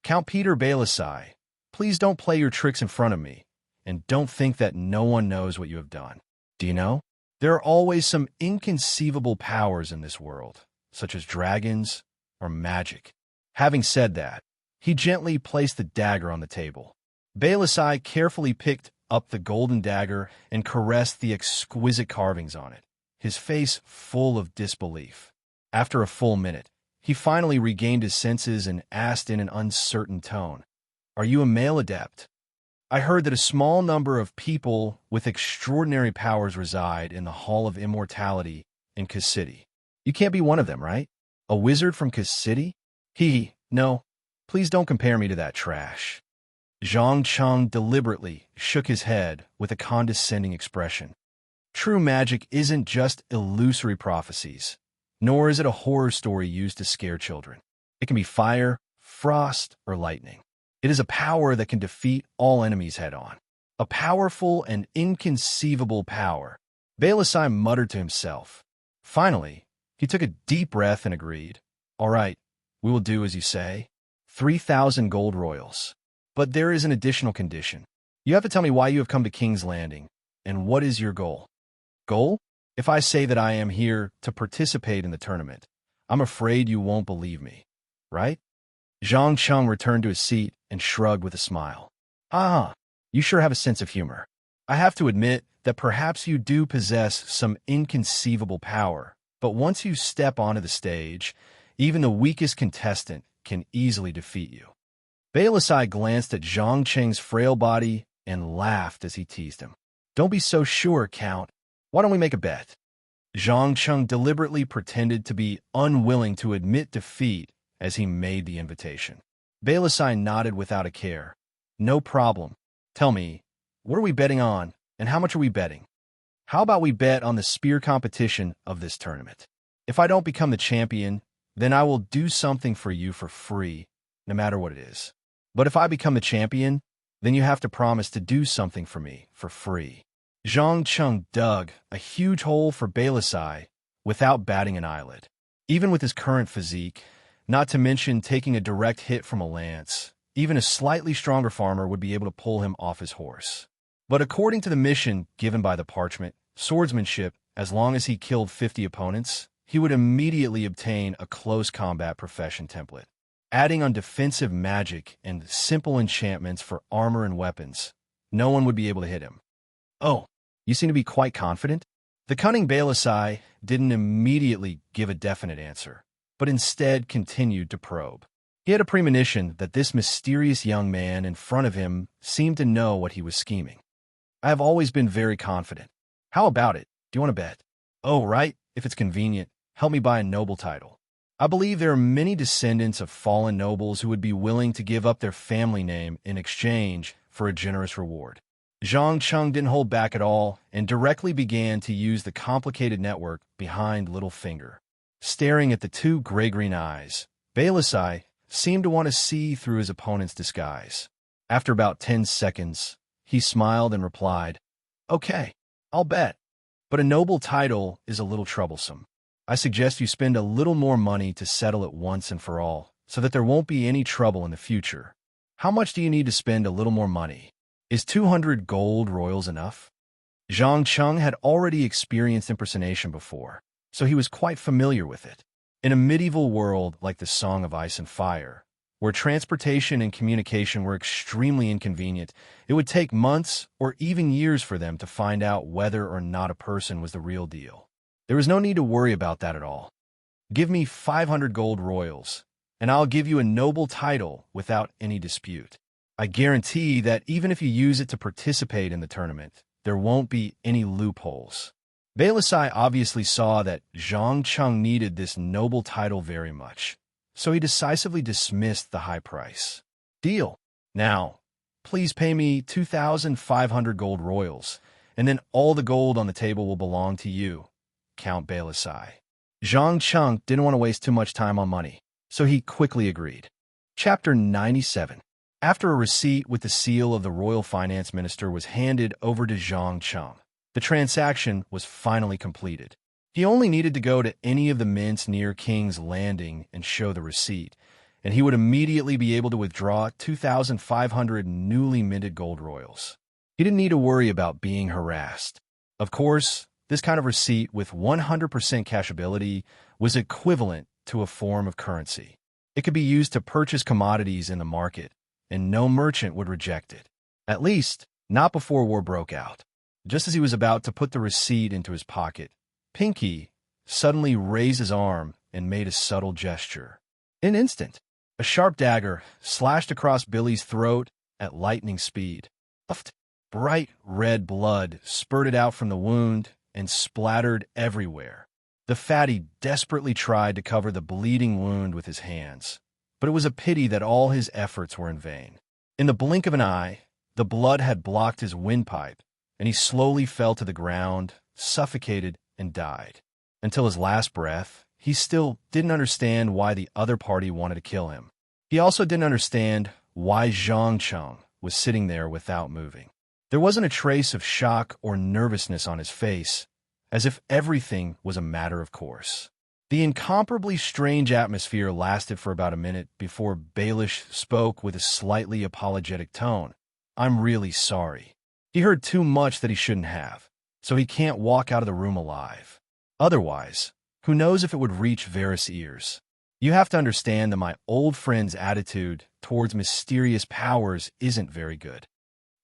"Count Peter Balasai, please don't play your tricks in front of me, and don't think that no one knows what you have done. Do you know? There are always some inconceivable powers in this world, such as dragons or magic." Having said that, he gently placed the dagger on the table. Balasai carefully picked up the golden dagger and caressed the exquisite carvings on it, his face full of disbelief. After a full minute, he finally regained his senses and asked in an uncertain tone, "Are you a male adept? I heard that a small number of people with extraordinary powers reside in the Hall of Immortality in City. You can't be one of them, right? A wizard from City? No, please don't compare me to that trash." Zhang Cheng deliberately shook his head with a condescending expression. True magic isn't just illusory prophecies, nor is it a horror story used to scare children. It can be fire, frost, or lightning. It is a power that can defeat all enemies head-on. A powerful and inconceivable power. Balasai muttered to himself. Finally, he took a deep breath and agreed. "All right, we will do as you say. 3,000 gold royals. But there is an additional condition. You have to tell me why you have come to King's Landing, and what is your goal." "Goal? If I say that I am here to participate in the tournament, I'm afraid you won't believe me, right?" Zhang Cheng returned to his seat and shrugged with a smile. "Ah, you sure have a sense of humor. I have to admit that perhaps you do possess some inconceivable power, but once you step onto the stage, even the weakest contestant can easily defeat you." Balasai glanced at Zhang Cheng's frail body and laughed as he teased him. "Don't be so sure, Count. Why don't we make a bet?" Zhang Cheng deliberately pretended to be unwilling to admit defeat as he made the invitation. Balasai nodded without a care. "No problem. Tell me, what are we betting on, and how much are we betting? How about we bet on the spear competition of this tournament? If I don't become the champion, then I will do something for you for free, no matter what it is. But if I become the champion, then you have to promise to do something for me for free." Zhang Cheng dug a huge hole for Balasai without batting an eyelid. Even with his current physique, not to mention taking a direct hit from a lance, even a slightly stronger farmer would be able to pull him off his horse. But according to the mission given by the parchment, swordsmanship, as long as he killed 50 opponents, he would immediately obtain a close combat profession template. Adding on defensive magic and simple enchantments for armor and weapons, no one would be able to hit him. "Oh, you seem to be quite confident?" The cunning Balasai didn't immediately give a definite answer, but instead continued to probe. He had a premonition that this mysterious young man in front of him seemed to know what he was scheming. "I have always been very confident. How about it? Do you want to bet?" "Oh, right, if it's convenient. Help me buy a noble title. I believe there are many descendants of fallen nobles who would be willing to give up their family name in exchange for a generous reward." Zhang Cheng didn't hold back at all and directly began to use the complicated network behind Littlefinger. Staring at the two gray-green eyes, Balasai seemed to want to see through his opponent's disguise. After about 10 seconds, he smiled and replied, "Okay, I'll bet. But a noble title is a little troublesome. I suggest you spend a little more money to settle it once and for all, so that there won't be any trouble in the future. How much do you need to spend a little more money? Is 200 gold royals enough?" Zhang Cheng had already experienced impersonation before, so he was quite familiar with it. In a medieval world like the Song of Ice and Fire, where transportation and communication were extremely inconvenient, it would take months or even years for them to find out whether or not a person was the real deal. There was no need to worry about that at all. "Give me 500 gold royals, and I'll give you a noble title without any dispute. I guarantee that even if you use it to participate in the tournament, there won't be any loopholes." Balasai obviously saw that Zhang Cheng needed this noble title very much, so he decisively dismissed the high price. "Deal. Now, please pay me 2,500 gold royals, and then all the gold on the table will belong to you. Count Balasai. Zhang Cheng didn't want to waste too much time on money, so he quickly agreed. Chapter 97. After a receipt with the seal of the royal finance minister was handed over to Zhang Cheng, the transaction was finally completed. He only needed to go to any of the mints near King's Landing and show the receipt, and he would immediately be able to withdraw 2,500 newly minted gold royals. He didn't need to worry about being harassed. Of course, this kind of receipt with 100% cashability was equivalent to a form of currency. It could be used to purchase commodities in the market, and no merchant would reject it. At least, not before war broke out. Just as he was about to put the receipt into his pocket, Pinky suddenly raised his arm and made a subtle gesture. In an instant, a sharp dagger slashed across Billy's throat at lightning speed. Bright red blood spurted out from the wound and splattered everywhere. The fatty desperately tried to cover the bleeding wound with his hands, but it was a pity that all his efforts were in vain. In the blink of an eye, the blood had blocked his windpipe, and he slowly fell to the ground, suffocated, and died. Until his last breath, he still didn't understand why the other party wanted to kill him. He also didn't understand why Zhang Cheng was sitting there without moving. There wasn't a trace of shock or nervousness on his face, as if everything was a matter of course. The incomparably strange atmosphere lasted for about a minute before Baelish spoke with a slightly apologetic tone. "I'm really sorry. He heard too much that he shouldn't have, so he can't walk out of the room alive. Otherwise, who knows if it would reach Varys' ears. You have to understand that my old friend's attitude towards mysterious powers isn't very good.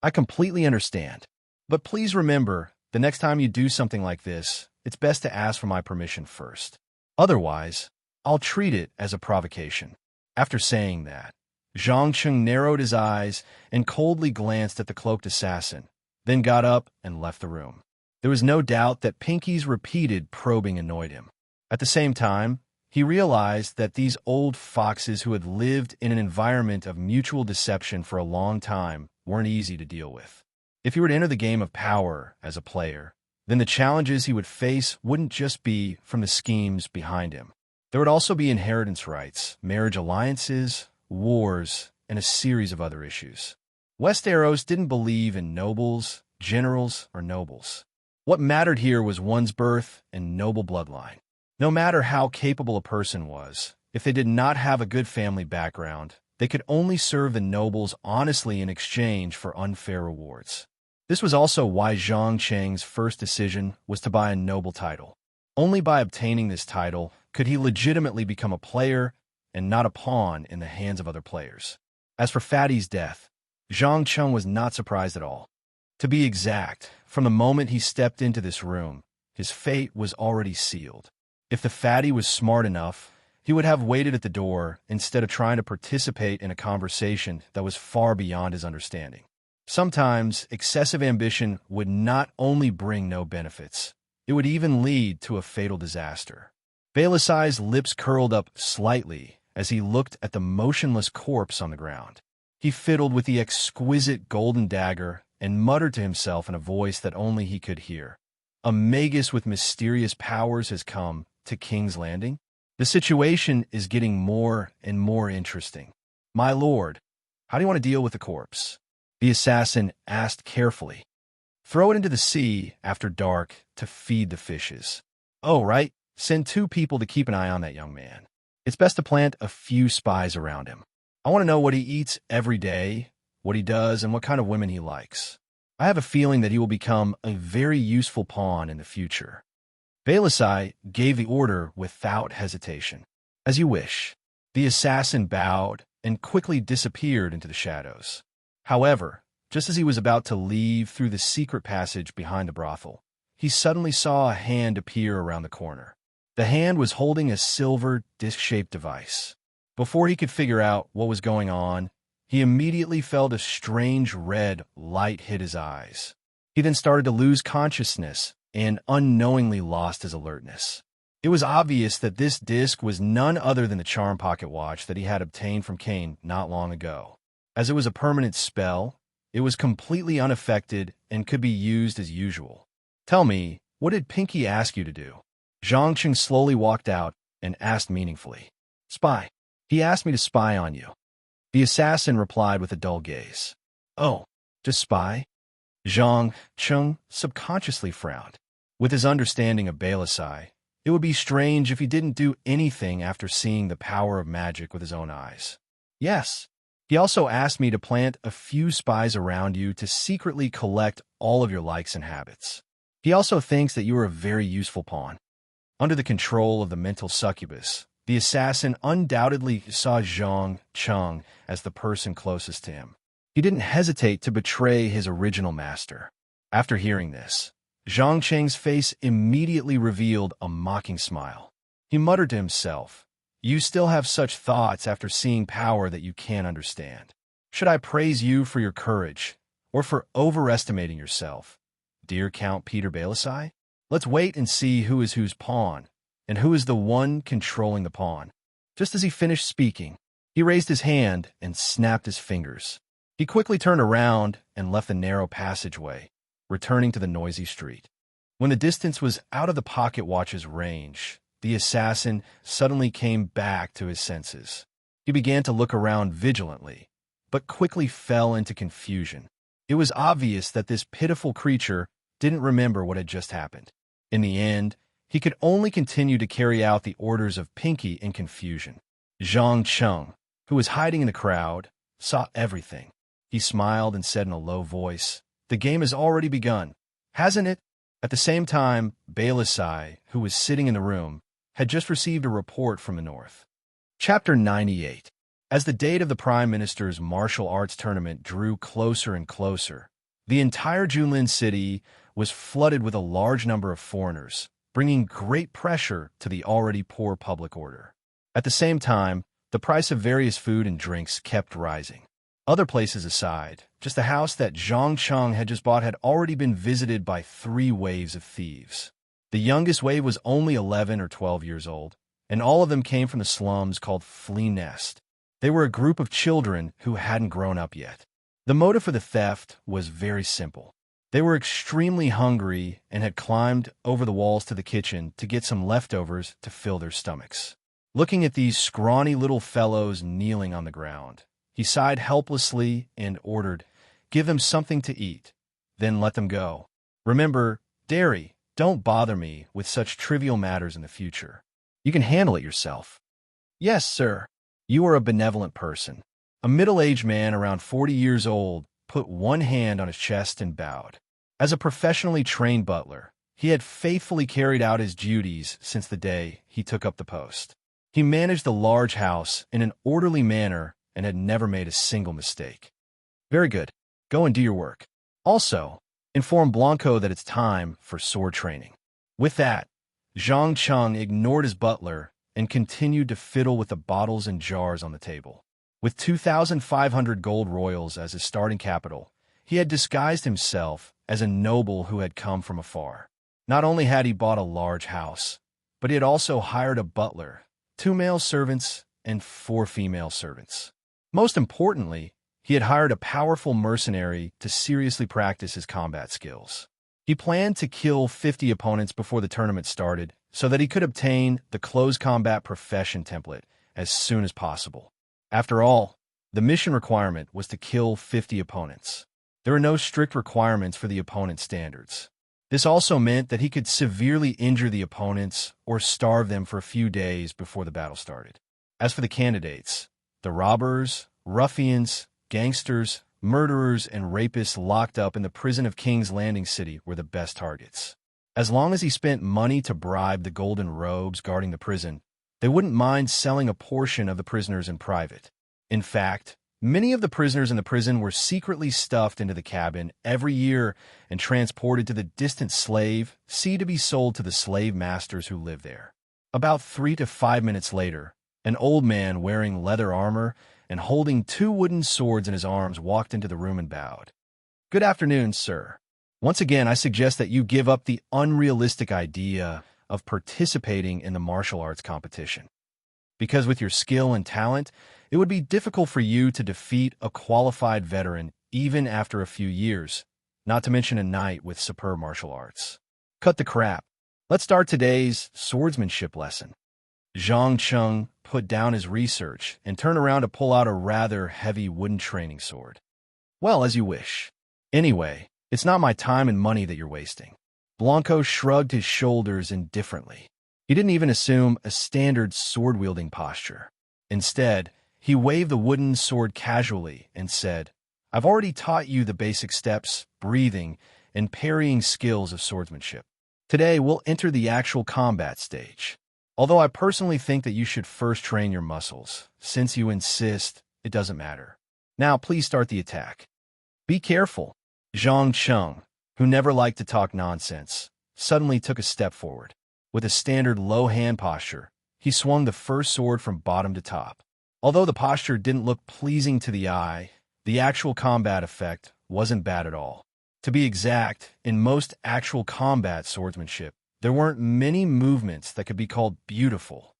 I completely understand. But please remember, the next time you do something like this, it's best to ask for my permission first. Otherwise, I'll treat it as a provocation." After saying that, Zhang Cheng narrowed his eyes and coldly glanced at the cloaked assassin, then got up and left the room. There was no doubt that Pinky's repeated probing annoyed him. At the same time, he realized that these old foxes who had lived in an environment of mutual deception for a long time weren't easy to deal with. If he were to enter the game of power as a player, then the challenges he would face wouldn't just be from the schemes behind him. There would also be inheritance rights, marriage alliances, wars, and a series of other issues. Westeros didn't believe in nobles, generals, or nobles. What mattered here was one's birth and noble bloodline. No matter how capable a person was, if they did not have a good family background, they could only serve the nobles honestly in exchange for unfair rewards. This was also why Zhang Cheng's first decision was to buy a noble title. Only by obtaining this title could he legitimately become a player and not a pawn in the hands of other players. As for Fatty's death, Zhang Cheng was not surprised at all. To be exact, from the moment he stepped into this room, his fate was already sealed. If the Fatty was smart enough, he would have waited at the door instead of trying to participate in a conversation that was far beyond his understanding. Sometimes, excessive ambition would not only bring no benefits, it would even lead to a fatal disaster. Baelisai's lips curled up slightly as he looked at the motionless corpse on the ground. He fiddled with the exquisite golden dagger and muttered to himself in a voice that only he could hear. "A magus with mysterious powers has come to King's Landing? The situation is getting more and more interesting. My lord, how do you want to deal with the corpse?" The assassin asked carefully. "Throw it into the sea after dark to feed the fishes." "Oh, right. Send 2 people to keep an eye on that young man. It's best to plant a few spies around him. I want to know what he eats every day, what he does, and what kind of women he likes. I have a feeling that he will become a very useful pawn in the future." Baelisai gave the order without hesitation. "As you wish." The assassin bowed and quickly disappeared into the shadows. However, just as he was about to leave through the secret passage behind the brothel, he suddenly saw a hand appear around the corner. The hand was holding a silver, disc-shaped device. Before he could figure out what was going on, he immediately felt a strange red light hit his eyes. He then started to lose consciousness and unknowingly lost his alertness. It was obvious that this disc was none other than the charm pocket watch that he had obtained from Cain not long ago. As it was a permanent spell, it was completely unaffected and could be used as usual. "Tell me, what did Pinky ask you to do?" Zhang Qing slowly walked out and asked meaningfully, "Spy." "He asked me to spy on you." The assassin replied with a dull gaze. "Oh, just spy?" Zhang Qing subconsciously frowned. With his understanding of Balasai, it would be strange if he didn't do anything after seeing the power of magic with his own eyes. "Yes. He also asked me to plant a few spies around you to secretly collect all of your likes and habits. He also thinks that you are a very useful pawn." Under the control of the mental succubus, the assassin undoubtedly saw Zhang Qing as the person closest to him. He didn't hesitate to betray his original master. After hearing this, Zhang Qing's face immediately revealed a mocking smile. He muttered to himself, "You still have such thoughts after seeing power that you can't understand. Should I praise you for your courage, or for overestimating yourself, dear Count Peter Balasai? Let's wait and see who is whose pawn, and who is the one controlling the pawn." Just as he finished speaking, he raised his hand and snapped his fingers. He quickly turned around and left the narrow passageway, returning to the noisy street. When the distance was out of the pocket watch's range, the assassin suddenly came back to his senses. He began to look around vigilantly, but quickly fell into confusion. It was obvious that this pitiful creature didn't remember what had just happened. In the end, he could only continue to carry out the orders of Pinky in confusion. Zhang Qing, who was hiding in the crowd, saw everything. He smiled and said in a low voice, "The game has already begun, hasn't it?" At the same time, Balasai, who was sitting in the room, had just received a report from the north. Chapter 98. As the date of the Prime Minister's martial arts tournament drew closer and closer, the entire Junlin city was flooded with a large number of foreigners, bringing great pressure to the already poor public order. At the same time, the price of various food and drinks kept rising. Other places aside, just the house that Zhang Qing had just bought had already been visited by 3 waves of thieves. The youngest wave was only 11 or 12 years old, and all of them came from the slums called Flea Nest. They were a group of children who hadn't grown up yet. The motive for the theft was very simple. They were extremely hungry and had climbed over the walls to the kitchen to get some leftovers to fill their stomachs. Looking at these scrawny little fellows kneeling on the ground, he sighed helplessly and ordered, "Give them something to eat, then let them go. Remember, dairy, don't bother me with such trivial matters in the future. You can handle it yourself." "Yes, sir." "You are a benevolent person." A middle-aged man around 40 years old put one hand on his chest and bowed. As a professionally trained butler, he had faithfully carried out his duties since the day he took up the post. He managed the large house in an orderly manner and had never made a single mistake. "Very good. Go and do your work. Also, inform Blanco that it's time for sword training." With that, Zhang Qing ignored his butler and continued to fiddle with the bottles and jars on the table. With 2,500 gold royals as his starting capital, he had disguised himself as a noble who had come from afar. Not only had he bought a large house, but he had also hired a butler, 2 male servants, and 4 female servants. Most importantly, he had hired a powerful mercenary to seriously practice his combat skills. He planned to kill 50 opponents before the tournament started so that he could obtain the closed combat profession template as soon as possible. After all, the mission requirement was to kill 50 opponents. There were no strict requirements for the opponent standards. This also meant that he could severely injure the opponents or starve them for a few days before the battle started. As for the candidates, the robbers, ruffians, gangsters, murderers, and rapists locked up in the prison of King's Landing City were the best targets. As long as he spent money to bribe the golden robes guarding the prison, they wouldn't mind selling a portion of the prisoners in private. In fact, many of the prisoners in the prison were secretly stuffed into the cabin every year and transported to the distant slave sea to be sold to the slave masters who lived there. About 3 to 5 minutes later, an old man wearing leather armor and holding 2 wooden swords in his arms walked into the room and bowed. "Good afternoon, sir. Once again, I suggest that you give up the unrealistic idea of participating in the martial arts competition. Because with your skill and talent, it would be difficult for you to defeat a qualified veteran even after a few years, not to mention a knight with superb martial arts." "Cut the crap. Let's start today's swordsmanship lesson. Zhang Cheng put down his research and turned around to pull out a rather heavy wooden training sword. Well, as you wish. Anyway, it's not my time and money that you're wasting. Blanco shrugged his shoulders indifferently. He didn't even assume a standard sword-wielding posture. Instead, he waved the wooden sword casually and said, I've already taught you the basic steps, breathing, and parrying skills of swordsmanship. Today, we'll enter the actual combat stage. Although I personally think that you should first train your muscles. Since you insist, it doesn't matter. Now, please start the attack. Be careful. Zhang Cheng, who never liked to talk nonsense, suddenly took a step forward. With a standard low hand posture, he swung the first sword from bottom to top. Although the posture didn't look pleasing to the eye, the actual combat effect wasn't bad at all. To be exact, in most actual combat swordsmanship, there weren't many movements that could be called beautiful.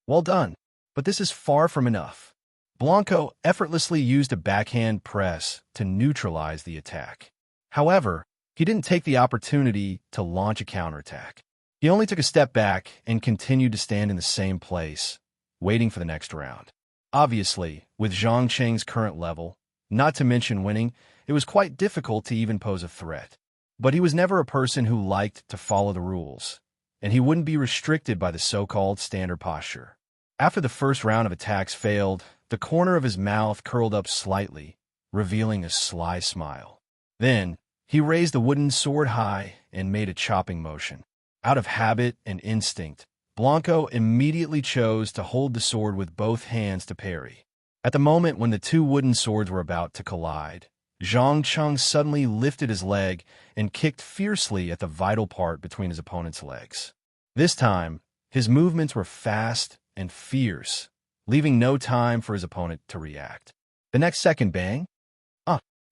Well done, but this is far from enough. Blanco effortlessly used a backhand press to neutralize the attack. However, he didn't take the opportunity to launch a counterattack. He only took a step back and continued to stand in the same place, waiting for the next round. Obviously, with Zhang Cheng's current level, not to mention winning, it was quite difficult to even pose a threat. But he was never a person who liked to follow the rules, and he wouldn't be restricted by the so-called standard posture. After the first round of attacks failed, the corner of his mouth curled up slightly, revealing a sly smile. Then, he raised the wooden sword high and made a chopping motion. Out of habit and instinct, Blanco immediately chose to hold the sword with both hands to parry. At the moment when the two wooden swords were about to collide, Zhang Cheng suddenly lifted his leg and kicked fiercely at the vital part between his opponent's legs. This time, his movements were fast and fierce, leaving no time for his opponent to react. The next second, bang!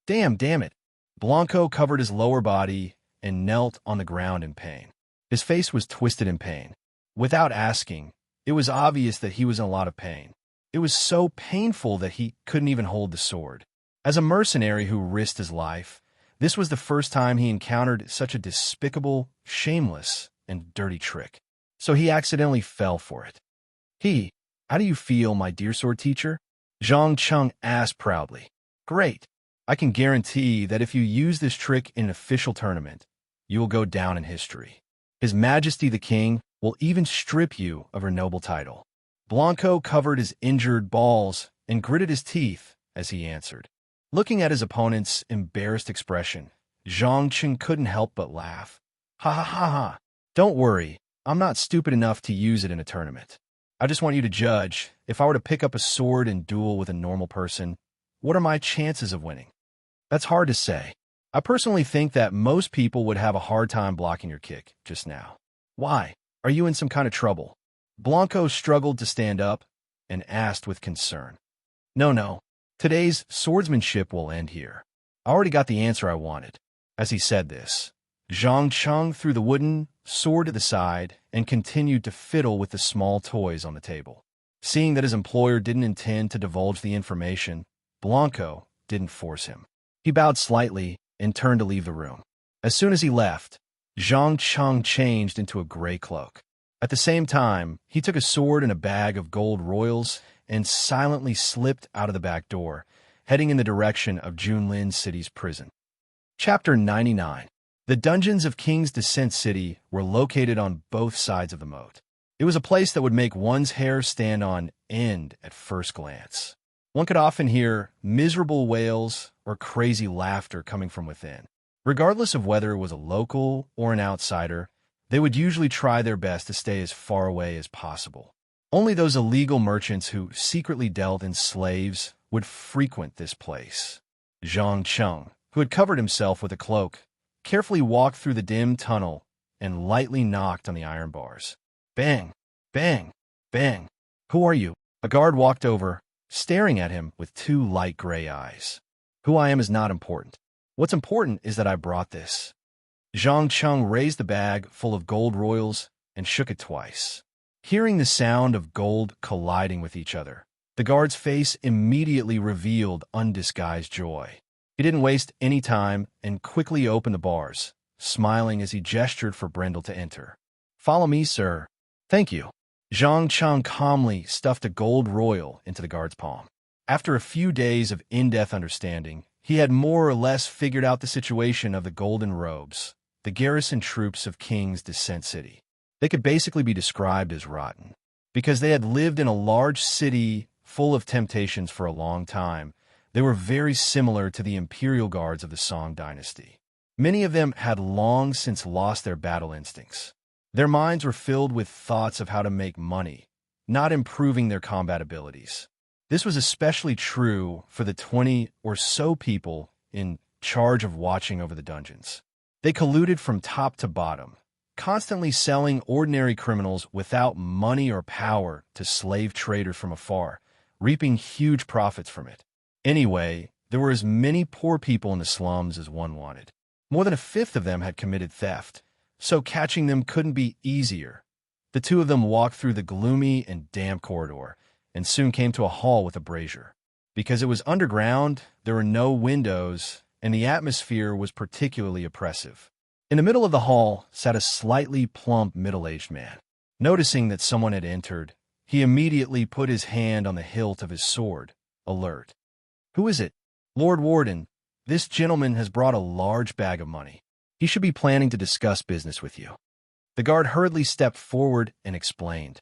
Damn it! Blanco covered his lower body and knelt on the ground in pain. His face was twisted in pain. Without asking, it was obvious that he was in a lot of pain. It was so painful that he couldn't even hold the sword. As a mercenary who risked his life, this was the first time he encountered such a despicable, shameless, and dirty trick. So he accidentally fell for it. How do you feel, my dear sword teacher? Zhang Cheng asked proudly. Great. I can guarantee that if you use this trick in an official tournament, you will go down in history. His Majesty the King will even strip you of her noble title. Blanco covered his injured balls and gritted his teeth as he answered. Looking at his opponent's embarrassed expression, Zhang Cheng couldn't help but laugh. Ha ha ha ha. Don't worry, I'm not stupid enough to use it in a tournament. I just want you to judge, if I were to pick up a sword and duel with a normal person, what are my chances of winning? That's hard to say. I personally think that most people would have a hard time blocking your kick just now. Why? Are you in some kind of trouble? Blanco struggled to stand up and asked with concern. No. Today's swordsmanship will end here. I already got the answer I wanted. As he said this, Zhang Cheng threw the wooden sword to the side and continued to fiddle with the small toys on the table. Seeing that his employer didn't intend to divulge the information, Blanco didn't force him. He bowed slightly and turned to leave the room. As soon as he left, Zhang Cheng changed into a gray cloak. At the same time, he took a sword and a bag of gold royals and silently slipped out of the back door, heading in the direction of Junlin City's prison. Chapter 99. The dungeons of King's Descent City were located on both sides of the moat. It was a place that would make one's hair stand on end at first glance. One could often hear miserable wails or crazy laughter coming from within. Regardless of whether it was a local or an outsider, they would usually try their best to stay as far away as possible. Only those illegal merchants who secretly dealt in slaves would frequent this place. Zhang Cheng, who had covered himself with a cloak, carefully walked through the dim tunnel and lightly knocked on the iron bars. Bang! Bang! Bang! Who are you? A guard walked over, staring at him with two light gray eyes. Who I am is not important. What's important is that I brought this. Zhang Cheng raised the bag full of gold royals and shook it twice. Hearing the sound of gold colliding with each other, the guard's face immediately revealed undisguised joy. He didn't waste any time and quickly opened the bars, smiling as he gestured for Brendel to enter. Follow me, sir. Thank you. Zhang Cheng calmly stuffed a gold royal into the guard's palm. After a few days of in-depth understanding, he had more or less figured out the situation of the golden robes, the garrison troops of King's Descent City. They could basically be described as rotten. Because they had lived in a large city full of temptations for a long time, they were very similar to the imperial guards of the Song dynasty. Many of them had long since lost their battle instincts. Their minds were filled with thoughts of how to make money, not improving their combat abilities. This was especially true for the 20 or so people in charge of watching over the dungeons. They colluded from top to bottom, constantly selling ordinary criminals without money or power to slave traders from afar, reaping huge profits from it. Anyway, there were as many poor people in the slums as one wanted. More than a fifth of them had committed theft, so catching them couldn't be easier. The two of them walked through the gloomy and damp corridor and soon came to a hall with a brazier. Because it was underground, there were no windows, and the atmosphere was particularly oppressive. In the middle of the hall sat a slightly plump middle-aged man. Noticing that someone had entered, he immediately put his hand on the hilt of his sword, alert. "Who is it?" "Lord Warden, this gentleman has brought a large bag of money. He should be planning to discuss business with you." The guard hurriedly stepped forward and explained.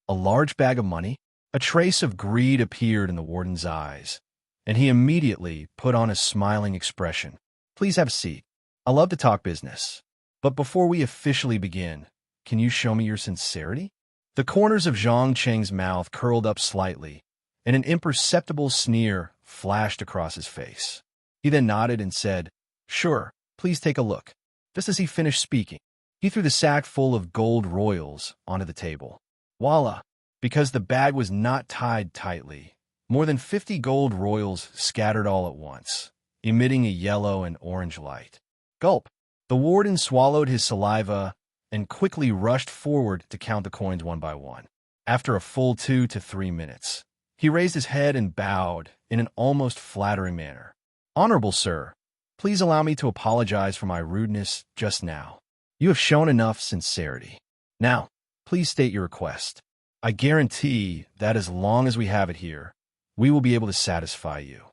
"A large bag of money?" A trace of greed appeared in the warden's eyes, and he immediately put on a smiling expression. "Please have a seat. I love to talk business. But before we officially begin, can you show me your sincerity?" The corners of Zhang Cheng's mouth curled up slightly, and an imperceptible sneer flashed across his face. He then nodded and said, "Sure, please take a look." Just as he finished speaking, he threw the sack full of gold royals onto the table. Voila! Because the bag was not tied tightly, more than 50 gold royals scattered all at once, emitting a yellow and orange light. Gulp! The warden swallowed his saliva and quickly rushed forward to count the coins one by one. After a full 2 to 3 minutes, he raised his head and bowed in an almost flattering manner. "Honorable sir, please allow me to apologize for my rudeness just now. You have shown enough sincerity. Now, please state your request. I guarantee that as long as we have it here, we will be able to satisfy you."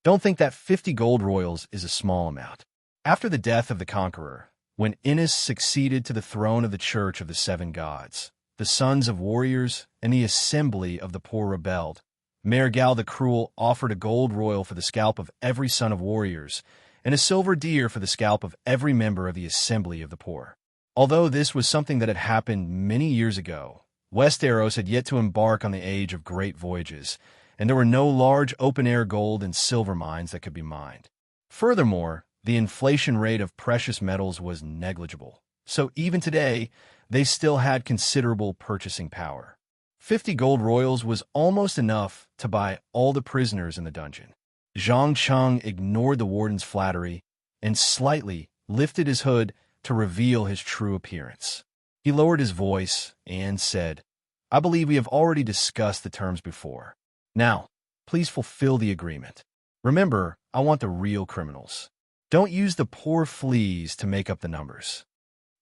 Don't think that 50 gold royals is a small amount. After the death of the conqueror, when Innis succeeded to the throne of the Church of the Seven Gods, the sons of warriors and the assembly of the poor rebelled, Mergal the Cruel offered a gold royal for the scalp of every son of warriors, and a silver deer for the scalp of every member of the assembly of the poor. Although this was something that had happened many years ago, Westeros had yet to embark on the age of great voyages, and there were no large open-air gold and silver mines that could be mined. Furthermore, the inflation rate of precious metals was negligible, so even today, they still had considerable purchasing power. 50 gold royals was almost enough to buy all the prisoners in the dungeon. Zhang Cheng ignored the warden's flattery and slightly lifted his hood to reveal his true appearance. He lowered his voice and said, "I believe we have already discussed the terms before. Now, please fulfill the agreement. Remember, I want the real criminals. Don't use the poor fleas to make up the numbers."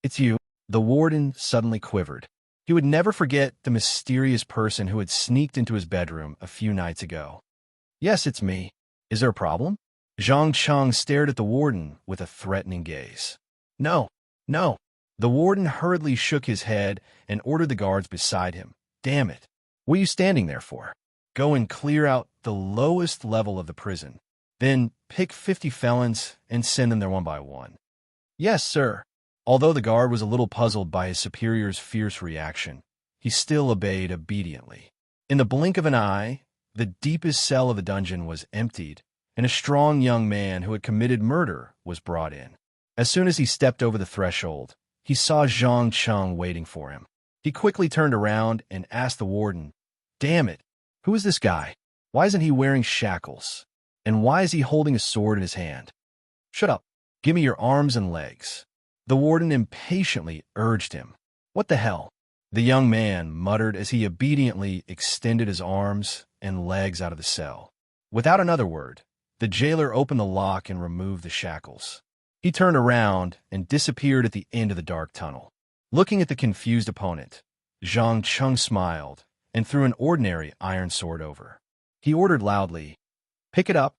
"It's you." The warden suddenly quivered. He would never forget the mysterious person who had sneaked into his bedroom a few nights ago. "Yes, it's me. Is there a problem?" Zhang Cheng stared at the warden with a threatening gaze. No. The warden hurriedly shook his head and ordered the guards beside him. "Damn it. What are you standing there for? Go and clear out the lowest level of the prison. Then pick 50 felons and send them there one by one." "Yes, sir." Although the guard was a little puzzled by his superior's fierce reaction, he still obeyed obediently. In the blink of an eye, the deepest cell of the dungeon was emptied, and a strong young man who had committed murder was brought in. As soon as he stepped over the threshold, he saw Zhang Cheng waiting for him. He quickly turned around and asked the warden, "Damn it, who is this guy? Why isn't he wearing shackles? And why is he holding a sword in his hand?" "Shut up. Give me your arms and legs." The warden impatiently urged him. "What the hell?" The young man muttered as he obediently extended his arms and legs out of the cell. Without another word, the jailer opened the lock and removed the shackles. He turned around and disappeared at the end of the dark tunnel. Looking at the confused opponent, Zhang Cheng smiled and threw an ordinary iron sword over. He ordered loudly, pick it up,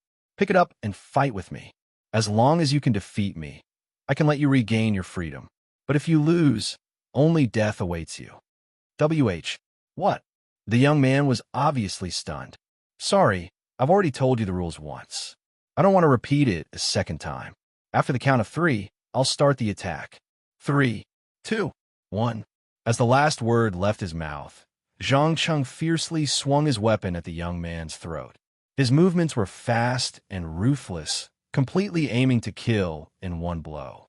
and fight with me. As long as you can defeat me, I can let you regain your freedom. But if you lose, only death awaits you. What? The young man was obviously stunned. Sorry, I've already told you the rules once. I don't want to repeat it a second time. After the count of 3, I'll start the attack. 3, 2, 1. As the last word left his mouth, Zhang Cheng fiercely swung his weapon at the young man's throat. His movements were fast and ruthless, completely aiming to kill in one blow.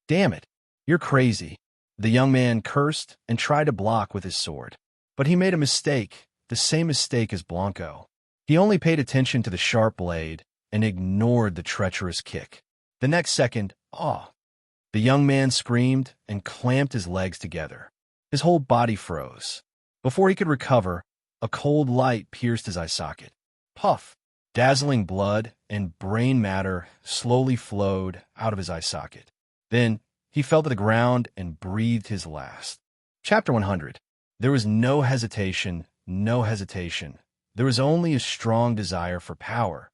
Damn it, you're crazy. The young man cursed and tried to block with his sword. But he made a mistake, the same mistake as Blanco. He only paid attention to the sharp blade and ignored the treacherous kick. The next second, the young man screamed and clamped his legs together. His whole body froze. Before he could recover, a cold light pierced his eye socket. Puff! Dazzling blood and brain matter slowly flowed out of his eye socket. Then he fell to the ground and breathed his last. Chapter 100. There was no hesitation. There was only a strong desire for power.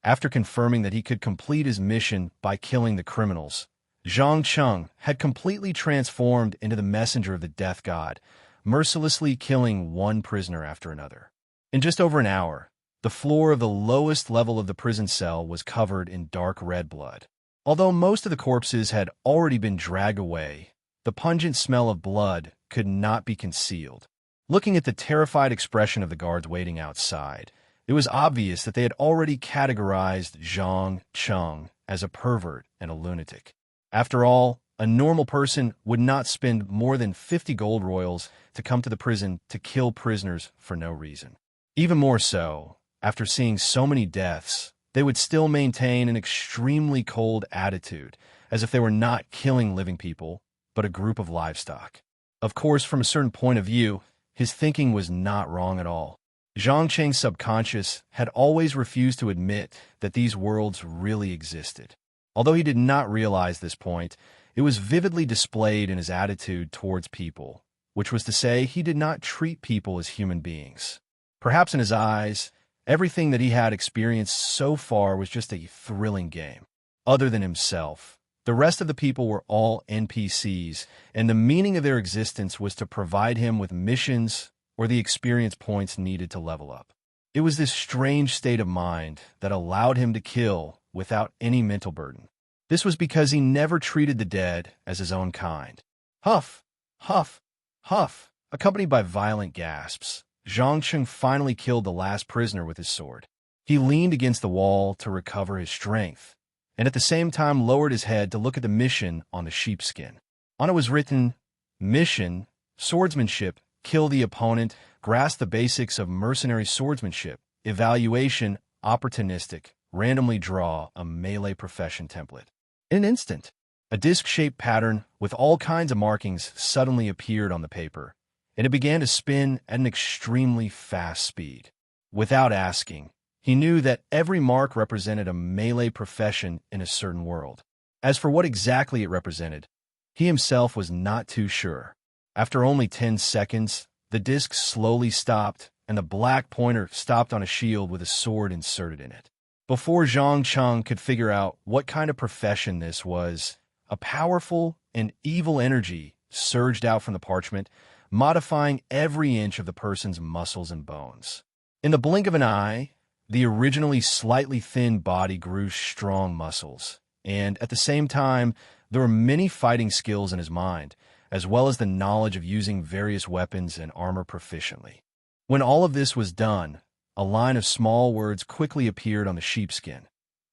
After confirming that he could complete his mission by killing the criminals, Zhang Cheng had completely transformed into the messenger of the death god, mercilessly killing one prisoner after another. In just over an hour, the floor of the lowest level of the prison cell was covered in dark red blood. Although most of the corpses had already been dragged away, the pungent smell of blood could not be concealed. Looking at the terrified expression of the guards waiting outside, it was obvious that they had already categorized Zhang Cheng as a pervert and a lunatic. After all, a normal person would not spend more than 50 gold royals to come to the prison to kill prisoners for no reason. Even more so, after seeing so many deaths, they would still maintain an extremely cold attitude, as if they were not killing living people, but a group of livestock. Of course, from a certain point of view, his thinking was not wrong at all. Zhang Cheng's subconscious had always refused to admit that these worlds really existed. Although he did not realize this point, it was vividly displayed in his attitude towards people, which was to say he did not treat people as human beings. Perhaps in his eyes, everything that he had experienced so far was just a thrilling game. Other than himself, the rest of the people were all NPCs, and the meaning of their existence was to provide him with missions or the experience points needed to level up. It was this strange state of mind that allowed him to kill without any mental burden. This was because he never treated the dead as his own kind. Huff, huff, huff, accompanied by violent gasps, Zhang Cheng finally killed the last prisoner with his sword. He leaned against the wall to recover his strength, and at the same time lowered his head to look at the mission on the sheepskin. On it was written, Mission, Swordsmanship, kill the opponent, grasp the basics of mercenary swordsmanship, evaluation, opportunistic, randomly draw a melee profession template. In an instant, a disc-shaped pattern with all kinds of markings suddenly appeared on the paper, and it began to spin at an extremely fast speed. Without asking, he knew that every mark represented a melee profession in a certain world. As for what exactly it represented, he himself was not too sure. After only 10 seconds, the disc slowly stopped, and the black pointer stopped on a shield with a sword inserted in it. Before Zhang Cheng could figure out what kind of profession this was, a powerful and evil energy surged out from the parchment, modifying every inch of the person's muscles and bones. In the blink of an eye, the originally slightly thin body grew strong muscles, and at the same time, there were many fighting skills in his mind, as well as the knowledge of using various weapons and armor proficiently. When all of this was done, a line of small words quickly appeared on the sheepskin.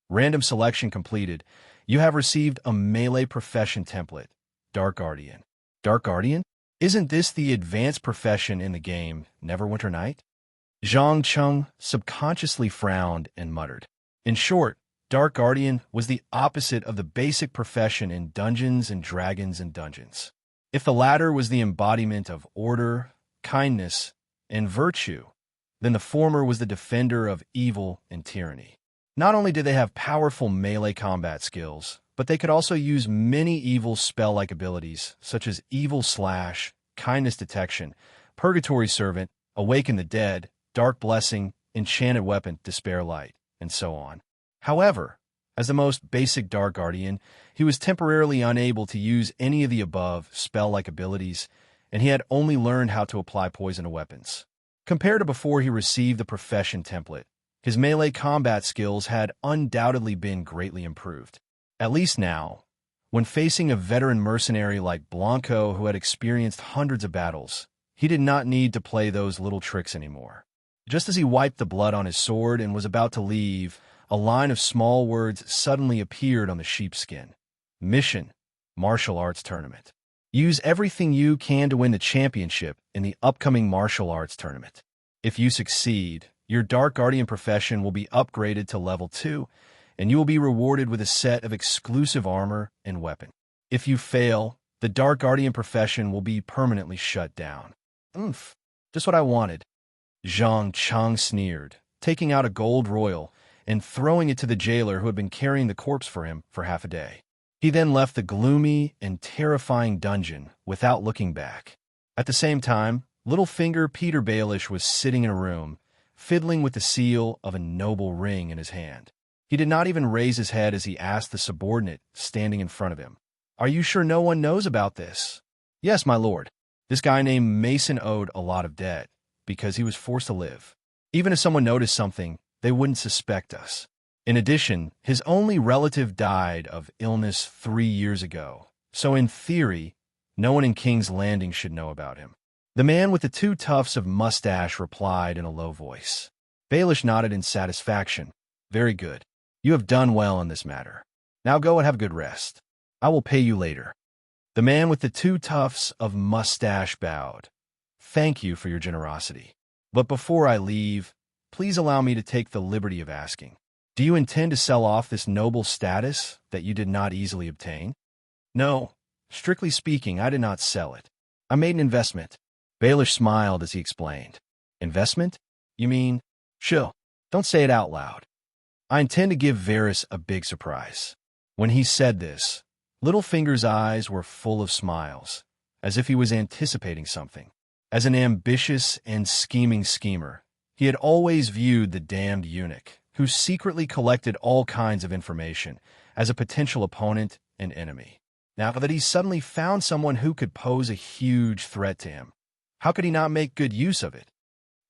Random selection completed. You have received a melee profession template, Dark Guardian. Dark Guardian? Isn't this the advanced profession in the game, Neverwinter Night? Zhang Cheng subconsciously frowned and muttered. In short, Dark Guardian was the opposite of the basic profession in Dungeons and Dragons and Dungeons. If the latter was the embodiment of order, kindness, and virtue, then the former was the defender of evil and tyranny. Not only did they have powerful melee combat skills, but they could also use many evil spell-like abilities, such as Evil Slash, Kindness Detection, Purgatory Servant, Awaken the Dead, Dark Blessing, Enchanted Weapon, Despair Light, and so on. However, as the most basic Dark Guardian, he was temporarily unable to use any of the above spell-like abilities, and he had only learned how to apply poison to weapons. Compared to before he received the profession template, his melee combat skills had undoubtedly been greatly improved. At least now, when facing a veteran mercenary like Blanco who had experienced hundreds of battles, he did not need to play those little tricks anymore. Just as he wiped the blood on his sword and was about to leave, a line of small words suddenly appeared on the sheepskin. Mission: Martial Arts Tournament. Use everything you can to win the championship in the upcoming martial arts tournament. If you succeed, your Dark Guardian profession will be upgraded to level 2, and you will be rewarded with a set of exclusive armor and weapon. If you fail, the Dark Guardian profession will be permanently shut down. Oomph, just what I wanted. Zhang Chang sneered, taking out a gold royal and throwing it to the jailer who had been carrying the corpse for him for half a day. He then left the gloomy and terrifying dungeon without looking back. At the same time, Littlefinger Peter Baelish was sitting in a room, fiddling with the seal of a noble ring in his hand. He did not even raise his head as he asked the subordinate standing in front of him, "Are you sure no one knows about this?" "Yes, my lord. This guy named Mason owed a lot of debt because he was forced to live. Even if someone noticed something, they wouldn't suspect us. In addition, his only relative died of illness 3 years ago, so in theory, no one in King's Landing should know about him." The man with the 2 tufts of mustache replied in a low voice. Baelish nodded in satisfaction. "Very good. You have done well in this matter. Now go and have a good rest. I will pay you later." The man with the 2 tufts of mustache bowed. "Thank you for your generosity. But before I leave, please allow me to take the liberty of asking, do you intend to sell off this noble status that you did not easily obtain?" "No. Strictly speaking, I did not sell it. I made an investment." Baelish smiled as he explained. "Investment? You mean?" "Chill. Don't say it out loud. I intend to give Varys a big surprise." When he said this, Littlefinger's eyes were full of smiles, as if he was anticipating something. As an ambitious and scheming schemer, he had always viewed the damned eunuch, who secretly collected all kinds of information, as a potential opponent and enemy. Now that he suddenly found someone who could pose a huge threat to him, how could he not make good use of it?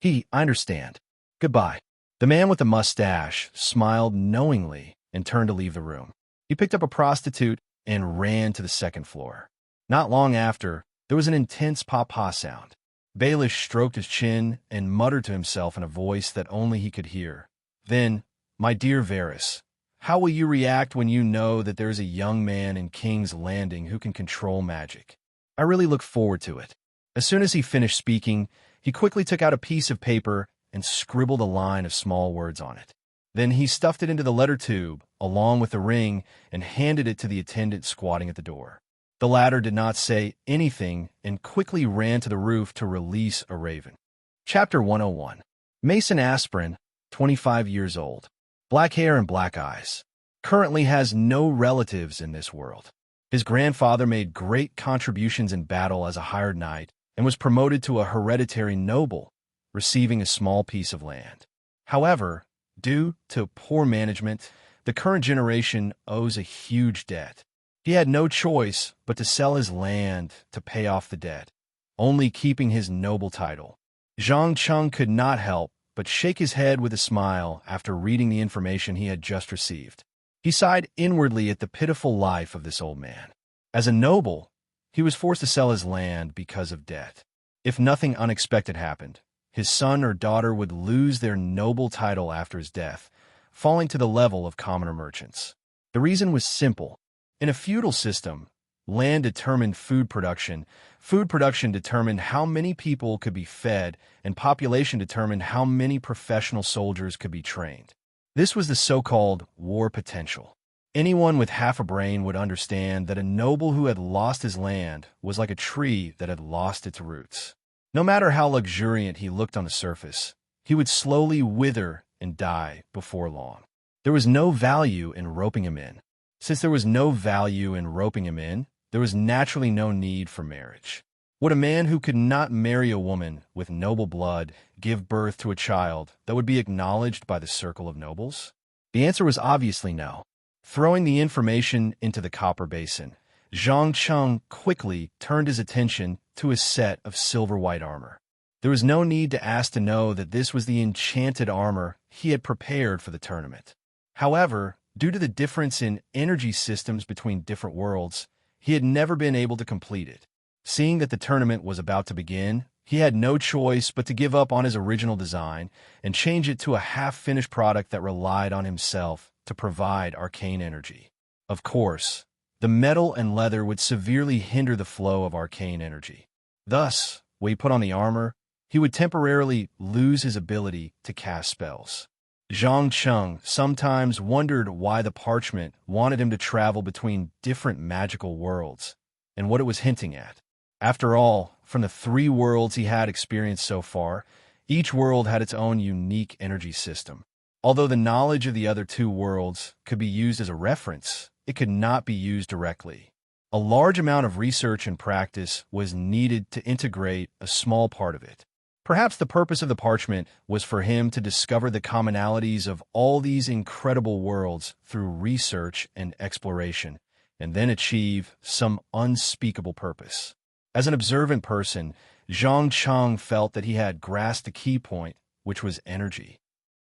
I understand. Goodbye." The man with the mustache smiled knowingly and turned to leave the room. He picked up a prostitute and ran to the second floor. Not long after, there was an intense papa sound. Baelish stroked his chin and muttered to himself in a voice that only he could hear. Then, "My dear Varys, how will you react when you know that there is a young man in King's Landing who can control magic? I really look forward to it." As soon as he finished speaking, he quickly took out a piece of paper and scribbled a line of small words on it. Then he stuffed it into the letter tube, along with the ring, and handed it to the attendant squatting at the door. The latter did not say anything and quickly ran to the roof to release a raven. Chapter 101. Mason Aspirin, 25 years old, black hair and black eyes, currently has no relatives in this world. His grandfather made great contributions in battle as a hired knight and was promoted to a hereditary noble, receiving a small piece of land. However, due to poor management, the current generation owes a huge debt. He had no choice but to sell his land to pay off the debt, only keeping his noble title. Zhang Cheng could not help but shake his head with a smile after reading the information he had just received. He sighed inwardly at the pitiful life of this old man. As a noble, he was forced to sell his land because of debt. If nothing unexpected happened, his son or daughter would lose their noble title after his death, falling to the level of commoner merchants. The reason was simple. In a feudal system, land determined food production determined how many people could be fed, and population determined how many professional soldiers could be trained. This was the so-called war potential. Anyone with half a brain would understand that a noble who had lost his land was like a tree that had lost its roots. No matter how luxuriant he looked on the surface, he would slowly wither and die before long. There was no value in roping him in. Since there was no value in roping him in, there was naturally no need for marriage. Would a man who could not marry a woman with noble blood give birth to a child that would be acknowledged by the circle of nobles? The answer was obviously no. Throwing the information into the copper basin, Zhang Cheng quickly turned his attention to his set of silver-white armor. There was no need to ask to know that this was the enchanted armor he had prepared for the tournament. However, due to the difference in energy systems between different worlds, he had never been able to complete it. Seeing that the tournament was about to begin, he had no choice but to give up on his original design and change it to a half-finished product that relied on himself to provide arcane energy. Of course, the metal and leather would severely hinder the flow of arcane energy. Thus, when he put on the armor, he would temporarily lose his ability to cast spells. Zhang Cheng sometimes wondered why the parchment wanted him to travel between different magical worlds and what it was hinting at. After all, from the 3 worlds he had experienced so far, each world had its own unique energy system. Although the knowledge of the other 2 worlds could be used as a reference, it could not be used directly. A large amount of research and practice was needed to integrate a small part of it. Perhaps the purpose of the parchment was for him to discover the commonalities of all these incredible worlds through research and exploration, and then achieve some unspeakable purpose. As an observant person, Zhang Cheng felt that he had grasped a key point, which was energy.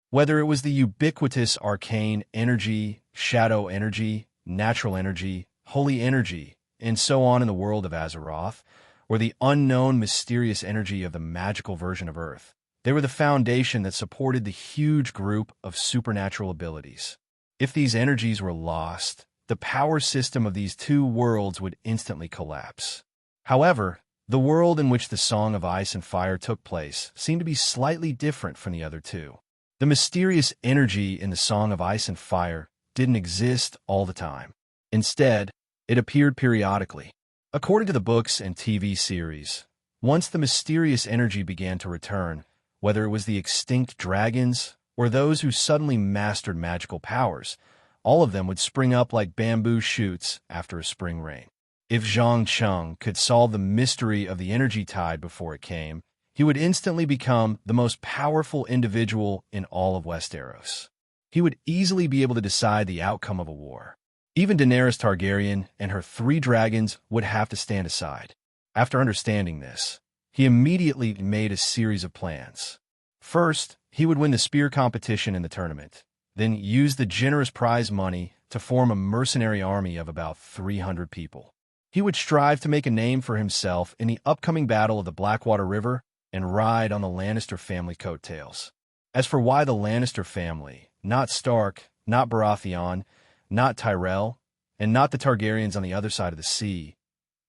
Whether it was the ubiquitous arcane energy, shadow energy, natural energy, holy energy, and so on in the world of Azeroth, or the unknown mysterious energy of the magical version of Earth, they were the foundation that supported the huge group of supernatural abilities. If these energies were lost, the power system of these 2 worlds would instantly collapse. However, the world in which the Song of Ice and Fire took place seemed to be slightly different from the other 2. The mysterious energy in the Song of Ice and Fire didn't exist all the time. Instead, it appeared periodically. According to the books and TV series, once the mysterious energy began to return, whether it was the extinct dragons or those who suddenly mastered magical powers, all of them would spring up like bamboo shoots after a spring rain. If Zhang Cheng could solve the mystery of the energy tide before it came, he would instantly become the most powerful individual in all of Westeros. He would easily be able to decide the outcome of a war. Even Daenerys Targaryen and her 3 dragons would have to stand aside. After understanding this, he immediately made a series of plans. First, he would win the spear competition in the tournament, then use the generous prize money to form a mercenary army of about 300 people. He would strive to make a name for himself in the upcoming battle of the Blackwater River and ride on the Lannister family coattails. As for why the Lannister family, not Stark, not Baratheon, not Tyrell, and not the Targaryens on the other side of the sea,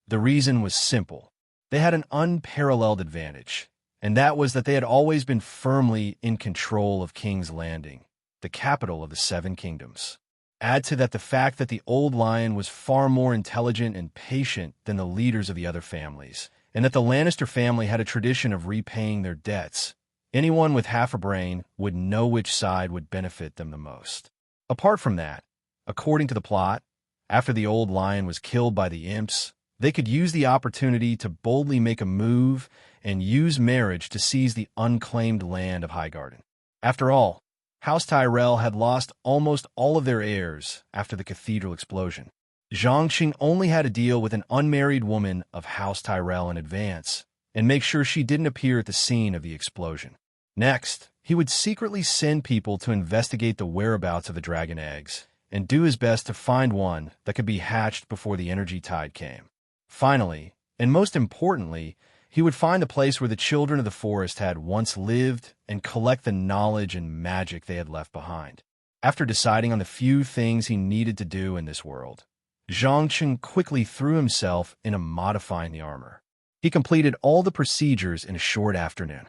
the reason was simple. They had an unparalleled advantage, and that was that they had always been firmly in control of King's Landing, the capital of the 7 kingdoms. Add to that the fact that the Old Lion was far more intelligent and patient than the leaders of the other families, and that the Lannister family had a tradition of repaying their debts. Anyone with half a brain would know which side would benefit them the most. Apart from that, according to the plot, after the Old Lion was killed by the imps, they could use the opportunity to boldly make a move and use marriage to seize the unclaimed land of Highgarden. After all, House Tyrell had lost almost all of their heirs after the cathedral explosion. Zhang Qing only had to deal with an unmarried woman of House Tyrell in advance and make sure she didn't appear at the scene of the explosion. Next, he would secretly send people to investigate the whereabouts of the dragon eggs and do his best to find one that could be hatched before the energy tide came. Finally, and most importantly, he would find the place where the children of the forest had once lived and collect the knowledge and magic they had left behind. After deciding on the few things he needed to do in this world, Zhang Qing quickly threw himself into modifying the armor. He completed all the procedures in a short afternoon.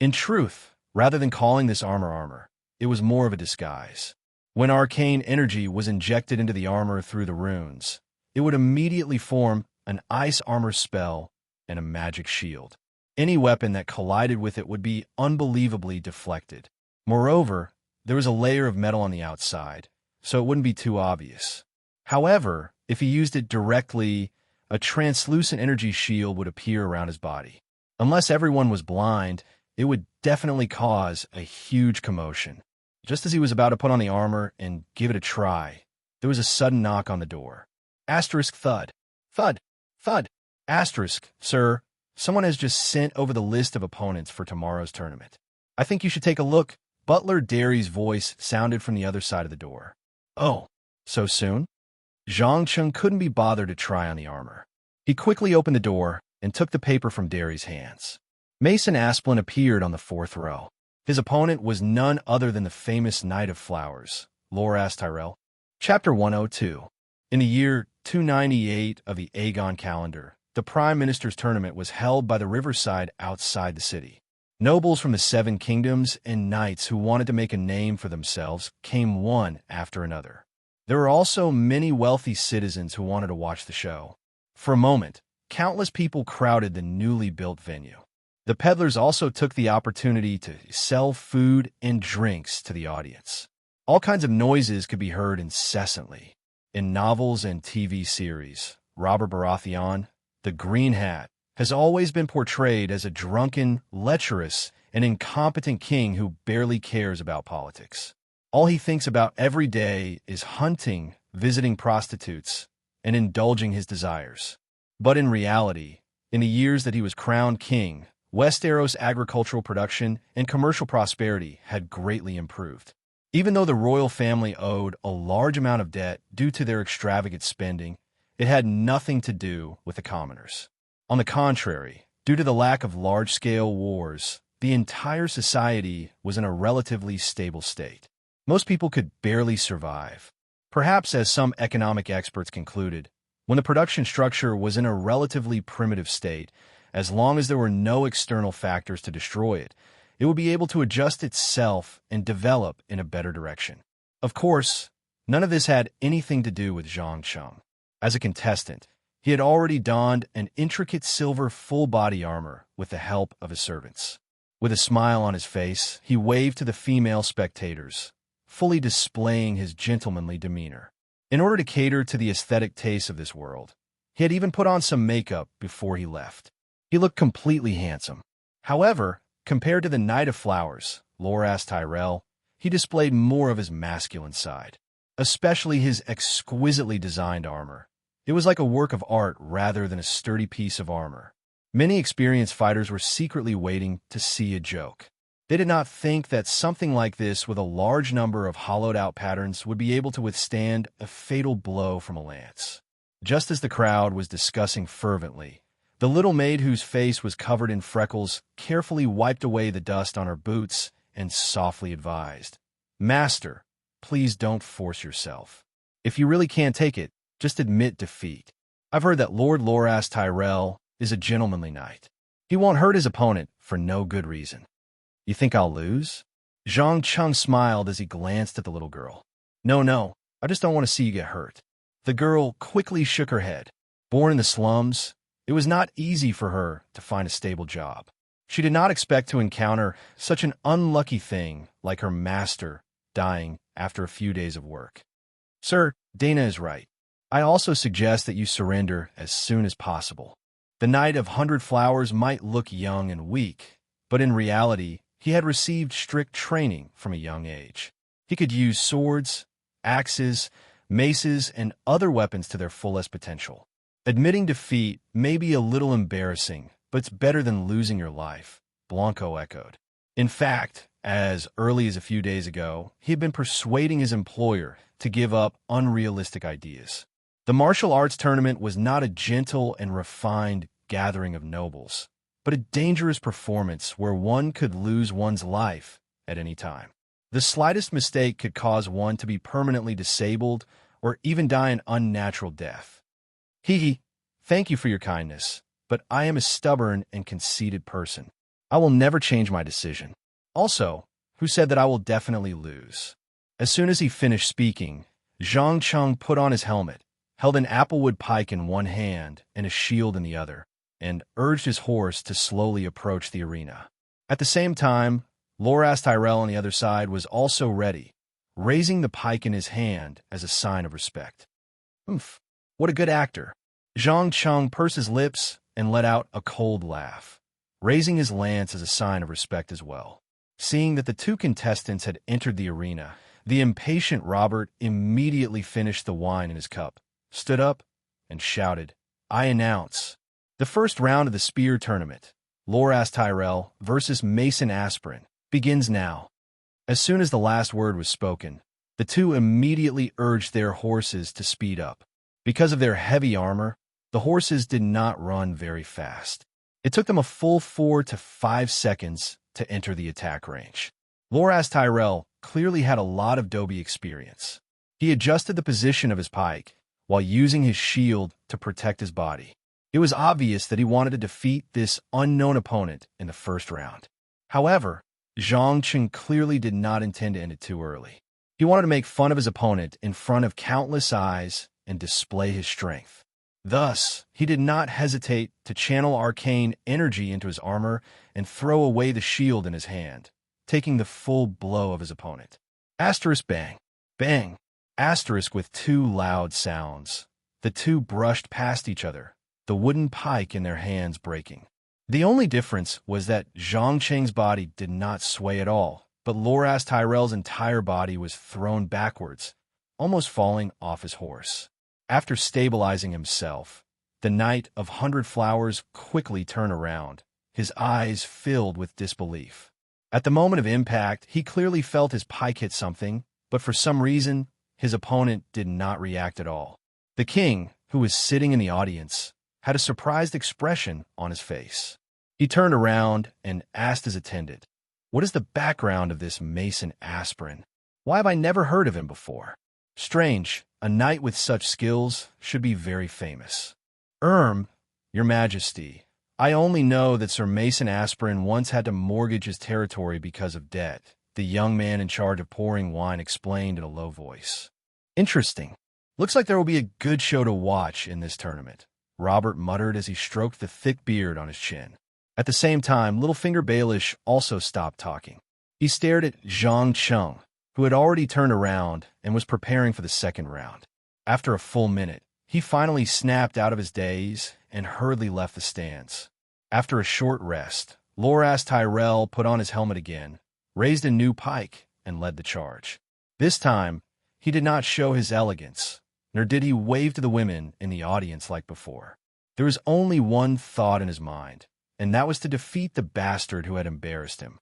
In truth, rather than calling this armor, it was more of a disguise. When arcane energy was injected into the armor through the runes, it would immediately form an ice armor spell and a magic shield. Any weapon that collided with it would be unbelievably deflected. Moreover, There was a layer of metal on the outside, so it wouldn't be too obvious. However, if he used it directly, a translucent energy shield would appear around his body. Unless everyone was blind, it would definitely cause a huge commotion. Just as he was about to put on the armor and give it a try, there was a sudden knock on the door. Asterisk thud. Thud. Thud. Asterisk, sir, someone has just sent over the list of opponents for tomorrow's tournament. I think you should take a look. Butler Derry's voice sounded from the other side of the door. Oh, so soon? Zhang Cheng couldn't be bothered to try on the armor. He quickly opened the door and took the paper from Derry's hands. Mason Asplin appeared on the fourth row. His opponent was none other than the famous Knight of Flowers, Loras Tyrell. Chapter 102. In the year 298 of the Aegon calendar, the Prime Minister's tournament was held by the riverside outside the city. Nobles from the Seven Kingdoms and knights who wanted to make a name for themselves came one after another. There were also many wealthy citizens who wanted to watch the show. For a moment, countless people crowded the newly built venue. The peddlers also took the opportunity to sell food and drinks to the audience. All kinds of noises could be heard incessantly. In novels and TV series, Robert Baratheon, the Green Hat, has always been portrayed as a drunken, lecherous, and incompetent king who barely cares about politics. All he thinks about every day is hunting, visiting prostitutes, and indulging his desires. But in reality, in the years that he was crowned king, Westeros' agricultural production and commercial prosperity had greatly improved. Even though the royal family owed a large amount of debt due to their extravagant spending, it had nothing to do with the commoners. On the contrary, due to the lack of large-scale wars, the entire society was in a relatively stable state. Most people could barely survive. Perhaps, as some economic experts concluded, when the production structure was in a relatively primitive state, as long as there were no external factors to destroy it, it would be able to adjust itself and develop in a better direction. Of course, none of this had anything to do with Zhang Cheng. As a contestant, he had already donned an intricate silver full-body armor with the help of his servants. With a smile on his face, he waved to the female spectators, fully displaying his gentlemanly demeanor. In order to cater to the aesthetic tastes of this world, he had even put on some makeup before he left. He looked completely handsome. However, compared to the Knight of Flowers, Loras Tyrell, he displayed more of his masculine side, especially his exquisitely designed armor. It was like a work of art rather than a sturdy piece of armor. Many experienced fighters were secretly waiting to see a joke. They did not think that something like this with a large number of hollowed-out patterns would be able to withstand a fatal blow from a lance. Just as the crowd was discussing fervently, the little maid whose face was covered in freckles carefully wiped away the dust on her boots and softly advised, "Master, please don't force yourself. If you really can't take it, just admit defeat. I've heard that Lord Loras Tyrell is a gentlemanly knight. He won't hurt his opponent for no good reason." "You think I'll lose?" Zhang Cheng smiled as he glanced at the little girl. No, I just don't want to see you get hurt." The girl quickly shook her head. Born in the slums, it was not easy for her to find a stable job. She did not expect to encounter such an unlucky thing like her master dying after a few days of work. "Sir, Dana is right. I also suggest that you surrender as soon as possible. The Knight of 100 Flowers might look young and weak, but in reality, he had received strict training from a young age. He could use swords, axes, maces, and other weapons to their fullest potential. Admitting defeat may be a little embarrassing, but it's better than losing your life," Blanco echoed. In fact, as early as a few days ago, he had been persuading his employer to give up unrealistic ideas. The martial arts tournament was not a gentle and refined gathering of nobles, but a dangerous performance where one could lose one's life at any time. The slightest mistake could cause one to be permanently disabled or even die an unnatural death. Thank you for your kindness, but I am a stubborn and conceited person. I will never change my decision. Also, who said that I will definitely lose?" As soon as he finished speaking, Zhang Cheng put on his helmet, held an applewood pike in one hand and a shield in the other, and urged his horse to slowly approach the arena. At the same time, Loras Tyrell on the other side was also ready, raising the pike in his hand as a sign of respect. Oomph, what a good actor. Zhang Cheng pursed his lips and let out a cold laugh, raising his lance as a sign of respect as well. Seeing that the two contestants had entered the arena, the impatient Robert immediately finished the wine in his cup, stood up, and shouted, "I announce the first round of the spear tournament, Loras Tyrell versus Mason Aspirin, begins now." As soon as the last word was spoken, the two immediately urged their horses to speed up. Because of their heavy armor, the horses did not run very fast. It took them a full 4 to 5 seconds to enter the attack range. Loras Tyrell clearly had a lot of Dobie experience. He adjusted the position of his pike while using his shield to protect his body. It was obvious that he wanted to defeat this unknown opponent in the first round. However, Zhang Cheng clearly did not intend to end it too early. He wanted to make fun of his opponent in front of countless eyes and display his strength. Thus, he did not hesitate to channel arcane energy into his armor and throw away the shield in his hand, taking the full blow of his opponent. Asterisk bang, bang, asterisk with 2 loud sounds. The two brushed past each other, the wooden pike in their hands breaking. The only difference was that Zhang Cheng's body did not sway at all, but Loras Tyrell's entire body was thrown backwards, almost falling off his horse. After stabilizing himself, the Knight of 100 Flowers quickly turned around, his eyes filled with disbelief. At the moment of impact, he clearly felt his pike hit something, but for some reason, his opponent did not react at all. The king, who was sitting in the audience, had a surprised expression on his face. He turned around and asked his attendant, "What is the background of this Mason Aspirin? Why have I never heard of him before? Strange, a knight with such skills should be very famous." Your Majesty, I only know that Sir Mason Aspirin once had to mortgage his territory because of debt," the young man in charge of pouring wine explained in a low voice. "Interesting. Looks like there will be a good show to watch in this tournament," Robert muttered as he stroked the thick beard on his chin. At the same time, Littlefinger Baelish also stopped talking. He stared at Zhang Cheng, who had already turned around and was preparing for the second round. After a full minute, he finally snapped out of his daze and hurriedly left the stands. After a short rest, Loras Tyrell put on his helmet again, raised a new pike, and led the charge. This time, he did not show his elegance, nor did he wave to the women in the audience like before. There was only one thought in his mind, and that was to defeat the bastard who had embarrassed him.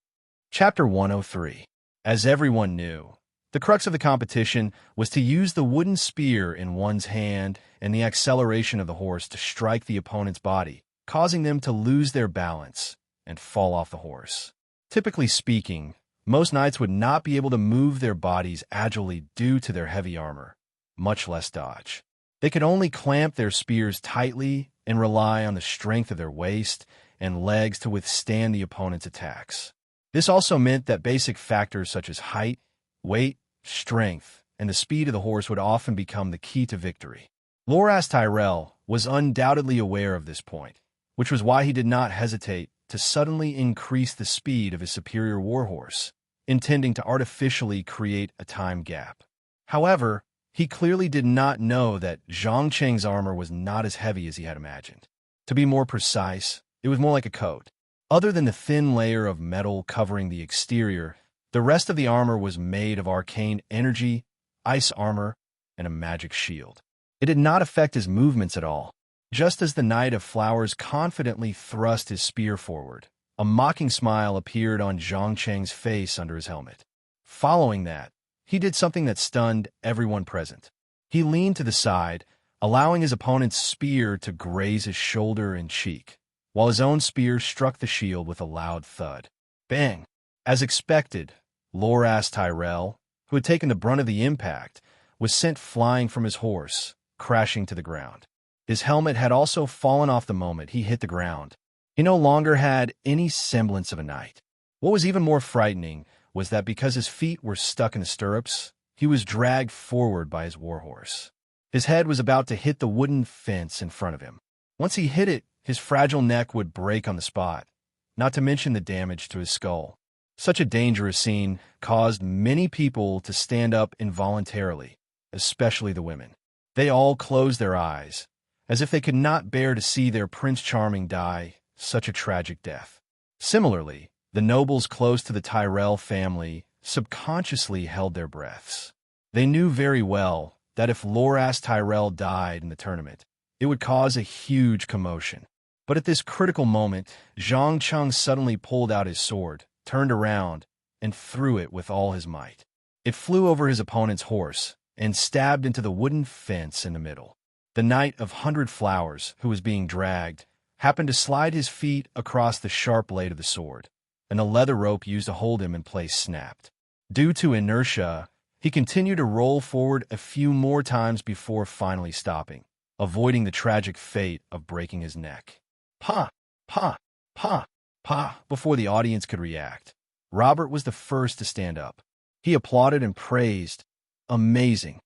Chapter 103. As everyone knew, the crux of the competition was to use the wooden spear in one's hand and the acceleration of the horse to strike the opponent's body, causing them to lose their balance and fall off the horse. Typically speaking, most knights would not be able to move their bodies agilely due to their heavy armor, much less dodge. They could only clamp their spears tightly and rely on the strength of their waist and legs to withstand the opponent's attacks. This also meant that basic factors such as height, weight, strength, and the speed of the horse would often become the key to victory. Loras Tyrell was undoubtedly aware of this point, which was why he did not hesitate to suddenly increase the speed of his superior warhorse, intending to artificially create a time gap. However, he clearly did not know that Zhang Cheng's armor was not as heavy as he had imagined. To be more precise, it was more like a coat. Other than the thin layer of metal covering the exterior, the rest of the armor was made of arcane energy, ice armor, and a magic shield. It did not affect his movements at all. Just as the Knight of Flowers confidently thrust his spear forward, a mocking smile appeared on Zhang Cheng's face under his helmet. Following that, he did something that stunned everyone present. He leaned to the side, allowing his opponent's spear to graze his shoulder and cheek, while his own spear struck the shield with a loud thud. Bang! As expected, Loras Tyrell, who had taken the brunt of the impact, was sent flying from his horse, crashing to the ground. His helmet had also fallen off the moment he hit the ground. He no longer had any semblance of a knight. What was even more frightening was that because his feet were stuck in the stirrups, he was dragged forward by his warhorse. His head was about to hit the wooden fence in front of him. Once he hit it, his fragile neck would break on the spot, not to mention the damage to his skull. Such a dangerous scene caused many people to stand up involuntarily, especially the women. They all closed their eyes, as if they could not bear to see their Prince Charming die such a tragic death. Similarly, the nobles close to the Tyrell family subconsciously held their breaths. They knew very well that if Loras Tyrell died in the tournament, it would cause a huge commotion. But at this critical moment, Zhang Cheng suddenly pulled out his sword, turned around, and threw it with all his might. It flew over his opponent's horse and stabbed into the wooden fence in the middle. The Knight of 100 Flowers, who was being dragged, happened to slide his feet across the sharp blade of the sword, and the leather rope used to hold him in place snapped. Due to inertia, he continued to roll forward a few more times before finally stopping, avoiding the tragic fate of breaking his neck. Pa! Pa! Pa! Pa! Before the audience could react, Robert was the first to stand up. He applauded and praised. Amazing.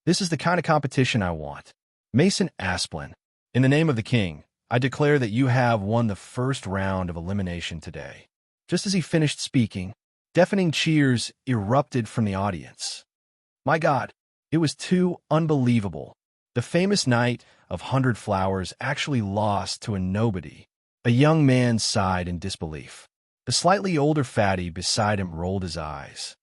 This is the kind of competition I want. Mason Asplin, in the name of the king, I declare that you have won the first round of elimination today. Just as he finished speaking, deafening cheers erupted from the audience. My God, it was too unbelievable. The famous Knight of 100 Flowers actually lost to a nobody. A young man sighed in disbelief. The slightly older fatty beside him rolled his eyes.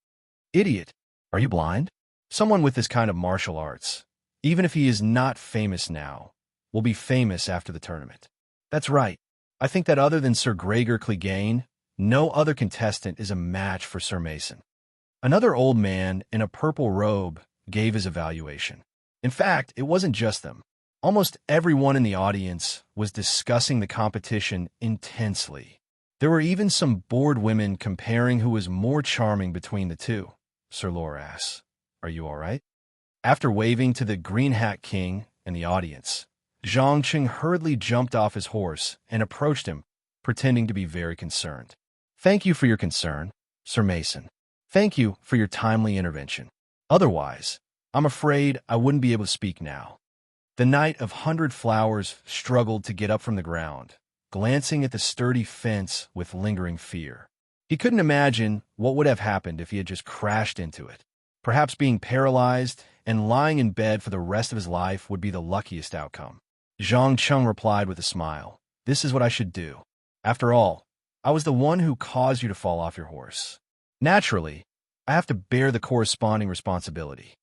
Idiot, are you blind? Someone with this kind of martial arts, even if he is not famous now, will be famous after the tournament. That's right. I think that other than Sir Gregor Clegane, no other contestant is a match for Sir Mason. Another old man in a purple robe gave his evaluation. In fact, it wasn't just them. Almost everyone in the audience was discussing the competition intensely. There were even some bored women comparing who was more charming between the two. Sir Loras, are you all right? After waving to the Green Hat King and the audience, Zhang Qing hurriedly jumped off his horse and approached him, pretending to be very concerned. Thank you for your concern, Sir Mason. Thank you for your timely intervention. Otherwise, I'm afraid I wouldn't be able to speak now. The Knight of 100 Flowers struggled to get up from the ground, glancing at the sturdy fence with lingering fear. He couldn't imagine what would have happened if he had just crashed into it. Perhaps being paralyzed and lying in bed for the rest of his life would be the luckiest outcome. Zhang Cheng replied with a smile. This is what I should do. After all, I was the one who caused you to fall off your horse. Naturally, I have to bear the corresponding responsibility.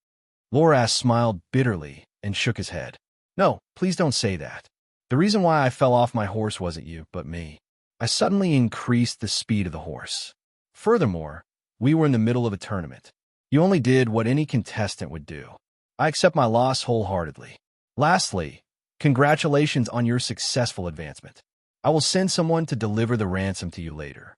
Loras smiled bitterly and shook his head. No, please don't say that. The reason why I fell off my horse wasn't you, but me. I suddenly increased the speed of the horse. Furthermore, we were in the middle of a tournament. You only did what any contestant would do. I accept my loss wholeheartedly. Lastly, congratulations on your successful advancement. I will send someone to deliver the ransom to you later.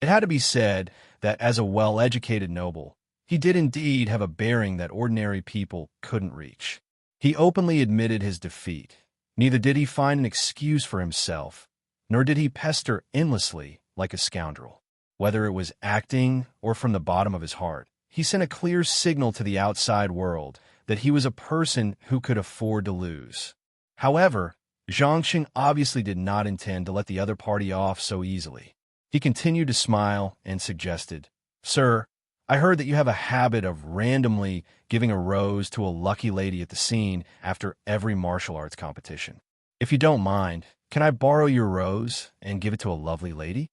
It had to be said that as a well-educated noble, he did indeed have a bearing that ordinary people couldn't reach. He openly admitted his defeat. Neither did he find an excuse for himself, nor did he pester endlessly like a scoundrel. Whether it was acting or from the bottom of his heart, he sent a clear signal to the outside world that he was a person who could afford to lose. However, Zhang Qing obviously did not intend to let the other party off so easily. He continued to smile and suggested, Sir, I heard that you have a habit of randomly giving a rose to a lucky lady at the scene after every martial arts competition. If you don't mind, can I borrow your rose and give it to a lovely lady?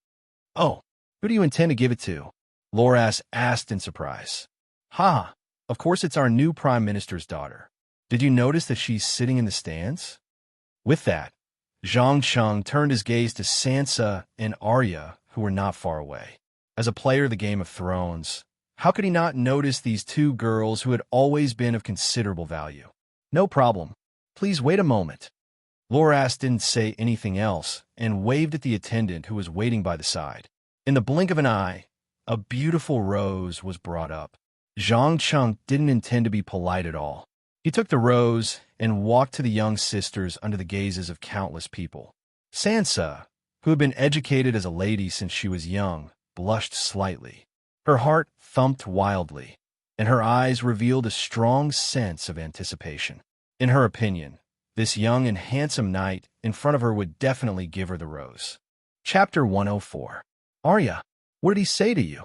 Oh, who do you intend to give it to? Loras asked in surprise. Ha! Of course it's our new Prime Minister's daughter. Did you notice that she's sitting in the stands? With that, Zhang Cheng turned his gaze to Sansa and Arya, who were not far away. As a player of the Game of Thrones, how could he not notice these two girls who had always been of considerable value? No problem. Please wait a moment. Loras didn't say anything else and waved at the attendant who was waiting by the side. In the blink of an eye, a beautiful rose was brought up. Zhang Cheng didn't intend to be polite at all. He took the rose and walked to the young sisters under the gazes of countless people. Sansa, who had been educated as a lady since she was young, blushed slightly. Her heart thumped wildly, and her eyes revealed a strong sense of anticipation. In her opinion, this young and handsome knight in front of her would definitely give her the rose. Chapter 104. Arya, What did he say to you?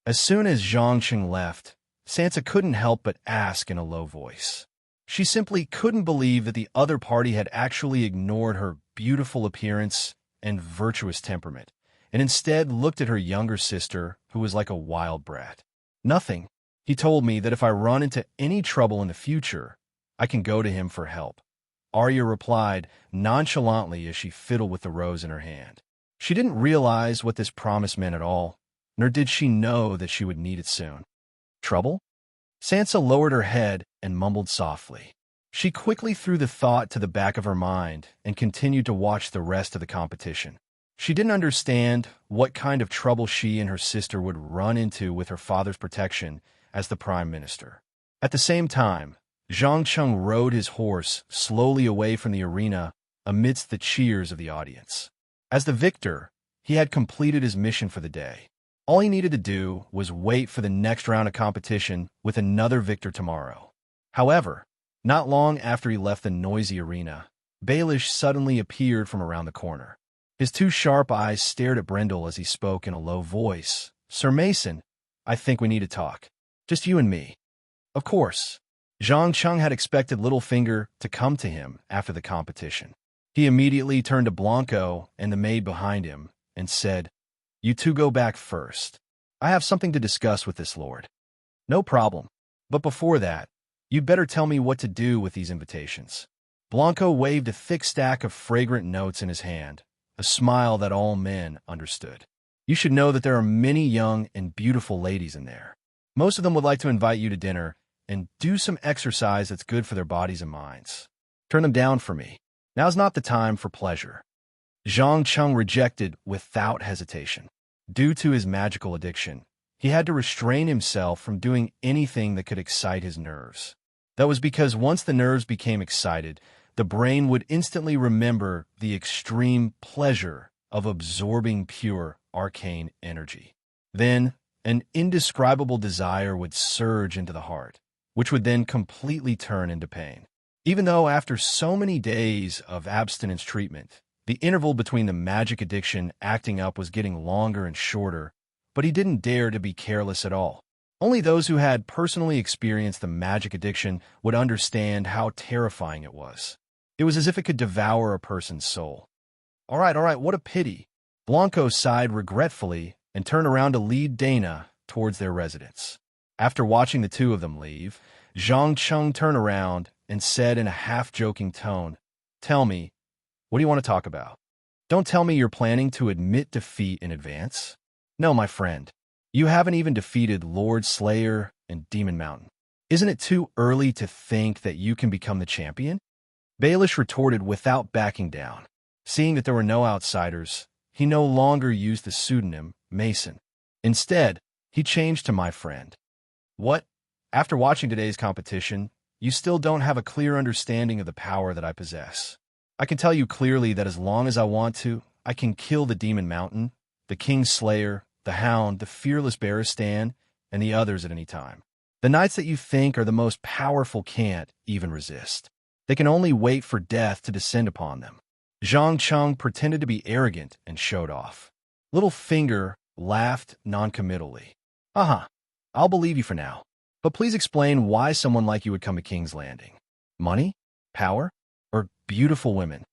As soon as Zhang Cheng left, Sansa couldn't help but ask in a low voice. She simply couldn't believe that the other party had actually ignored her beautiful appearance and virtuous temperament, and instead looked at her younger sister, who was like a wild brat. Nothing. He told me that if I run into any trouble in the future, I can go to him for help. Arya replied nonchalantly as she fiddled with the rose in her hand. She didn't realize what this promise meant at all, nor did she know that she would need it soon. Trouble? Sansa lowered her head and mumbled softly. She quickly threw the thought to the back of her mind and continued to watch the rest of the competition. She didn't understand what kind of trouble she and her sister would run into with her father's protection as the Prime Minister. At the same time, Zhang Cheng rode his horse slowly away from the arena amidst the cheers of the audience. As the victor, he had completed his mission for the day. All he needed to do was wait for the next round of competition with another victor tomorrow. However, not long after he left the noisy arena, Baelish suddenly appeared from around the corner. His two sharp eyes stared at Brendel as he spoke in a low voice. "Sir Mason, I think we need to talk. Just you and me." Of course, Zhang Cheng had expected Littlefinger to come to him after the competition. He immediately turned to Blanco and the maid behind him and said, "You two go back first. I have something to discuss with this lord." "No problem. But before that, you'd better tell me what to do with these invitations." Blanco waved a thick stack of fragrant notes in his hand, a smile that all men understood. "You should know that there are many young and beautiful ladies in there. Most of them would like to invite you to dinner and do some exercise that's good for their bodies and minds. Turn them down for me. Now's not the time for pleasure." Zhang Cheng rejected without hesitation. Due to his magical addiction, he had to restrain himself from doing anything that could excite his nerves. That was because once the nerves became excited, the brain would instantly remember the extreme pleasure of absorbing pure arcane energy. Then, an indescribable desire would surge into the heart, which would then completely turn into pain. Even though after so many days of abstinence treatment, the interval between the magic addiction acting up was getting longer and shorter, but he didn't dare to be careless at all. Only those who had personally experienced the magic addiction would understand how terrifying it was. It was as if it could devour a person's soul. All right, what a pity." Blanco sighed regretfully and turned around to lead Dana towards their residence. After watching the two of them leave, Zhang Cheng turned around and said in a half-joking tone, "Tell me, what do you want to talk about? Don't tell me you're planning to admit defeat in advance. No, my friend. You haven't even defeated Lord Slayer and Demon Mountain. Isn't it too early to think that you can become the champion?" Baelish retorted without backing down. Seeing that there were no outsiders, he no longer used the pseudonym Mason. Instead, he changed to "my friend." "What? After watching today's competition, you still don't have a clear understanding of the power that I possess. I can tell you clearly that as long as I want to, I can kill the Demon Mountain, the King's Slayer, the Hound, the fearless Barristan, and the others at any time. The knights that you think are the most powerful can't even resist. They can only wait for death to descend upon them." Zhang Cheng pretended to be arrogant and showed off. Littlefinger laughed noncommittally. I'll believe you for now. But please explain why someone like you would come to King's Landing. Money? Power? Or beautiful women?"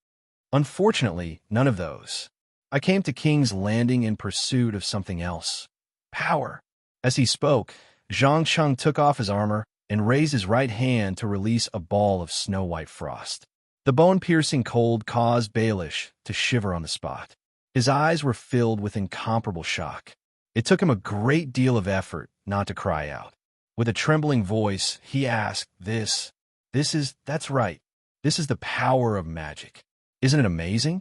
"Unfortunately, none of those. I came to King's Landing in pursuit of something else. Power." As he spoke, Zhang Cheng took off his armor and raised his right hand to release a ball of snow-white frost. The bone-piercing cold caused Baelish to shiver on the spot. His eyes were filled with incomparable shock. It took him a great deal of effort not to cry out. With a trembling voice, he asked, That's right. This is the power of magic. Isn't it amazing?"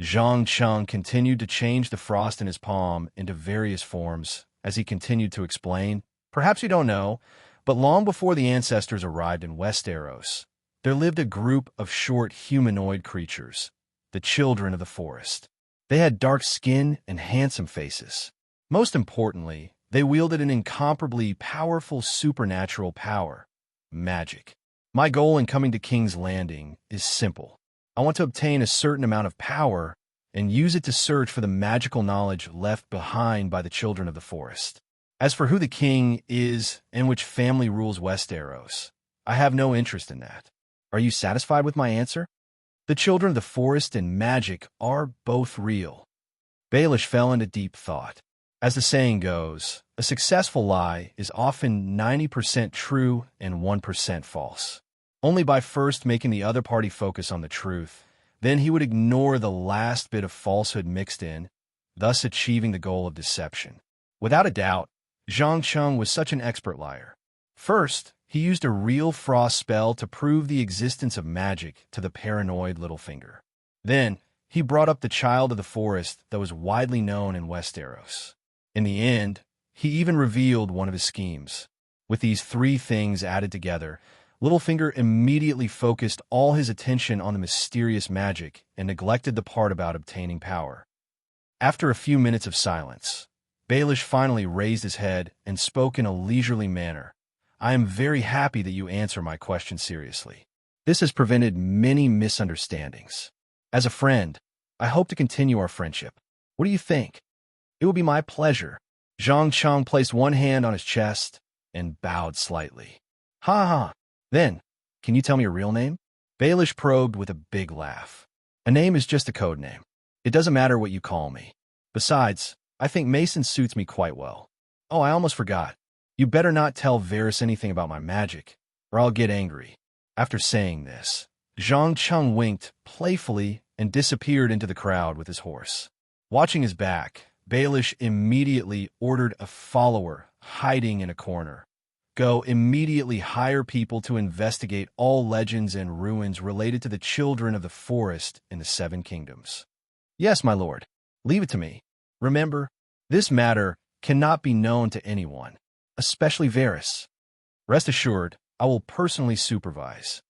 Zhang Cheng continued to change the frost in his palm into various forms as he continued to explain. "Perhaps you don't know, but long before the ancestors arrived in Westeros, there lived a group of short humanoid creatures, the children of the forest. They had dark skin and handsome faces. Most importantly, they wielded an incomparably powerful supernatural power, magic. My goal in coming to King's Landing is simple. I want to obtain a certain amount of power and use it to search for the magical knowledge left behind by the children of the forest. As for who the king is and which family rules Westeros, I have no interest in that. Are you satisfied with my answer? The children of the forest and magic are both real. Baelish fell into deep thought. As the saying goes, a successful lie is often 90% true and 1% false. Only by first making the other party focus on the truth, then he would ignore the last bit of falsehood mixed in, thus achieving the goal of deception. Without a doubt, Zhang Cheng was such an expert liar. First, he used a real frost spell to prove the existence of magic to the paranoid Littlefinger. Then, he brought up the child of the forest that was widely known in Westeros. In the end, he even revealed one of his schemes. With these three things added together, Littlefinger immediately focused all his attention on the mysterious magic and neglected the part about obtaining power. After a few minutes of silence, Baelish finally raised his head and spoke in a leisurely manner. I am very happy that you answer my question seriously. This has prevented many misunderstandings. As a friend, I hope to continue our friendship. What do you think? It will be my pleasure. Zhang Cheng placed one hand on his chest and bowed slightly. Ha ha. Then, can you tell me your real name? Baelish probed with a big laugh. A name is just a code name. It doesn't matter what you call me. Besides, I think Mason suits me quite well. Oh, I almost forgot. You better not tell Varys anything about my magic, or I'll get angry. After saying this, Zhang Cheng winked playfully and disappeared into the crowd with his horse. Watching his back, Baelish immediately ordered a follower hiding in a corner. Go immediately hire people to investigate all legends and ruins related to the children of the forest in the Seven Kingdoms. Yes, my lord. Leave it to me. Remember, this matter cannot be known to anyone, especially Varys. Rest assured, I will personally supervise.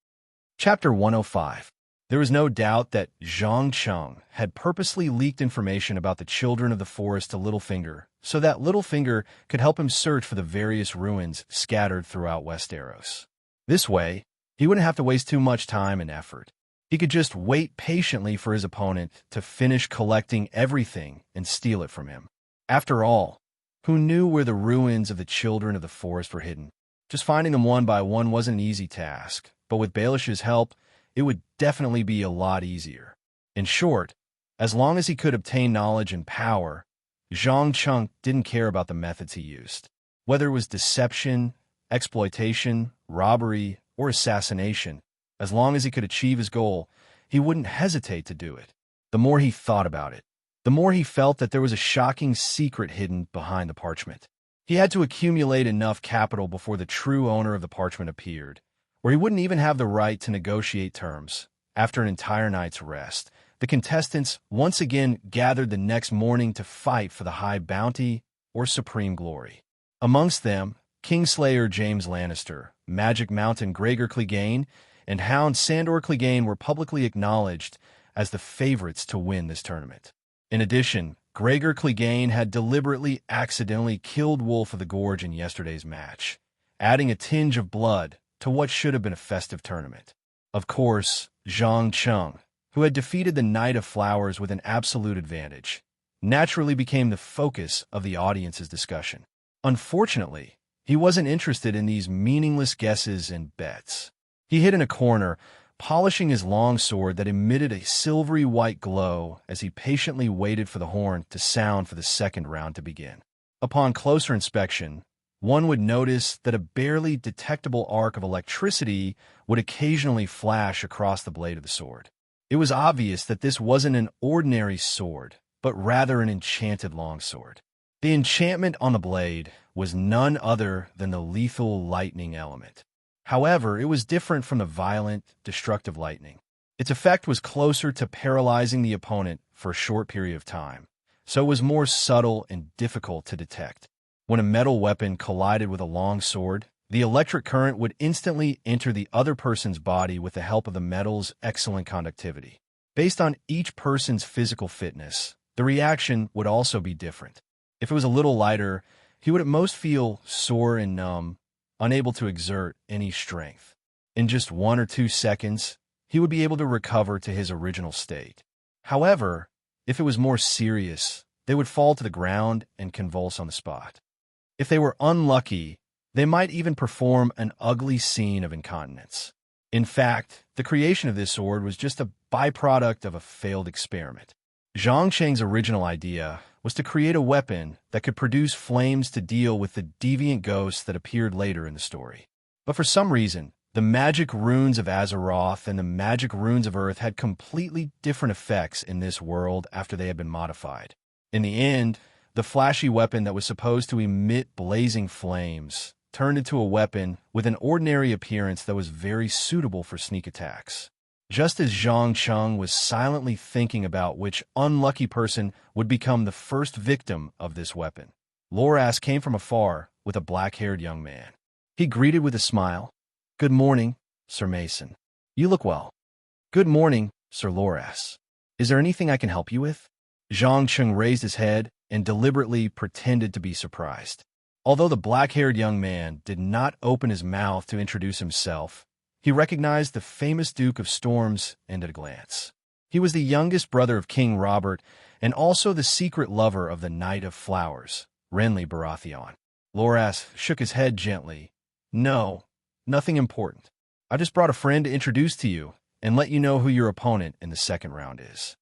Chapter 105. There is no doubt that Zhang Cheng had purposely leaked information about the children of the forest to Littlefinger, so that Littlefinger could help him search for the various ruins scattered throughout Westeros. This way, he wouldn't have to waste too much time and effort. He could just wait patiently for his opponent to finish collecting everything and steal it from him. After all, who knew where the ruins of the children of the forest were hidden? Just finding them one by one wasn't an easy task, but with Baelish's help, it would definitely be a lot easier. In short, as long as he could obtain knowledge and power, Zhang Cheng didn't care about the methods he used. Whether it was deception, exploitation, robbery, or assassination, as long as he could achieve his goal, he wouldn't hesitate to do it. The more he thought about it, the more he felt that there was a shocking secret hidden behind the parchment. He had to accumulate enough capital before the true owner of the parchment appeared, or he wouldn't even have the right to negotiate terms. After an entire night's rest, the contestants once again gathered the next morning to fight for the high bounty or supreme glory. Amongst them, Kingslayer James Lannister, Magic Mountain Gregor Clegane, and Hound Sandor Clegane were publicly acknowledged as the favorites to win this tournament. In addition, Gregor Clegane had deliberately accidentally killed Wolf of the Gorge in yesterday's match, adding a tinge of blood to what should have been a festive tournament. Of course, Zhang Cheng, who had defeated the Knight of Flowers with an absolute advantage, naturally became the focus of the audience's discussion. Unfortunately, he wasn't interested in these meaningless guesses and bets. He hid in a corner, polishing his long sword that emitted a silvery white glow as he patiently waited for the horn to sound for the second round to begin. Upon closer inspection, one would notice that a barely detectable arc of electricity would occasionally flash across the blade of the sword. It was obvious that this wasn't an ordinary sword, but rather an enchanted longsword. The enchantment on the blade was none other than the lethal lightning element. However, it was different from the violent, destructive lightning. Its effect was closer to paralyzing the opponent for a short period of time, so it was more subtle and difficult to detect. When a metal weapon collided with a long sword, the electric current would instantly enter the other person's body with the help of the metal's excellent conductivity. Based on each person's physical fitness, the reaction would also be different. If it was a little lighter, he would at most feel sore and numb, unable to exert any strength. In just 1 or 2 seconds, he would be able to recover to his original state. However, If it was more serious, they would fall to the ground and convulse on the spot. If they were unlucky, they might even perform an ugly scene of incontinence. In fact, the creation of this sword was just a byproduct of a failed experiment. Zhang Cheng's original idea was to create a weapon that could produce flames to deal with the deviant ghosts that appeared later in the story. But for some reason, the magic runes of Azeroth and the magic runes of Earth had completely different effects in this world after they had been modified. In the end, the flashy weapon that was supposed to emit blazing flames turned into a weapon with an ordinary appearance that was very suitable for sneak attacks. Just as Zhang Cheng was silently thinking about which unlucky person would become the first victim of this weapon, Loras came from afar with a black-haired young man. He greeted with a smile. "Good morning, Sir Mason. You look well." "Good morning, Sir Loras. Is there anything I can help you with?" Zhang Cheng raised his head and deliberately pretended to be surprised. Although the black-haired young man did not open his mouth to introduce himself, he recognized the famous Duke of Storms at a glance. He was the youngest brother of King Robert and also the secret lover of the Knight of Flowers, Renly Baratheon. Loras shook his head gently. "No, nothing important. I just brought a friend to introduce to you and let you know who your opponent in the second round is."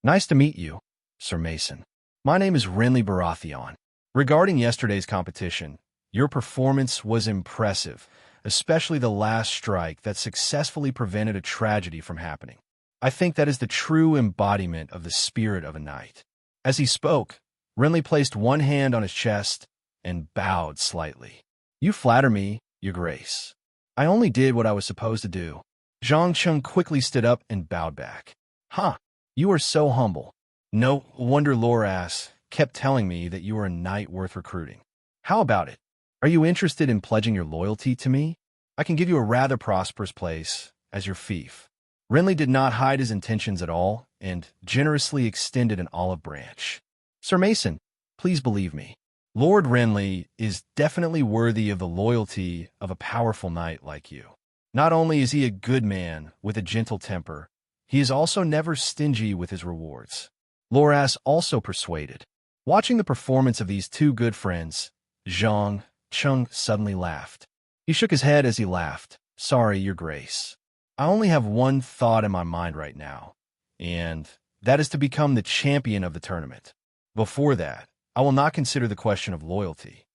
"Nice to meet you, Sir Mason. My name is Renly Baratheon. Regarding yesterday's competition, your performance was impressive, especially the last strike that successfully prevented a tragedy from happening. I think that is the true embodiment of the spirit of a knight." As he spoke, Renly placed one hand on his chest and bowed slightly. "You flatter me, Your Grace. I only did what I was supposed to do." Zhang Cheng quickly stood up and bowed back. "Huh, you are so humble. No wonder Loras kept telling me that you are a knight worth recruiting. How about it? Are you interested in pledging your loyalty to me? I can give you a rather prosperous place as your fief." Renly did not hide his intentions at all and generously extended an olive branch. "Sir Mason, please believe me. Lord Renly is definitely worthy of the loyalty of a powerful knight like you. Not only is he a good man with a gentle temper, he is also never stingy with his rewards." Loras also persuaded. Watching the performance of these two good friends, Zhang Cheng suddenly laughed. He shook his head as he laughed. "Sorry, Your Grace. I only have one thought in my mind right now, and that is to become the champion of the tournament. Before that, I will not consider the question of loyalty."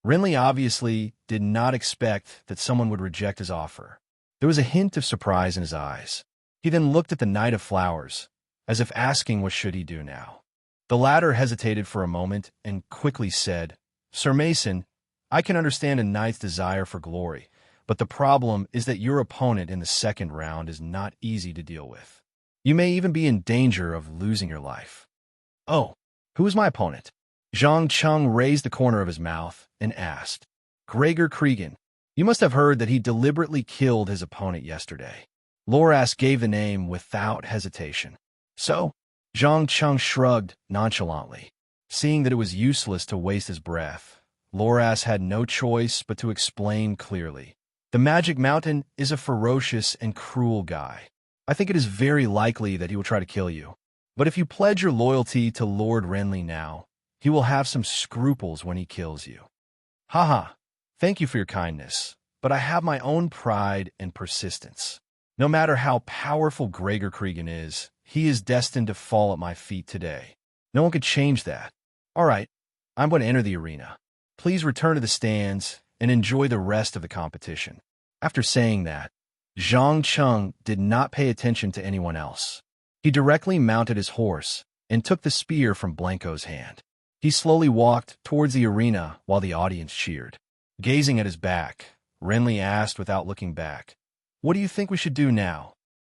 Renly obviously did not expect that someone would reject his offer. There was a hint of surprise in his eyes. He then looked at the Knight of Flowers, as if asking what should he do now. The latter hesitated for a moment and quickly said, "Sir Mason, I can understand a knight's desire for glory, but the problem is that your opponent in the second round is not easy to deal with. You may even be in danger of losing your life." "Oh, who is my opponent?" Zhang Cheng raised the corner of his mouth and asked. "Gregor Cregan. You must have heard that he deliberately killed his opponent yesterday." Loras gave the name without hesitation. "So?" Zhang Cheng shrugged nonchalantly. Seeing that it was useless to waste his breath, Loras had no choice but to explain clearly. "The Magic Mountain is a ferocious and cruel guy. I think it is very likely that he will try to kill you. But if you pledge your loyalty to Lord Renly now, he will have some scruples when he kills you." "Haha, thank you for your kindness, but I have my own pride and persistence. No matter how powerful Gregor Cregan is, he is destined to fall at my feet today. No one could change that. All right, I'm going to enter the arena. Please return to the stands and enjoy the rest of the competition." After saying that, Zhang Cheng did not pay attention to anyone else. He directly mounted his horse and took the spear from Blanco's hand. He slowly walked towards the arena while the audience cheered. Gazing at his back, Renly asked without looking back, "What do you think we should do now?"